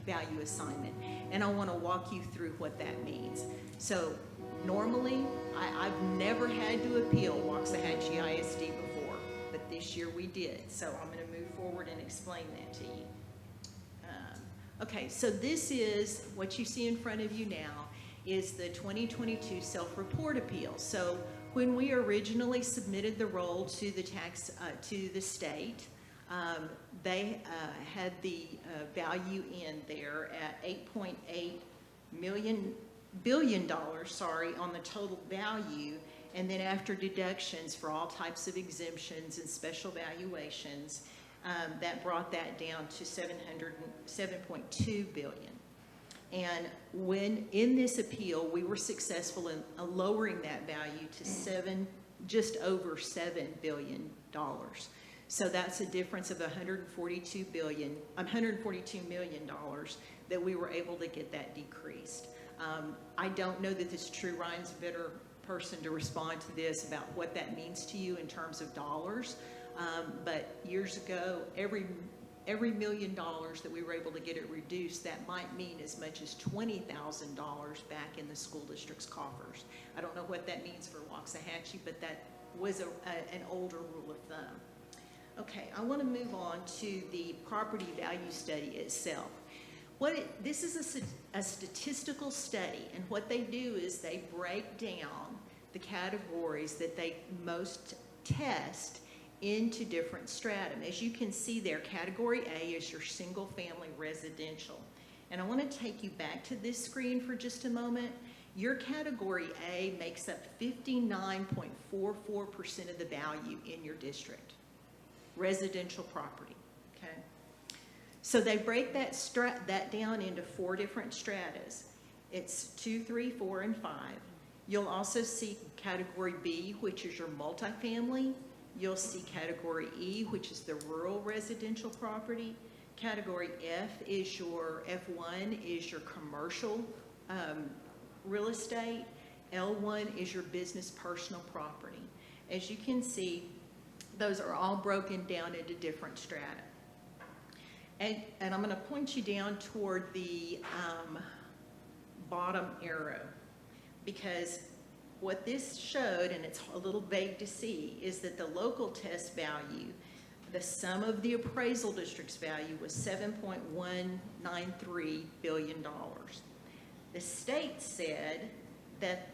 S19: value assignment. And I want to walk you through what that means. So normally, I've never had to appeal Waxahachie ISD before, but this year we did. So I'm going to move forward and explain that to you. Okay, so this is what you see in front of you now is the 2022 self-report appeal. So when we originally submitted the roll to the to the state, they had the value in there at $8.8 billion on the total value, and then after deductions for all types of exemptions and special valuations, that brought that down to $7.2 billion. And when in this appeal, we were successful in lowering that value to just over $7 billion. So that's a difference of $142 million that we were able to get that decreased. I don't know that this is true. Ryan's a better person to respond to this about what that means to you in terms of dollars. But years ago, every $1 million that we were able to get it reduced, that might mean as much as $20,000 back in the school district's coffers. I don't know what that means for Waxahachie, but that was an older rule of thumb. Okay, I want to move on to the property value study itself. This is a statistical study, and what they do is they break down the categories that they most test into different stratum. As you can see there, category A is your single family residential. And I want to take you back to this screen for just a moment. Your category A makes up 59.44% of the value in your district. Residential property, okay? So they break that down into 4 different stratas. It's 2, 3, 4, and 5. You'll also see category B, which is your multifamily. You'll see category E, which is the rural residential property. Category F is your, F1 is your commercial real estate. L1 is your business personal property. As you can see, those are all broken down into different strata. And I'm going to point you down toward the bottom arrow, because what this showed, and it's a little vague to see, is that the local test value, the sum of the appraisal district's value was $7.193 billion. The state said that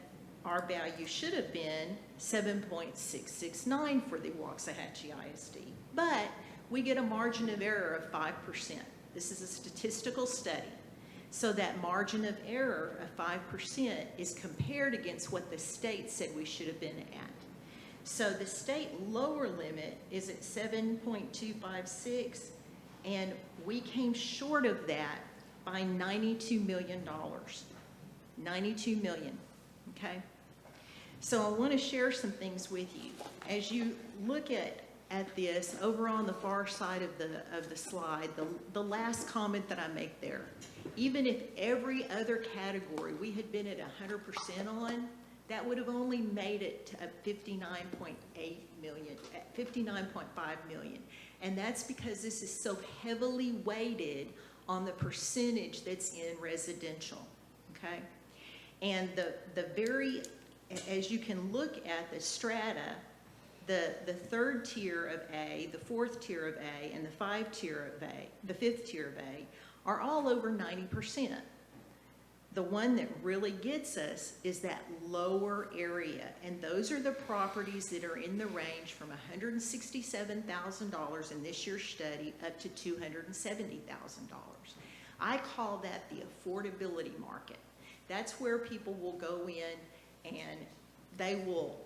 S19: our value should have been $7.669 for the Waxahachie ISD, but we get a margin of error of 5%. This is a statistical study. So that margin of error of 5% is compared against what the state said we should have been at. So the state lower limit is at 7.256, and we came short of that by $92 million. 92 million, okay? So I want to share some things with you. As you look at this, over on the far side of the slide, the last comment that I make there, even if every other category we had been at 100% on, that would have only made it to a 59.8 million, 59.5 million. And that's because this is so heavily weighted on the percentage that's in residential, okay? And as you can look at the strata, the third tier of A, the fourth tier of A, and the fifth tier of A are all over 90%. The one that really gets us is that lower area, and those are the properties that are in the range from $167,000 in this year's study up to $270,000. I call that the affordability market. That's where people will go in and they will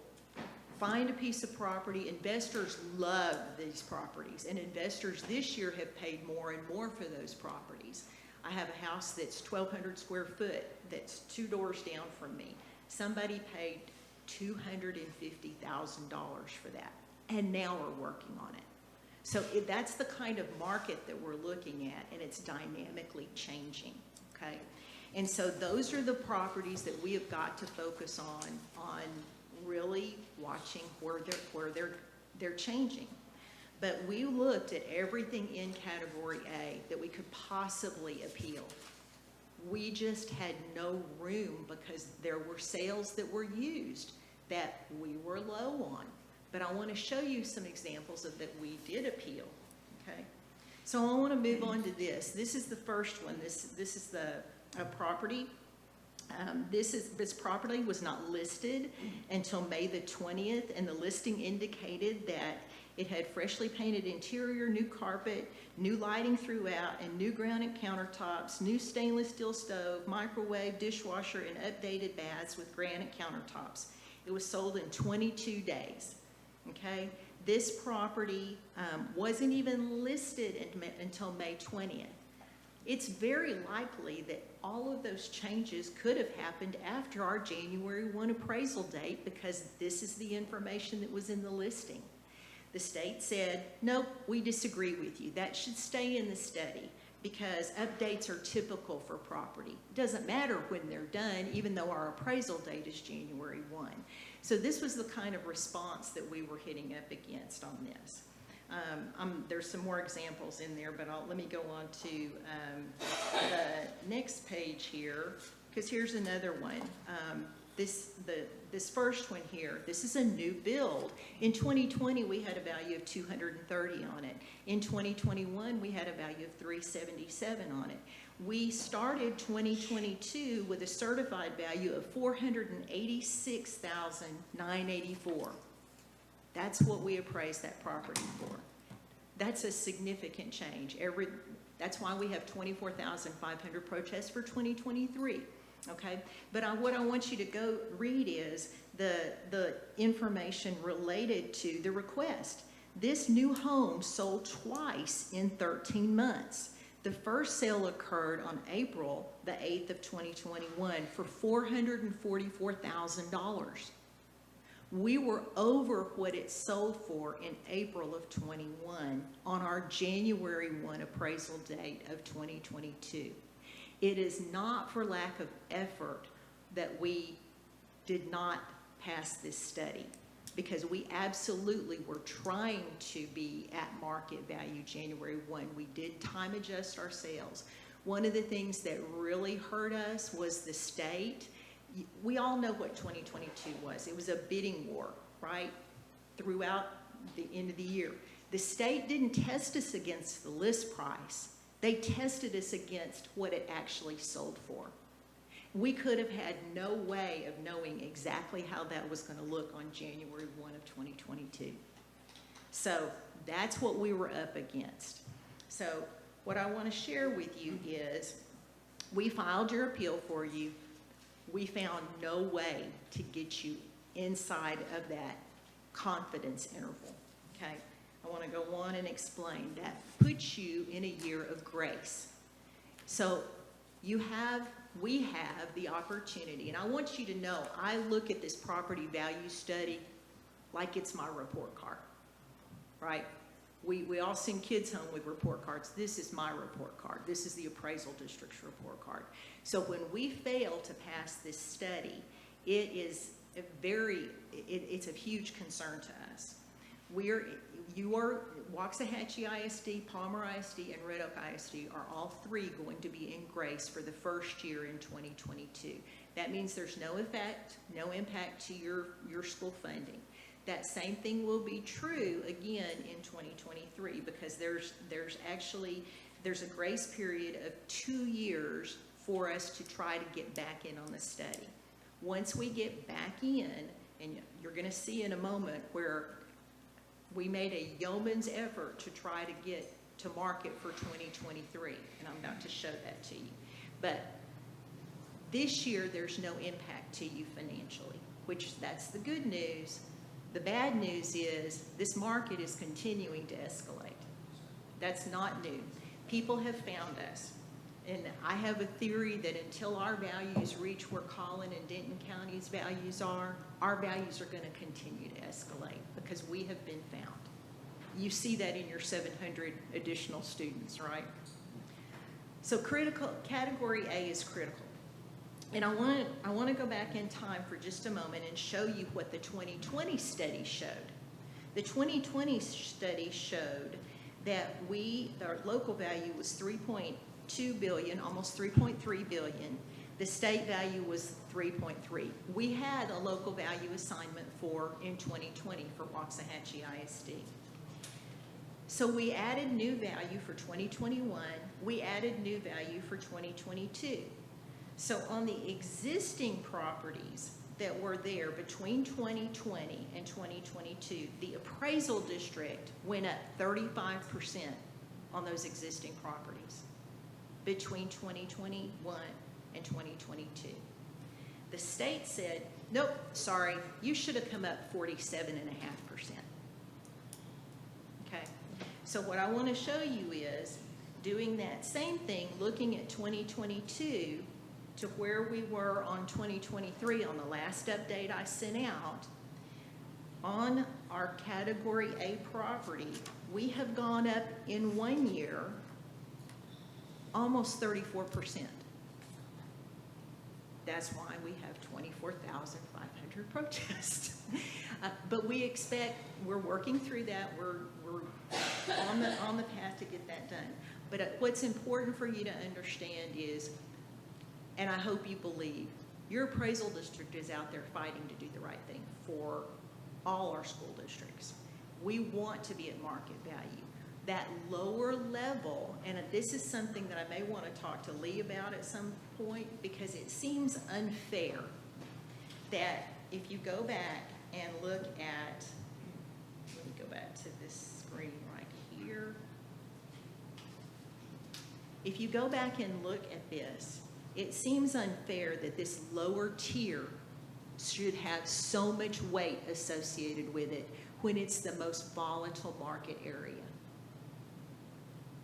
S19: find a piece of property. Investors love these properties, and investors this year have paid more and more for those properties. I have a house that's 1,200 square foot that's 2 doors down from me. Somebody paid $250,000 for that, and now we're working on it. So that's the kind of market that we're looking at, and it's dynamically changing, okay? And so those are the properties that we have got to focus on really watching where they're changing. But we looked at everything in category A that we could possibly appeal. We just had no room because there were sales that were used that we were low on. But I want to show you some examples of that we did appeal, okay? So I want to move on to this. This is the first one. This is the property. This property was not listed until May the 20th, and the listing indicated that it had freshly painted interior, new carpet, new lighting throughout, and new granite countertops, new stainless steel stove, microwave, dishwasher, and updated baths with granite countertops. It was sold in 22 days, okay? This property wasn't even listed until May 20th. It's very likely that all of those changes could have happened after our January 1 appraisal date because this is the information that was in the listing. The state said, nope, we disagree with you. That should stay in the study because updates are typical for property. It doesn't matter when they're done, even though our appraisal date is January 1. So this was the kind of response that we were hitting up against on this. There's some more examples in there, but let me go on to the next page here, because here's another one. This first one here, this is a new build. In 2020, we had a value of $230 on it. In 2021, we had a value of $377 on it. We started 2022 with a certified value of $486,984. That's what we appraised that property for. That's a significant change. That's why we have 24,500 protests for 2023. Okay, but what I want you to go read is the information related to the request. This new home sold twice in 13 months. The first sale occurred on April the 8th of 2021 for $444,000. We were over what it sold for in April of 21 on our January 1 appraisal date of 2022. It is not for lack of effort that we did not pass this study, because we absolutely were trying to be at market value January 1. We did time adjust our sales. One of the things that really hurt us was the state. We all know what 2022 was. It was a bidding war, right, throughout the end of the year. The state didn't test us against the list price. They tested us against what it actually sold for. We could have had no way of knowing exactly how that was going to look on January 1 of 2022. So that's what we were up against. So what I want to share with you is we filed your appeal for you. We found no way to get you inside of that confidence interval, okay? I want to go on and explain that puts you in a year of grace. So we have the opportunity, and I want you to know, I look at this property value study like it's my report card, right? We all send kids home with report cards. This is my report card. This is the appraisal district's report card. So when we fail to pass this study, it is it's a huge concern to us. Waxahachie ISD, Palmer ISD, and Red Oak ISD are all three going to be in grace for the first year in 2022. That means there's no impact to your school funding. That same thing will be true again in 2023 because there's a grace period of 2 years for us to try to get back in on the study. Once we get back in, and you're going to see in a moment where we made a yeoman's effort to try to get to market for 2023, and I'm about to show that to you. But this year, there's no impact to you financially, that's the good news. The bad news is this market is continuing to escalate. That's not new. People have found us. And I have a theory that until our values reach where Collin and Denton County's values are, our values are going to continue to escalate because we have been found. You see that in your 700 additional students, right? So category A is critical. And I want to go back in time for just a moment and show you what the 2020 study showed. The 2020 study showed that our local value was $3.2 billion, almost $3.3 billion. The state value was 3.3. We had a local value assignment in 2020 for Waxahachie ISD. So we added new value for 2021. We added new value for 2022. So on the existing properties that were there between 2020 and 2022, the appraisal district went up 35% on those existing properties between 2021 and 2022. The state said, nope, sorry, you should have come up 47.5%. Okay, so what I want to show you is doing that same thing, looking at 2022 to where we were on 2023 on the last update I sent out. On our category A property, we have gone up in 1 year almost 34%. That's why we have 24,500 protests. But we're working through that. We're on the path to get that done. But what's important for you to understand is, and I hope you believe, your appraisal district is out there fighting to do the right thing for all our school districts. We want to be at market value. That lower level, and this is something that I may want to talk to Lee about at some point, because it seems unfair that if you go back and look at, let me go back to this screen right here. If you go back and look at this, it seems unfair that this lower tier should have so much weight associated with it when it's the most volatile market area.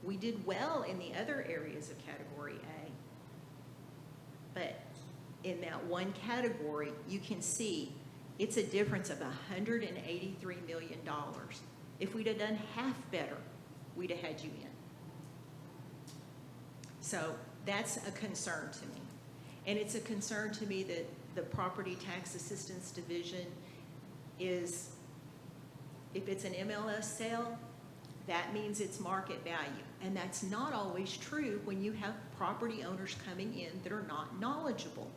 S19: We did well in the other areas of category A, but in that one category, you can see it's a difference of $183 million. If we'd have done half better, we'd have had you in. So that's a concern to me. And it's a concern to me that the Property Tax Assistance Division is, if it's an MLS sale, that means it's market value. And that's not always true when you have property owners coming in that are not knowledgeable,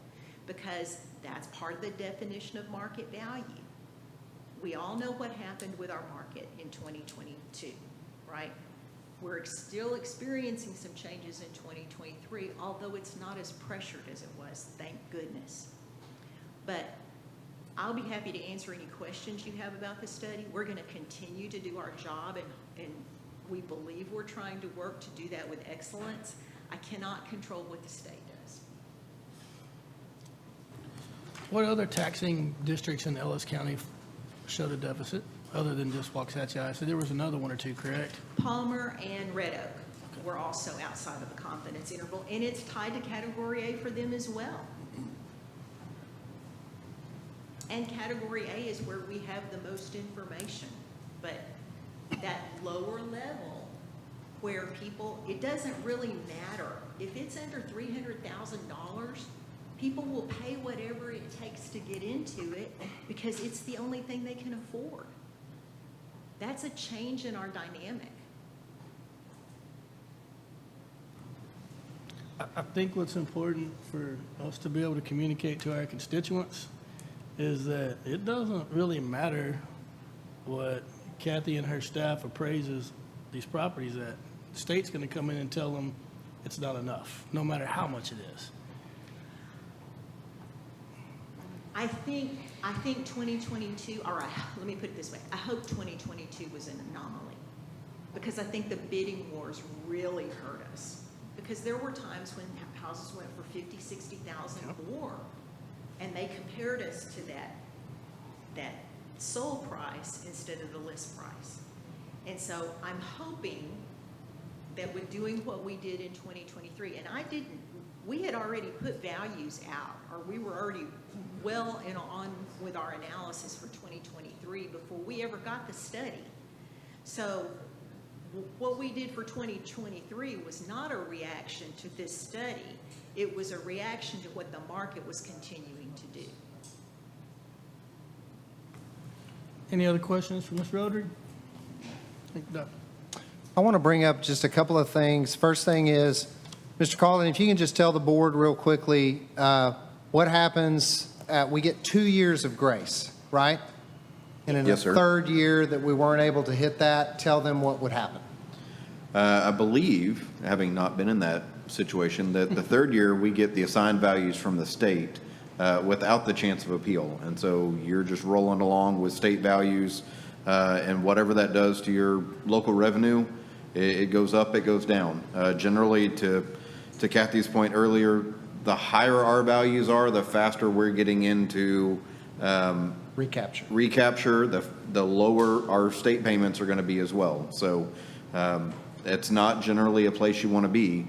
S19: because that's part of the definition of market value. We all know what happened with our market in 2022, right? We're still experiencing some changes in 2023, although it's not as pressured as it was, thank goodness. But I'll be happy to answer any questions you have about the study. We're going to continue to do our job, and we believe we're trying to work to do that with excellence. I cannot control what the state does.
S1: What other taxing districts in Ellis County showed a deficit other than just Waxahachie ISD? There was another one or two, correct?
S19: Palmer and Red Oak were also outside of the confidence interval, and it's tied to category A for them as well. And category A is where we have the most information. But that lower level where people, it doesn't really matter. If it's under $300,000, People will pay whatever it takes to get into it because it's the only thing they can afford. That's a change in our dynamic.
S1: I think what's important for us to be able to communicate to our constituents is that it doesn't really matter what Kathy and her staff appraises these properties at. The state's going to come in and tell them it's not enough, no matter how much it is.
S19: I think 2022, all right, let me put it this way. I hope 2022 was an anomaly because I think the bidding wars really hurt us. Because there were times when houses went for $50,000, $60,000 more, and they compared us to that sold price instead of the list price. And so I'm hoping that with doing what we did in 2023, and we had already put values out, or we were already well on with our analysis for 2023 before we ever got the study. So what we did for 2023 was not a reaction to this study. It was a reaction to what the market was continuing to do.
S1: Any other questions for Ms. Roderick?
S3: I want to bring up just a couple of things. First thing is, Mr. Calden, if you can just tell the board real quickly, what happens, we get 2 years of grace, right? And in the
S2: Yes, sir.
S3: third year that we weren't able to hit that, tell them what would happen.
S2: I believe, having not been in that situation, that the third year we get the assigned values from the state without the chance of appeal. And so you're just rolling along with state values, and whatever that does to your local revenue, it goes up, it goes down. Generally, to Kathy's point earlier, the higher our values are, the faster we're getting into recapture, the lower our state payments are going to be as well. So it's not generally a place you want to be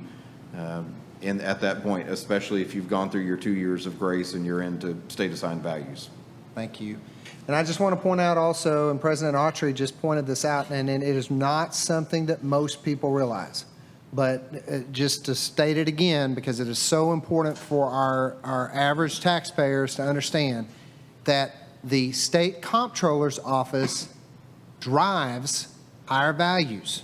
S2: at that point, especially if you've gone through your 2 years of grace and you're into state assigned values.
S3: Thank you. And I just want to point out also, and President Autry just pointed this out, and it is not something that most people realize. But just to state it again, because it is so important for our average taxpayers to understand that the state comptroller's office drives higher values.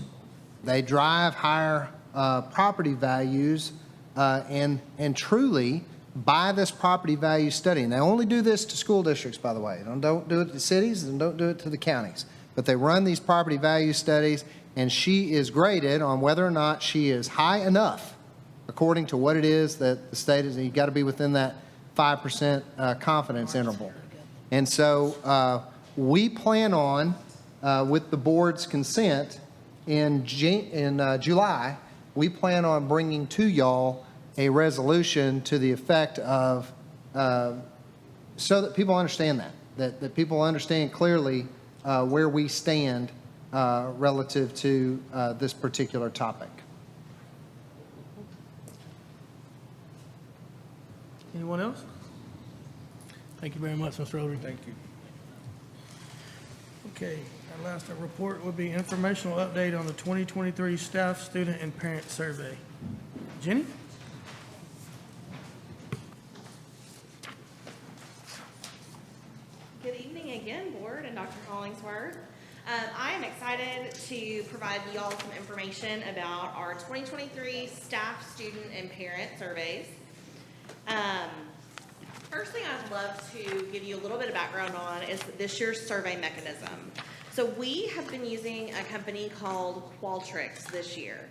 S3: They drive higher property values and truly by this property value study. And they only do this to school districts, by the way. Don't do it to cities and don't do it to the counties. But they run these property value studies, and she is graded on whether or not she is high enough according to what it is that the state is. You've got to be within that 5% confidence interval. And so we plan on, with the board's consent, in July, we plan on bringing to y'all a resolution to the effect of, so that people understand that people understand clearly where we stand relative to this particular topic.
S1: Anyone else? Thank you very much, Mr. Roderick.
S4: Thank you.
S1: Okay, our last report would be informational update on the 2023 staff, student, and parent survey. Jenny?
S12: Good evening again, Board and Dr. Hollingsworth. I am excited to provide you all some information about our 2023 staff, student, and parent surveys. First thing I'd love to give you a little bit of background on is this year's survey mechanism. So we have been using a company called Qualtrics this year.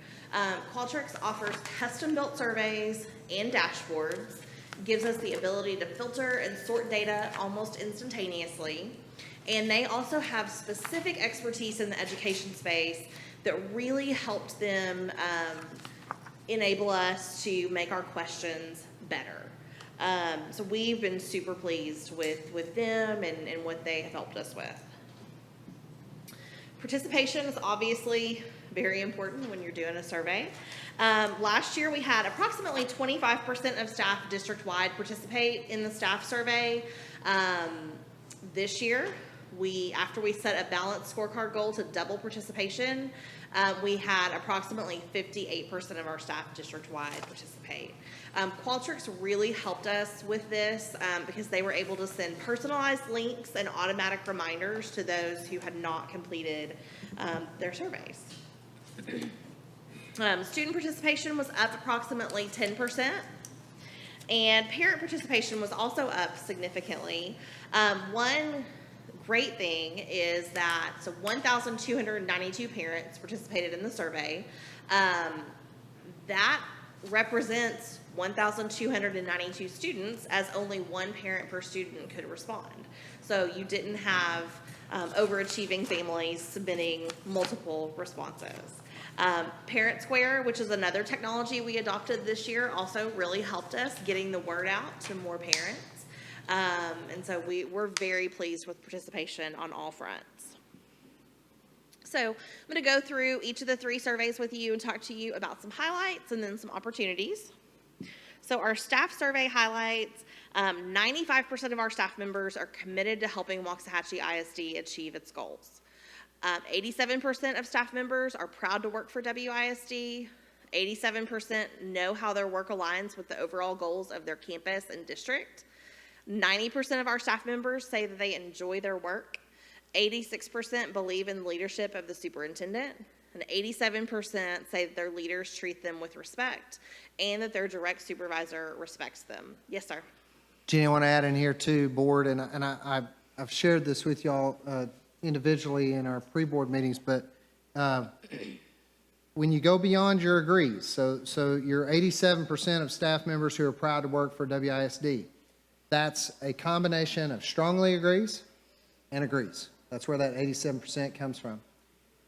S12: Qualtrics offers custom-built surveys and dashboards, gives us the ability to filter and sort data almost instantaneously. And they also have specific expertise in the education space that really helped them enable us to make our questions better. So we've been super pleased with them and what they have helped us with. Participation is obviously very important when you're doing a survey. Last year we had approximately 25% of staff district-wide participate in the staff survey. This year, after we set a balanced scorecard goal to double participation, we had approximately 58% of our staff district-wide participate. Qualtrics really helped us with this because they were able to send personalized links and automatic reminders to those who had not completed their surveys. Student participation was up approximately 10%, and parent participation was also up significantly. One great thing is that 1,292 parents participated in the survey. That represents 1,292 students, as only one parent per student could respond. So you didn't have overachieving families submitting multiple responses. Parent Square, which is another technology we adopted this year, also really helped us getting the word out to more parents. And so we're very pleased with participation on all fronts. So I'm going to go through each of the 3 surveys with you and talk to you about some highlights and then some opportunities. So our staff survey highlights, 95% of our staff members are committed to helping Waxahachie ISD achieve its goals. 87% of staff members are proud to work for WISD. 87% know how their work aligns with the overall goals of their campus and district. 90% of our staff members say that they enjoy their work. 86% believe in the leadership of the superintendent. And 87% say that their leaders treat them with respect and that their direct supervisor respects them. Yes, sir.
S3: Jenny, I want to add in here too, board, and I've shared this with y'all individually in our pre-board meetings, but when you go beyond your agrees, so your 87% of staff members who are proud to work for WISD, that's a combination of strongly agrees and agrees. That's where that 87% comes from.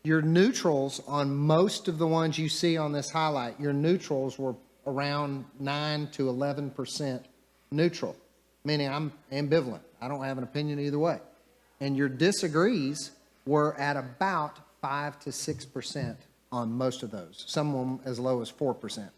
S3: Your neutrals on most of the ones you see on this highlight, your neutrals were around 9 to 11% neutral, meaning I'm ambivalent. I don't have an opinion either way. And your disagrees were at about 5 to 6% on most of those, some of them as low as 4%.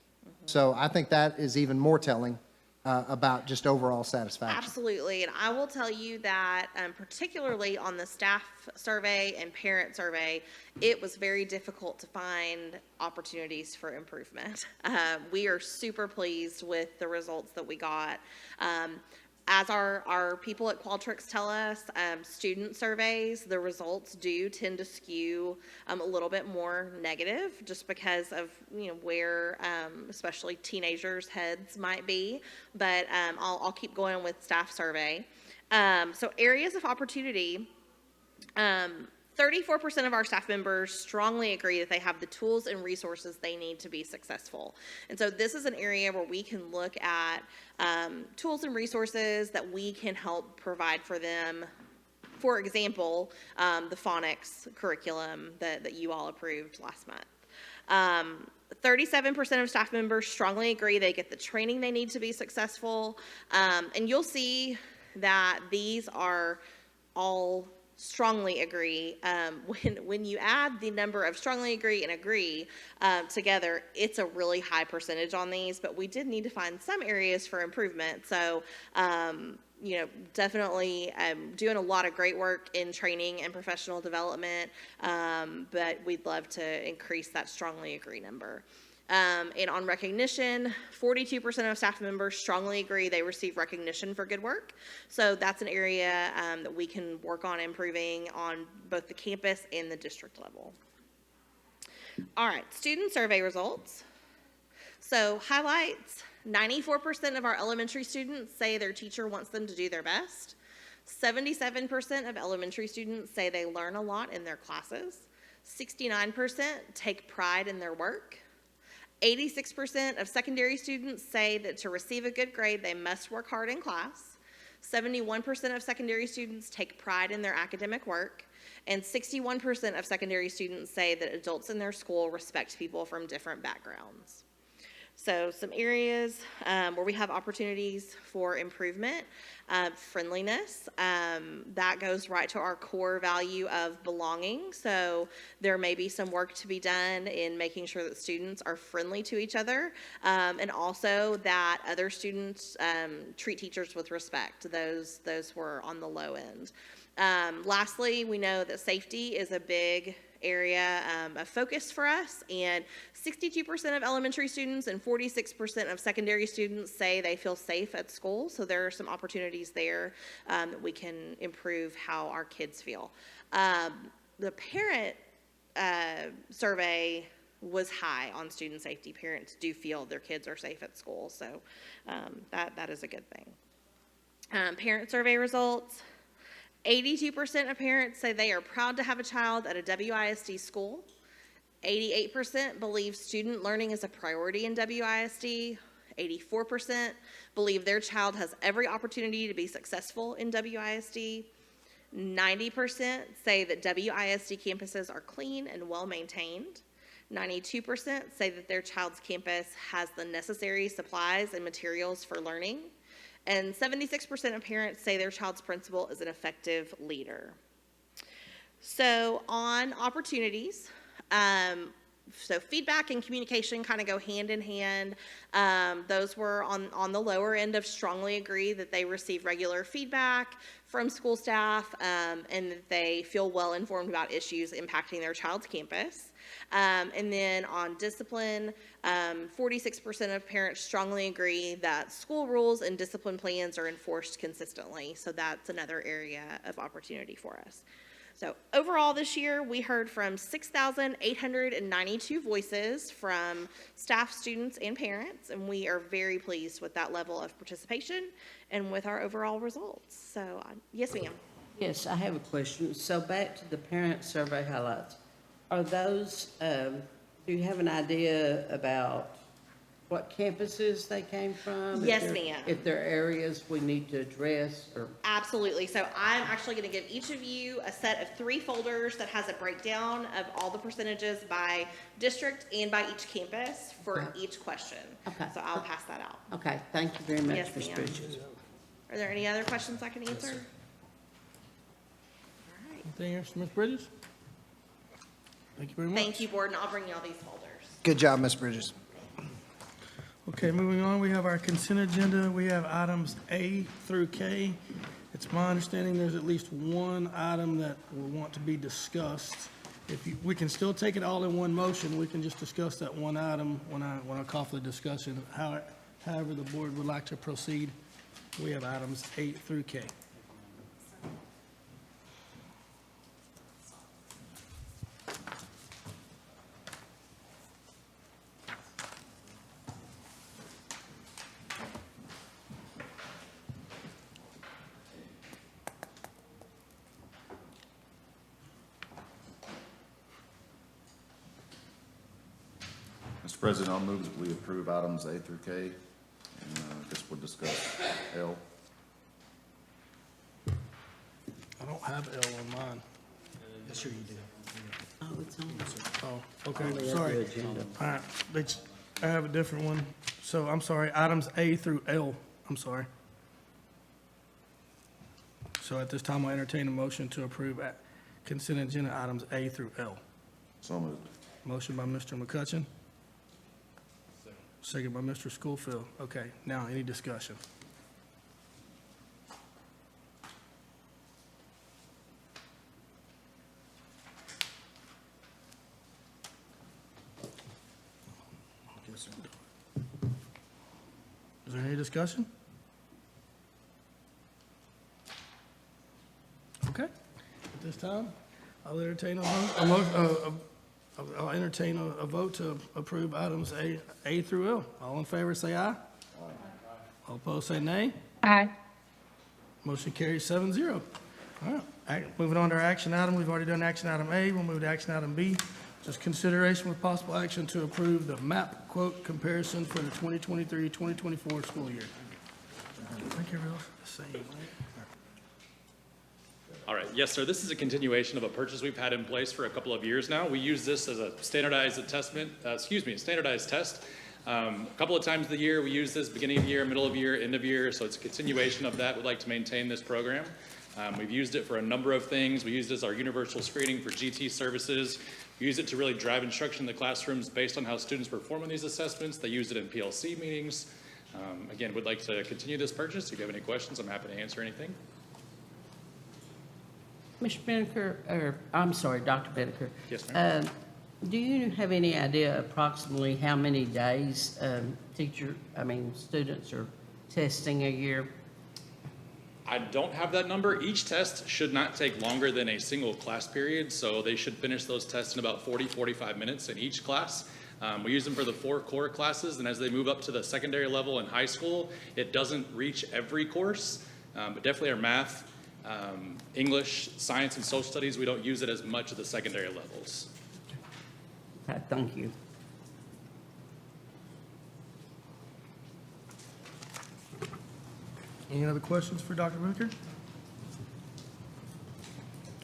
S3: So I think that is even more telling about just overall satisfaction.
S12: Absolutely, and I will tell you that particularly on the staff survey and parent survey, it was very difficult to find opportunities for improvement. We are super pleased with the results that we got. As our people at Qualtrics tell us, student surveys, the results do tend to skew a little bit more negative just because of where especially teenagers' heads might be. But I'll keep going with staff survey. So areas of opportunity. 34% of our staff members strongly agree that they have the tools and resources they need to be successful. And so this is an area where we can look at tools and resources that we can help provide for them. For example, the phonics curriculum that you all approved last month. 37% of staff members strongly agree they get the training they need to be successful. And you'll see that these are all strongly agree. When you add the number of strongly agree and agree together, it's a really high percentage on these, but we did need to find some areas for improvement. So, definitely doing a lot of great work in training and professional development, but we'd love to increase that strongly agree number. And on recognition, 42% of staff members strongly agree they receive recognition for good work. So that's an area that we can work on improving on both the campus and the district level. All right, student survey results. So highlights, 94% of our elementary students say their teacher wants them to do their best. 77% of elementary students say they learn a lot in their classes. 69% take pride in their work. 86% of secondary students say that to receive a good grade, they must work hard in class. 71% of secondary students take pride in their academic work. And 61% of secondary students say that adults in their school respect people from different backgrounds. So some areas where we have opportunities for improvement, friendliness, that goes right to our core value of belonging. So there may be some work to be done in making sure that students are friendly to each other, and also that other students treat teachers with respect. Those were on the low end. Lastly, we know that safety is a big area of focus for us, and 62% of elementary students and 46% of secondary students say they feel safe at school. So there are some opportunities there that we can improve how our kids feel. The parent survey was high on student safety. Parents do feel their kids are safe at school, so that is a good thing. Parent survey results. 82% of parents say they are proud to have a child at a WISD school. 88% believe student learning is a priority in WISD. 84% believe their child has every opportunity to be successful in WISD. 90% say that WISD campuses are clean and well maintained. 92% say that their child's campus has the necessary supplies and materials for learning. And 76% of parents say their child's principal is an effective leader. So on opportunities, so feedback and communication kind of go hand in hand. Those were on the lower end of strongly agree that they receive regular feedback from school staff and that they feel well informed about issues impacting their child's campus. And then on discipline, 46% of parents strongly agree that school rules and discipline plans are enforced consistently. So that's another area of opportunity for us. So overall this year, we heard from 6,892 voices from staff, students, and parents, and we are very pleased with that level of participation and with our overall results. So yes, ma'am.
S7: Yes, I have a question. So back to the parent survey highlights. Are those, do you have an idea about what campuses they came from?
S12: Yes, ma'am.
S7: If there are areas we need to address or?
S12: Absolutely. So I'm actually going to give each of you a set of 3 folders that has a breakdown of all the percentages by district and by each campus for each question.
S7: Okay.
S12: So I'll pass that out.
S7: Okay, thank you very much,
S12: Yes,
S7: Ms.
S12: ma'am.
S7: Bridges.
S12: Are there any other questions I can answer?
S1: Anything else, Ms. Bridges? Thank you very much.
S12: Thank you, board, and I'll bring you all these folders.
S3: Good job, Ms. Bridges.
S1: Okay, moving on, we have our consent agenda. We have items A through K. It's my understanding there's at least one item that will want to be discussed. We can still take it all in one motion. We can just discuss that one item when I call for the discussion. However the board would like to proceed. We have items A through K.
S8: Mr. President, I'll move that we approve items A through K, and I guess we'll discuss L.
S1: I don't have L on mine.
S7: Yes, sure you do. Oh, it's on.
S1: Oh, okay,
S7: Only at
S1: sorry.
S7: the agenda.
S1: All right, I have a different one. So I'm sorry, items A through L, I'm sorry. So at this time, I entertain a motion to approve consent agenda items A through L.
S8: So moved.
S1: Motion by Mr. McCutcheon. Second by Mr. Schofield. Okay, now any discussion? Is there any discussion? Okay, at this time, I'll entertain I'll entertain a vote to approve items A through L. All in favor, say aye. Aye. All opposed, say nay.
S10: Aye.
S1: Motion carries 7-0. All right, moving on to our action item. We've already done action item A. We'll move to action item B. Just consideration with possible action to approve the map quote comparison for the 2023-2024 school year. I think everyone's the same, right?
S20: All right, yes, sir. This is a continuation of a purchase we've had in place for a couple of years now. We use this as a standardized standardized test. A couple of times of the year, we use this beginning of year, middle of year, end of year, so it's a continuation of that. We'd like to maintain this program. We've used it for a number of things. We used it as our universal screening for GT services. We use it to really drive instruction in the classrooms based on how students perform in these assessments. They use it in PLC meetings. Again, would like to continue this purchase. If you have any questions, I'm happy to answer anything.
S7: Mr. Benneker, or, I'm sorry, Dr. Benneker.
S20: Yes, ma'am.
S7: Do you have any idea approximately how many days students are testing a year?
S20: I don't have that number. Each test should not take longer than a single class period, so they should finish those tests in about 40, 45 minutes in each class. We use them for the 4 core classes, and as they move up to the secondary level in high school, it doesn't reach every course, but definitely our math, English, science, and social studies, we don't use it as much at the secondary levels.
S7: Okay, thank you.
S1: Any other questions for Dr. Whitaker?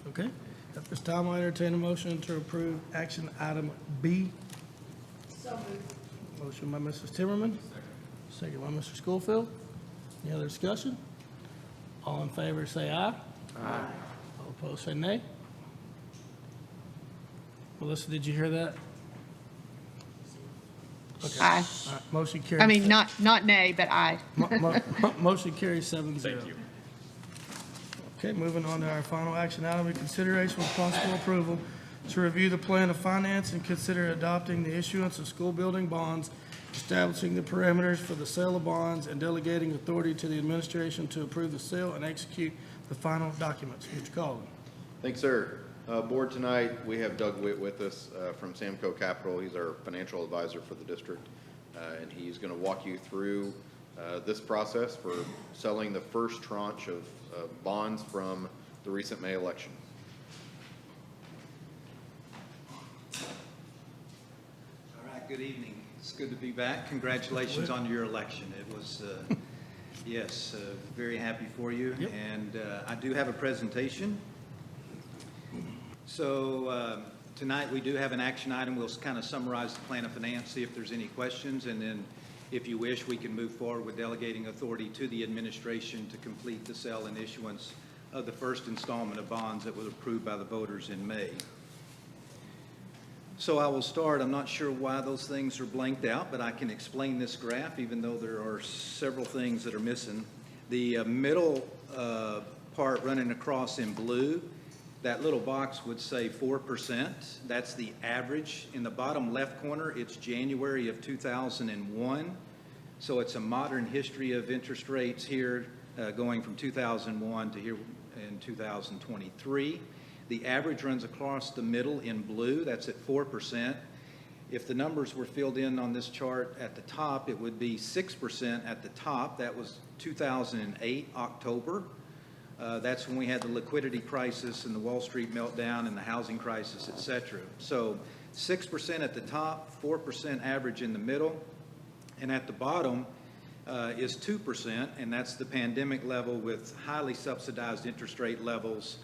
S1: Okay, at this time, I entertain a motion to approve action item B.
S5: So moved.
S1: Motion by Mrs. Timmerman. Second by Mr. Schofield. Any other discussion? All in favor, say aye. Aye. All opposed, say nay. Melissa, did you hear that? Okay.
S10: Aye.
S1: All right, motion carries.
S10: I mean, not nay, but aye.
S1: Motion carries 7-0.
S20: Thank you.
S1: Okay, moving on to our final action item, in consideration with possible approval to review the plan of finance and consider adopting the issuance of school building bonds, establishing the parameters for the sale of bonds, and delegating authority to the administration to approve the sale and execute the final documents. Mr. Collins.
S2: Thanks, sir. Board, tonight, we have Doug Witt with us from Samco Capital. He's our financial advisor for the district, and he's going to walk you through this process for selling the first tranche of bonds from the recent May election.
S21: All right, good evening. It's good to be back. Congratulations on your election. It was, yes, very happy for you.
S1: Yep.
S21: And I do have a presentation. So tonight we do have an action item. We'll kind of summarize the plan of finance, see if there's any questions, and then if you wish, we can move forward with delegating authority to the administration to complete the sale and issuance of the first installment of bonds that was approved by the voters in May. So I will start. I'm not sure why those things are blanked out, but I can explain this graph, even though there are several things that are missing. The middle part running across in blue, that little box would say 4%. That's the average. In the bottom left corner, it's January of 2001. So it's a modern history of interest rates here going from 2001 to here in 2023. The average runs across the middle in blue. That's at 4%. If the numbers were filled in on this chart at the top, it would be 6% at the top. That was 2008, October. That's when we had the liquidity crisis and the Wall Street meltdown and the housing crisis, et cetera. So 6% at the top, 4% average in the middle, and at the bottom is 2%, and that's the pandemic level with highly subsidized interest rate levels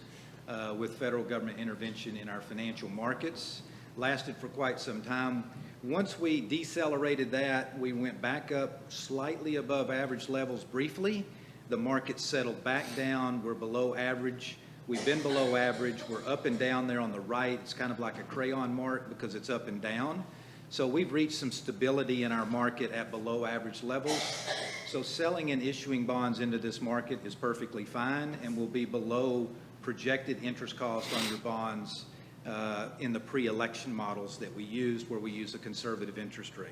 S21: with federal government intervention in our financial markets. Lasted for quite some time. Once we decelerated that, we went back up slightly above average levels briefly. The market settled back down. We're below average. We've been below average. We're up and down there on the right. It's kind of like a crayon mark because it's up and down. So we've reached some stability in our market at below average levels. So selling and issuing bonds into this market is perfectly fine and will be below projected interest cost on your bonds in the pre-election models that we used, where we use a conservative interest rate.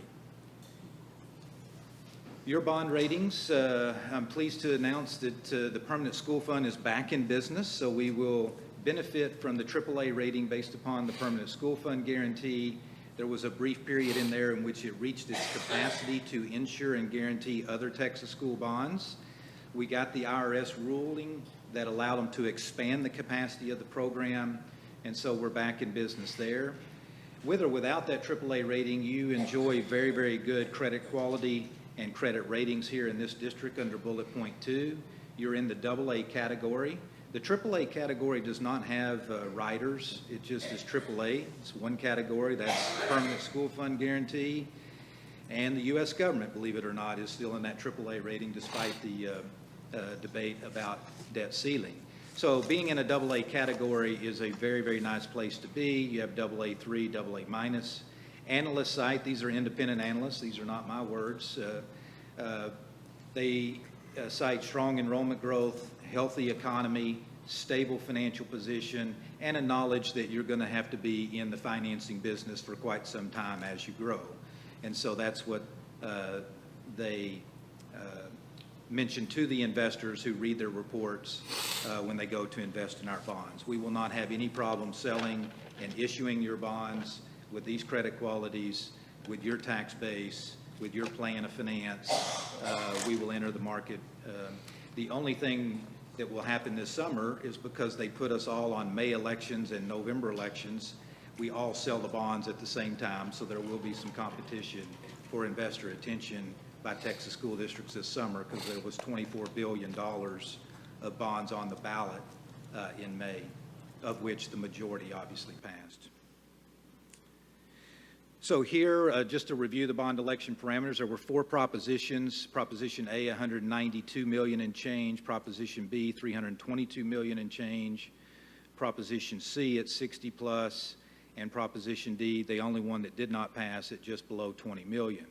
S21: Your bond ratings, I'm pleased to announce that the Permanent School Fund is back in business, so we will benefit from the AAA rating based upon the Permanent School Fund guarantee. There was a brief period in there in which it reached its capacity to insure and guarantee other Texas school bonds. We got the IRS ruling that allowed them to expand the capacity of the program, and so we're back in business there. With or without that AAA rating, you enjoy very, very good credit quality and credit ratings here in this district under bullet point 2. You're in the AA category. The AAA category does not have riders. It just is AAA. It's one category. That's Permanent School Fund Guarantee. And the U.S. government, believe it or not, is still in that AAA rating despite the debate about debt ceiling. So being in a AA category is a very, very nice place to be. You have AA3, AA minus. Analysts cite, these are independent analysts, these are not my words. They cite strong enrollment growth, healthy economy, stable financial position, and a knowledge that you're going to have to be in the financing business for quite some time as you grow. And so that's what they mention to the investors who read their reports when they go to invest in our bonds. We will not have any problem selling and issuing your bonds with these credit qualities, with your tax base, with your plan of finance. We will enter the market. The only thing that will happen this summer is because they put us all on May elections and November elections, we all sell the bonds at the same time, so there will be some competition for investor attention by Texas school districts this summer, because there was $24 billion of bonds on the ballot in May, of which the majority obviously passed. So here, just to review the bond election parameters, there were 4 propositions. Proposition A, 192 million and change. Proposition B, 322 million and change. Proposition C at 60 plus. And Proposition D, the only one that did not pass, at just below 20 million.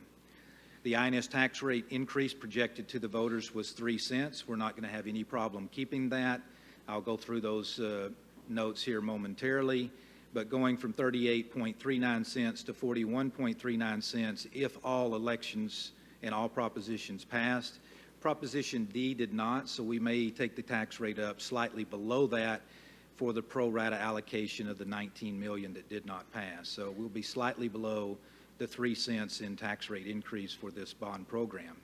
S21: The INS tax rate increase projected to the voters was 3 cents. We're not going to have any problem keeping that. I'll go through those notes here momentarily. But going from 38.39 cents to 41.39 cents if all elections and all propositions passed. Proposition D did not, so we may take the tax rate up slightly below that for the pro rata allocation of the 19 million that did not pass. So we'll be slightly below the 3 cents in tax rate increase for this bond program.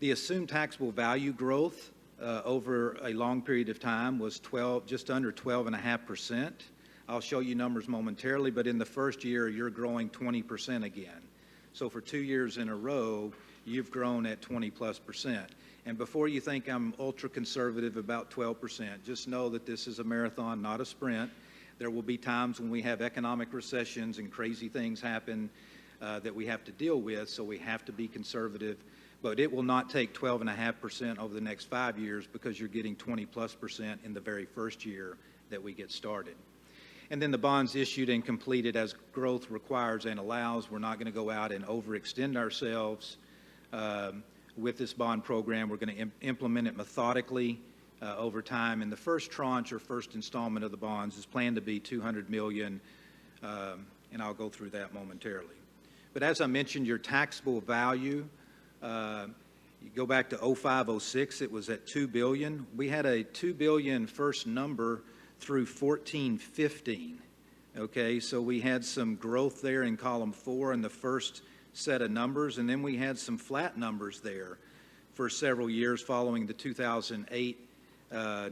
S21: The assumed taxable value growth over a long period of time was just under 12.5%. I'll show you numbers momentarily, but in the first year, you're growing 20% again. So for 2 years in a row, you've grown at 20+%. And before you think I'm ultra conservative about 12%, just know that this is a marathon, not a sprint. There will be times when we have economic recessions and crazy things happen that we have to deal with, so we have to be conservative. But it will not take 12.5% over the next 5 years, because you're getting 20+% in the very first year that we get started. And then the bonds issued and completed as growth requires and allows. We're not going to go out and overextend ourselves with this bond program. We're going to implement it methodically over time. And the first tranche or first installment of the bonds is planned to be $200 million, and I'll go through that momentarily. But as I mentioned, your taxable value, you go back to 05, 06, it was at $2 billion. We had a $2 billion first number through 14, 15. Okay, so we had some growth there in column 4 in the first set of numbers, and then we had some flat numbers there for several years following the 2008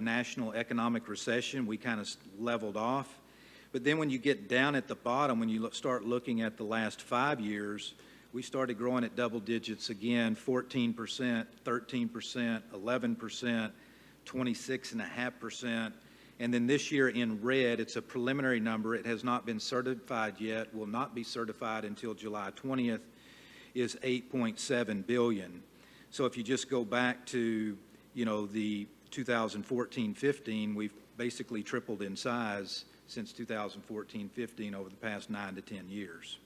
S21: national economic recession. We kind of leveled off. But then when you get down at the bottom, when you start looking at the last 5 years, we started growing at double digits again, 14%, 13%, 11%, 26.5%. And then this year in red, it's a preliminary number. It has not been certified yet, will not be certified until July 20th, is 8.7 billion. So if you just go back to, the 2014-15, we've basically tripled in size since 2014-15 over the past 9 to 10 years.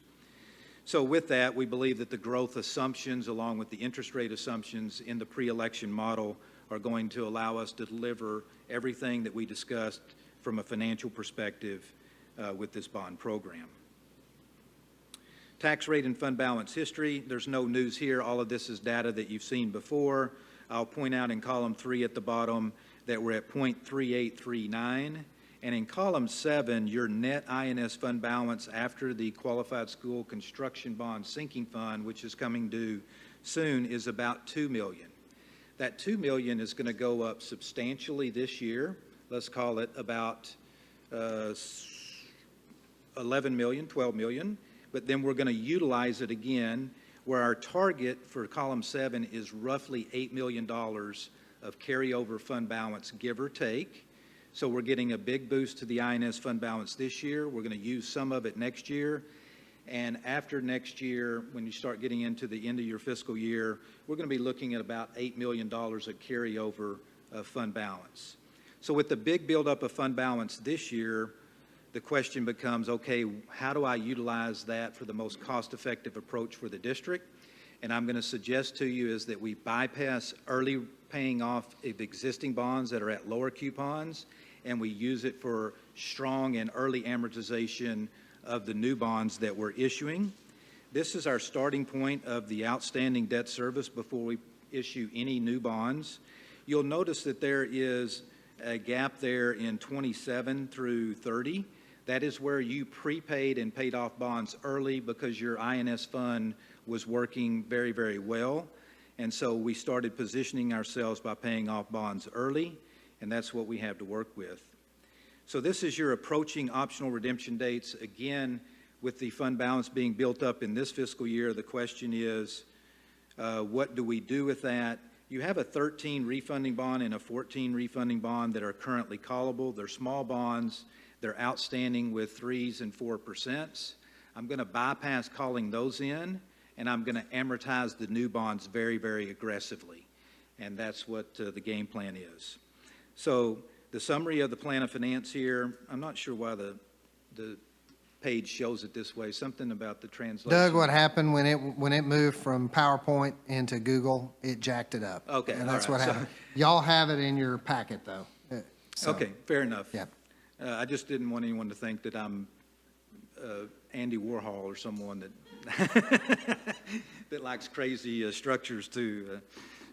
S21: So with that, we believe that the growth assumptions along with the interest rate assumptions in the pre-election model are going to allow us to deliver everything that we discussed from a financial perspective with this bond program. Tax rate and fund balance history, there's no news here. All of this is data that you've seen before. I'll point out in column 3 at the bottom that we're at 0.3839. And in column 7, your net INS fund balance after the Qualified School Construction Bond Sinking Fund, which is coming due soon, is about $2 million. That $2 million is going to go up substantially this year. Let's call it about 11 million, 12 million. But then we're going to utilize it again, where our target for column 7 is roughly $8 million of carryover fund balance, give or take. So we're getting a big boost to the INS fund balance this year. We're going to use some of it next year. And after next year, when you start getting into the end of your fiscal year, we're going to be looking at about $8 million of carryover fund balance. So with the big buildup of fund balance this year, the question becomes, okay, how do I utilize that for the most cost-effective approach for the district? And I'm going to suggest to you is that we bypass early paying off of existing bonds that are at lower coupons, and we use it for strong and early amortization of the new bonds that we're issuing. This is our starting point of the outstanding debt service before we issue any new bonds. You'll notice that there is a gap there in 27 through 30. That is where you prepaid and paid off bonds early because your INS fund was working very, very well. And so we started positioning ourselves by paying off bonds early, and that's what we have to work with. So this is your approaching optional redemption dates. Again, with the fund balance being built up in this fiscal year, the question is, what do we do with that? You have a 13 refunding bond and a 14 refunding bond that are currently callable. They're small bonds. They're outstanding with 3s and 4%. I'm going to bypass calling those in, and I'm going to amortize the new bonds very, very aggressively. And that's what the game plan is. So the summary of the plan of finance here, I'm not sure why the page shows it this way. Something about the translation.
S3: Doug, what happened when it moved from PowerPoint into Google, it jacked it up.
S21: Okay,
S3: And that's
S21: all right.
S3: what happened. Y'all have it in your packet, though.
S21: Okay, fair enough.
S3: Yeah.
S21: I just didn't want anyone to think that I'm Andy Warhol or someone that that likes crazy structures too.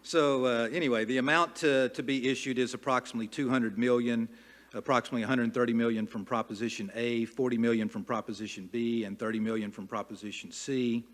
S21: So anyway, the amount to be issued is approximately $200 million, approximately $130 million from Proposition A, $40 million from Proposition B, and $30 million from Proposition C.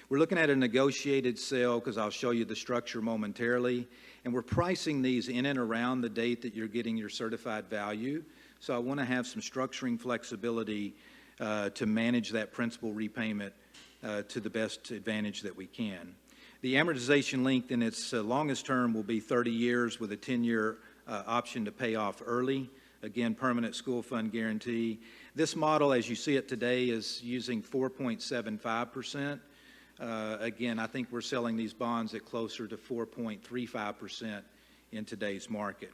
S21: We're looking at a negotiated sale because I'll show you the structure momentarily, and we're pricing these in and around the date that you're getting your certified value. So I want to have some structuring flexibility to manage that principal repayment to the best advantage that we can. The amortization length in its longest term will be 30 years with a 10-year option to pay off early. Again, permanent school fund guarantee. This model, as you see it today, is using 4.75%. Again, I think we're selling these bonds at closer to 4.35% in today's market.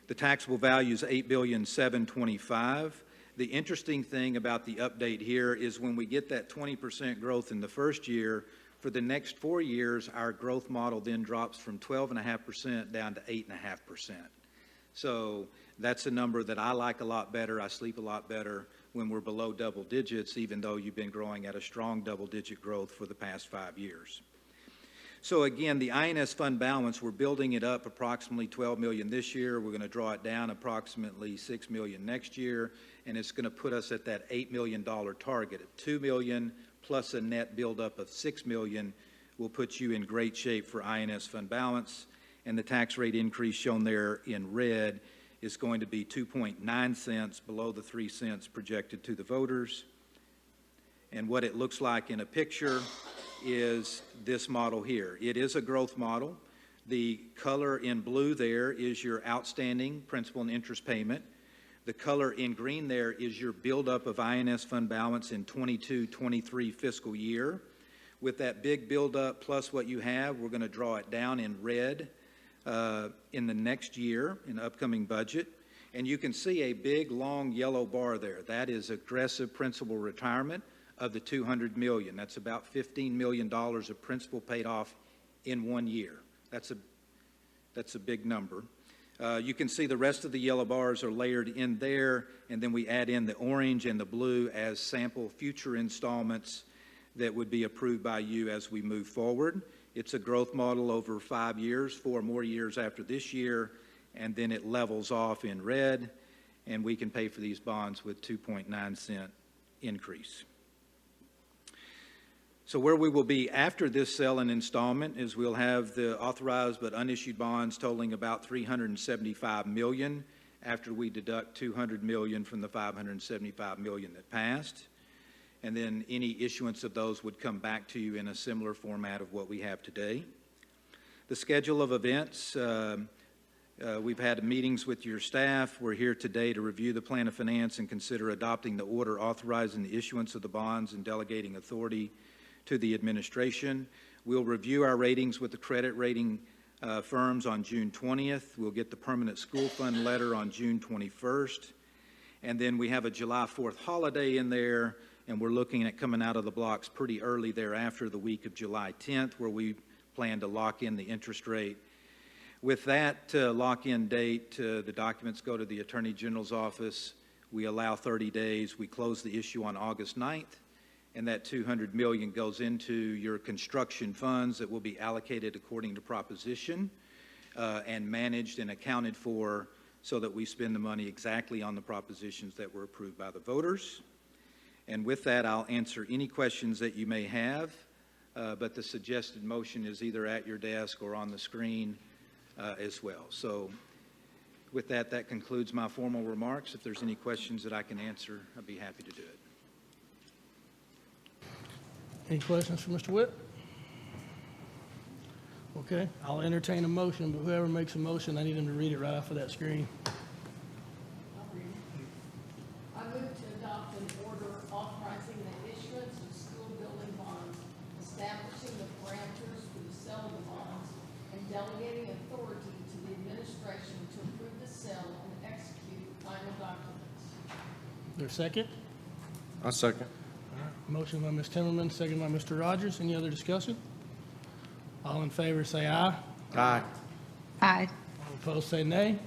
S21: The taxable value is $8,725,000. The interesting thing about the update here is when we get that 20% growth in the first year, for the next 4 years, our growth model then drops from 12.5% down to 8.5%. So that's a number that I like a lot better. I sleep a lot better when we're below double digits, even though you've been growing at a strong double-digit growth for the past 5 years. So again, the INS fund balance, we're building it up approximately $12 million this year. We're going to draw it down approximately $6 million next year, and it's going to put us at that $8 million target. At $2 million plus a net buildup of $6 million will put you in great shape for INS fund balance, and the tax rate increase shown there in red is going to be 2.9 cents below the 3 cents projected to the voters. And what it looks like in a picture is this model here. It is a growth model. The color in blue there is your outstanding principal and interest payment. The color in green there is your buildup of INS fund balance in 22-23 fiscal year. With that big buildup plus what you have, we're going to draw it down in red in the next year, in the upcoming budget. And you can see a big, long yellow bar there. That is aggressive principal retirement of the $200 million. That's about $15 million of principal paid off in 1 year. That's a big number. You can see the rest of the yellow bars are layered in there, and then we add in the orange and the blue as sample future installments that would be approved by you as we move forward. It's a growth model over 5 years, 4 more years after this year, and then it levels off in red, and we can pay for these bonds with 2.9 cent increase. So where we will be after this sale and installment is we'll have the authorized but unissued bonds totaling about $375 million after we deduct $200 million from the $575 million that passed. And then any issuance of those would come back to you in a similar format of what we have today. The schedule of events, we've had meetings with your staff. We're here today to review the plan of finance and consider adopting the order authorizing the issuance of the bonds and delegating authority to the administration. We'll review our ratings with the credit rating firms on June 20th. We'll get the permanent school fund letter on June 21st. And then we have a July 4th holiday in there, and we're looking at coming out of the blocks pretty early thereafter, the week of July 10th, where we plan to lock in the interest rate. With that lock-in date, the documents go to the Attorney General's office. We allow 30 days. We close the issue on August 9th, and that $200 million goes into your construction funds that will be allocated according to proposition and managed and accounted for so that we spend the money exactly on the propositions that were approved by the voters. And with that, I'll answer any questions that you may have, but the suggested motion is either at your desk or on the screen as well. So with that, that concludes my formal remarks. If there's any questions that I can answer, I'd be happy to do it.
S1: Any questions for Mr. Witt? Okay, I'll entertain a motion, but whoever makes a motion, I need them to read it right off of that screen.
S5: I move to adopt an order authorizing the issuance of school building bonds, establishing the parameters for the sale of the bonds, and delegating authority to the administration to approve the sale and execute final documents.
S1: There a second?
S4: I second.
S1: Motion by Ms. Timmerman, second by Mr. Rogers. Any other discussion? All in favor say aye.
S4: Aye.
S10: Aye.
S1: All opposed say nay.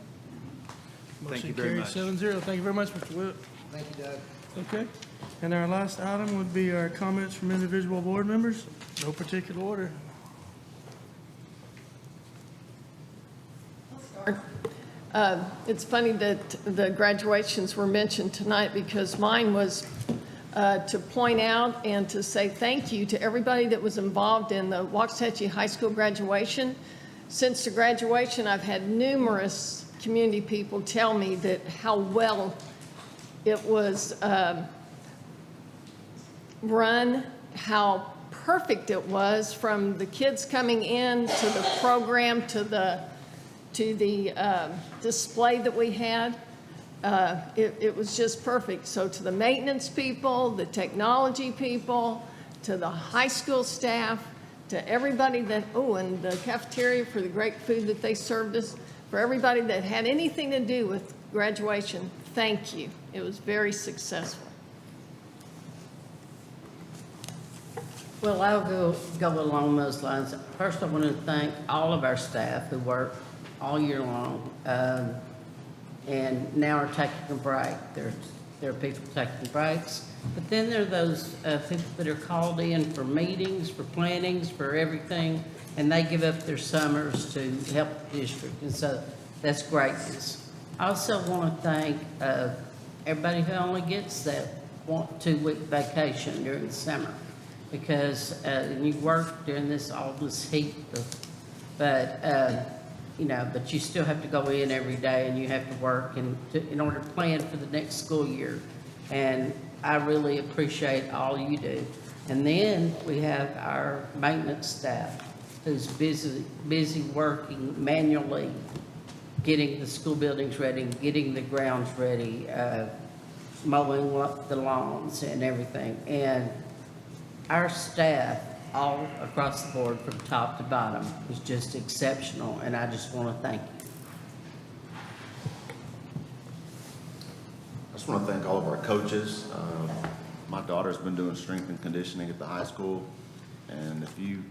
S21: Thank you
S1: Motion
S21: very
S1: carries
S21: much.
S1: 7-0. Thank you very much, Mr. Witt.
S3: Thank you, Doug.
S1: Okay. And our last item would be our comments from individual board members. No particular order.
S5: It's funny that the graduations were mentioned tonight because mine was to point out and to say thank you to everybody that was involved in the Waxahachie High School graduation. Since the graduation, I've had numerous community people tell me that how well it was run, how perfect it was, from the kids coming in to the program to the display that we had. It was just perfect. So to the maintenance people, the technology people, to the high school staff, to everybody that, and the cafeteria for the great food that they served us, for everybody that had anything to do with graduation, thank you. It was very successful.
S7: Well, I'll go along those lines. First, I want to thank all of our staff who work all year long and now are taking a break. There are people taking breaks, but then there are those people that are called in for meetings, for plannings, for everything, and they give up their summers to help the district, and so that's greatness. I also want to thank everybody who only gets that 2-week vacation during the summer, because you work during all this heat, but you still have to go in every day and you have to work in order to plan for the next school year. And I really appreciate all you do. And then we have our maintenance staff who's busy working manually, getting the school buildings ready, getting the grounds ready, mowing the lawns and everything. And our staff, all across the board from top to bottom, is just exceptional, and I just want to thank you.
S8: I just want to thank all of our coaches. My daughter's been doing strength and conditioning at the high school, and if you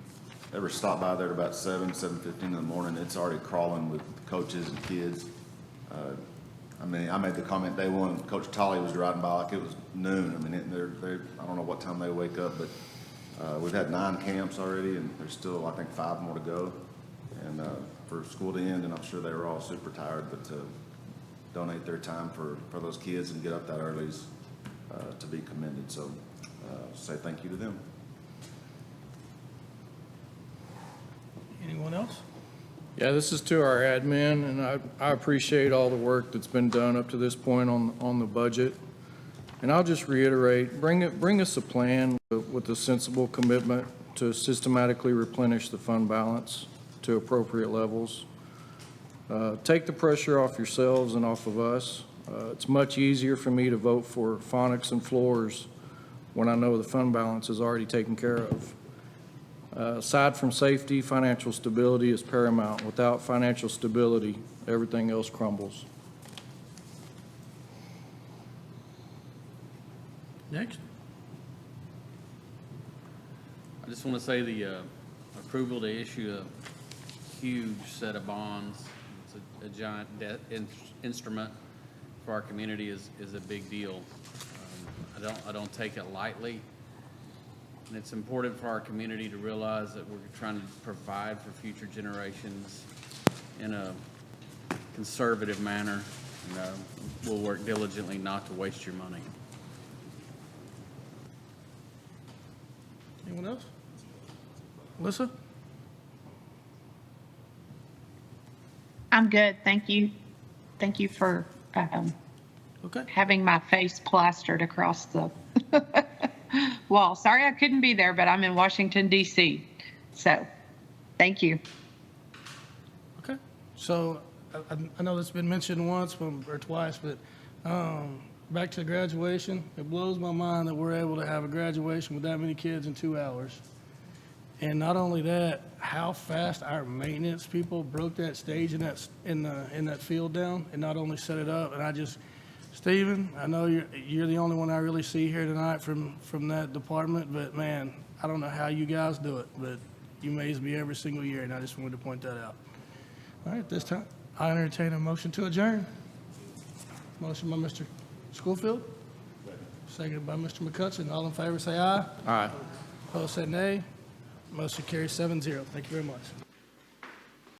S8: ever stop by there at about 7:15 in the morning, it's already crawling with coaches and kids. I made the comment day one, Coach Tolley was riding by like it was noon. I don't know what time they wake up, but we've had 9 camps already, and there's still, I think, 5 more to go. And for school to end, and I'm sure they were all super tired, but to donate their time for those kids and get up that early is to be commended. So say thank you to them.
S1: Anyone else?
S4: Yeah, this is to our admin, and I appreciate all the work that's been done up to this point on the budget. And I'll just reiterate, bring us a plan with a sensible commitment to systematically replenish the fund balance to appropriate levels. Take the pressure off yourselves and off of us. It's much easier for me to vote for phonics and floors when I know the fund balance is already taken care of. Aside from safety, financial stability is paramount. Without financial stability, everything else crumbles.
S1: Next.
S9: I just want to say the approval to issue a huge set of bonds. It's a giant debt instrument for our community is a big deal. I don't take it lightly. And it's important for our community to realize that we're trying to provide for future generations in a conservative manner. And we'll work diligently not to waste your money.
S1: Anyone else? Melissa?
S10: I'm good, thank you. Thank you for having my face plastered across the wall. Sorry I couldn't be there, but I'm in Washington, D.C. So, thank you.
S1: Okay. So I know it's been mentioned once or twice, but back to graduation, it blows my mind that we're able to have a graduation with that many kids in 2 hours. And not only that, how fast our maintenance people broke that stage in that field down and not only set it up. And Stephen, I know you're the only one I really see here tonight from that department, but man, I don't know how you guys do it, but you amaze me every single year, and I just wanted to point that out. All right, this time, I entertain a motion to adjourn. Motion by Mr. Schofield. Seconded by Mr. McCutcheon. All in favor, say aye.
S9: Aye.
S1: Opposed, say nay. Motion carries 7-0. Thank you very much.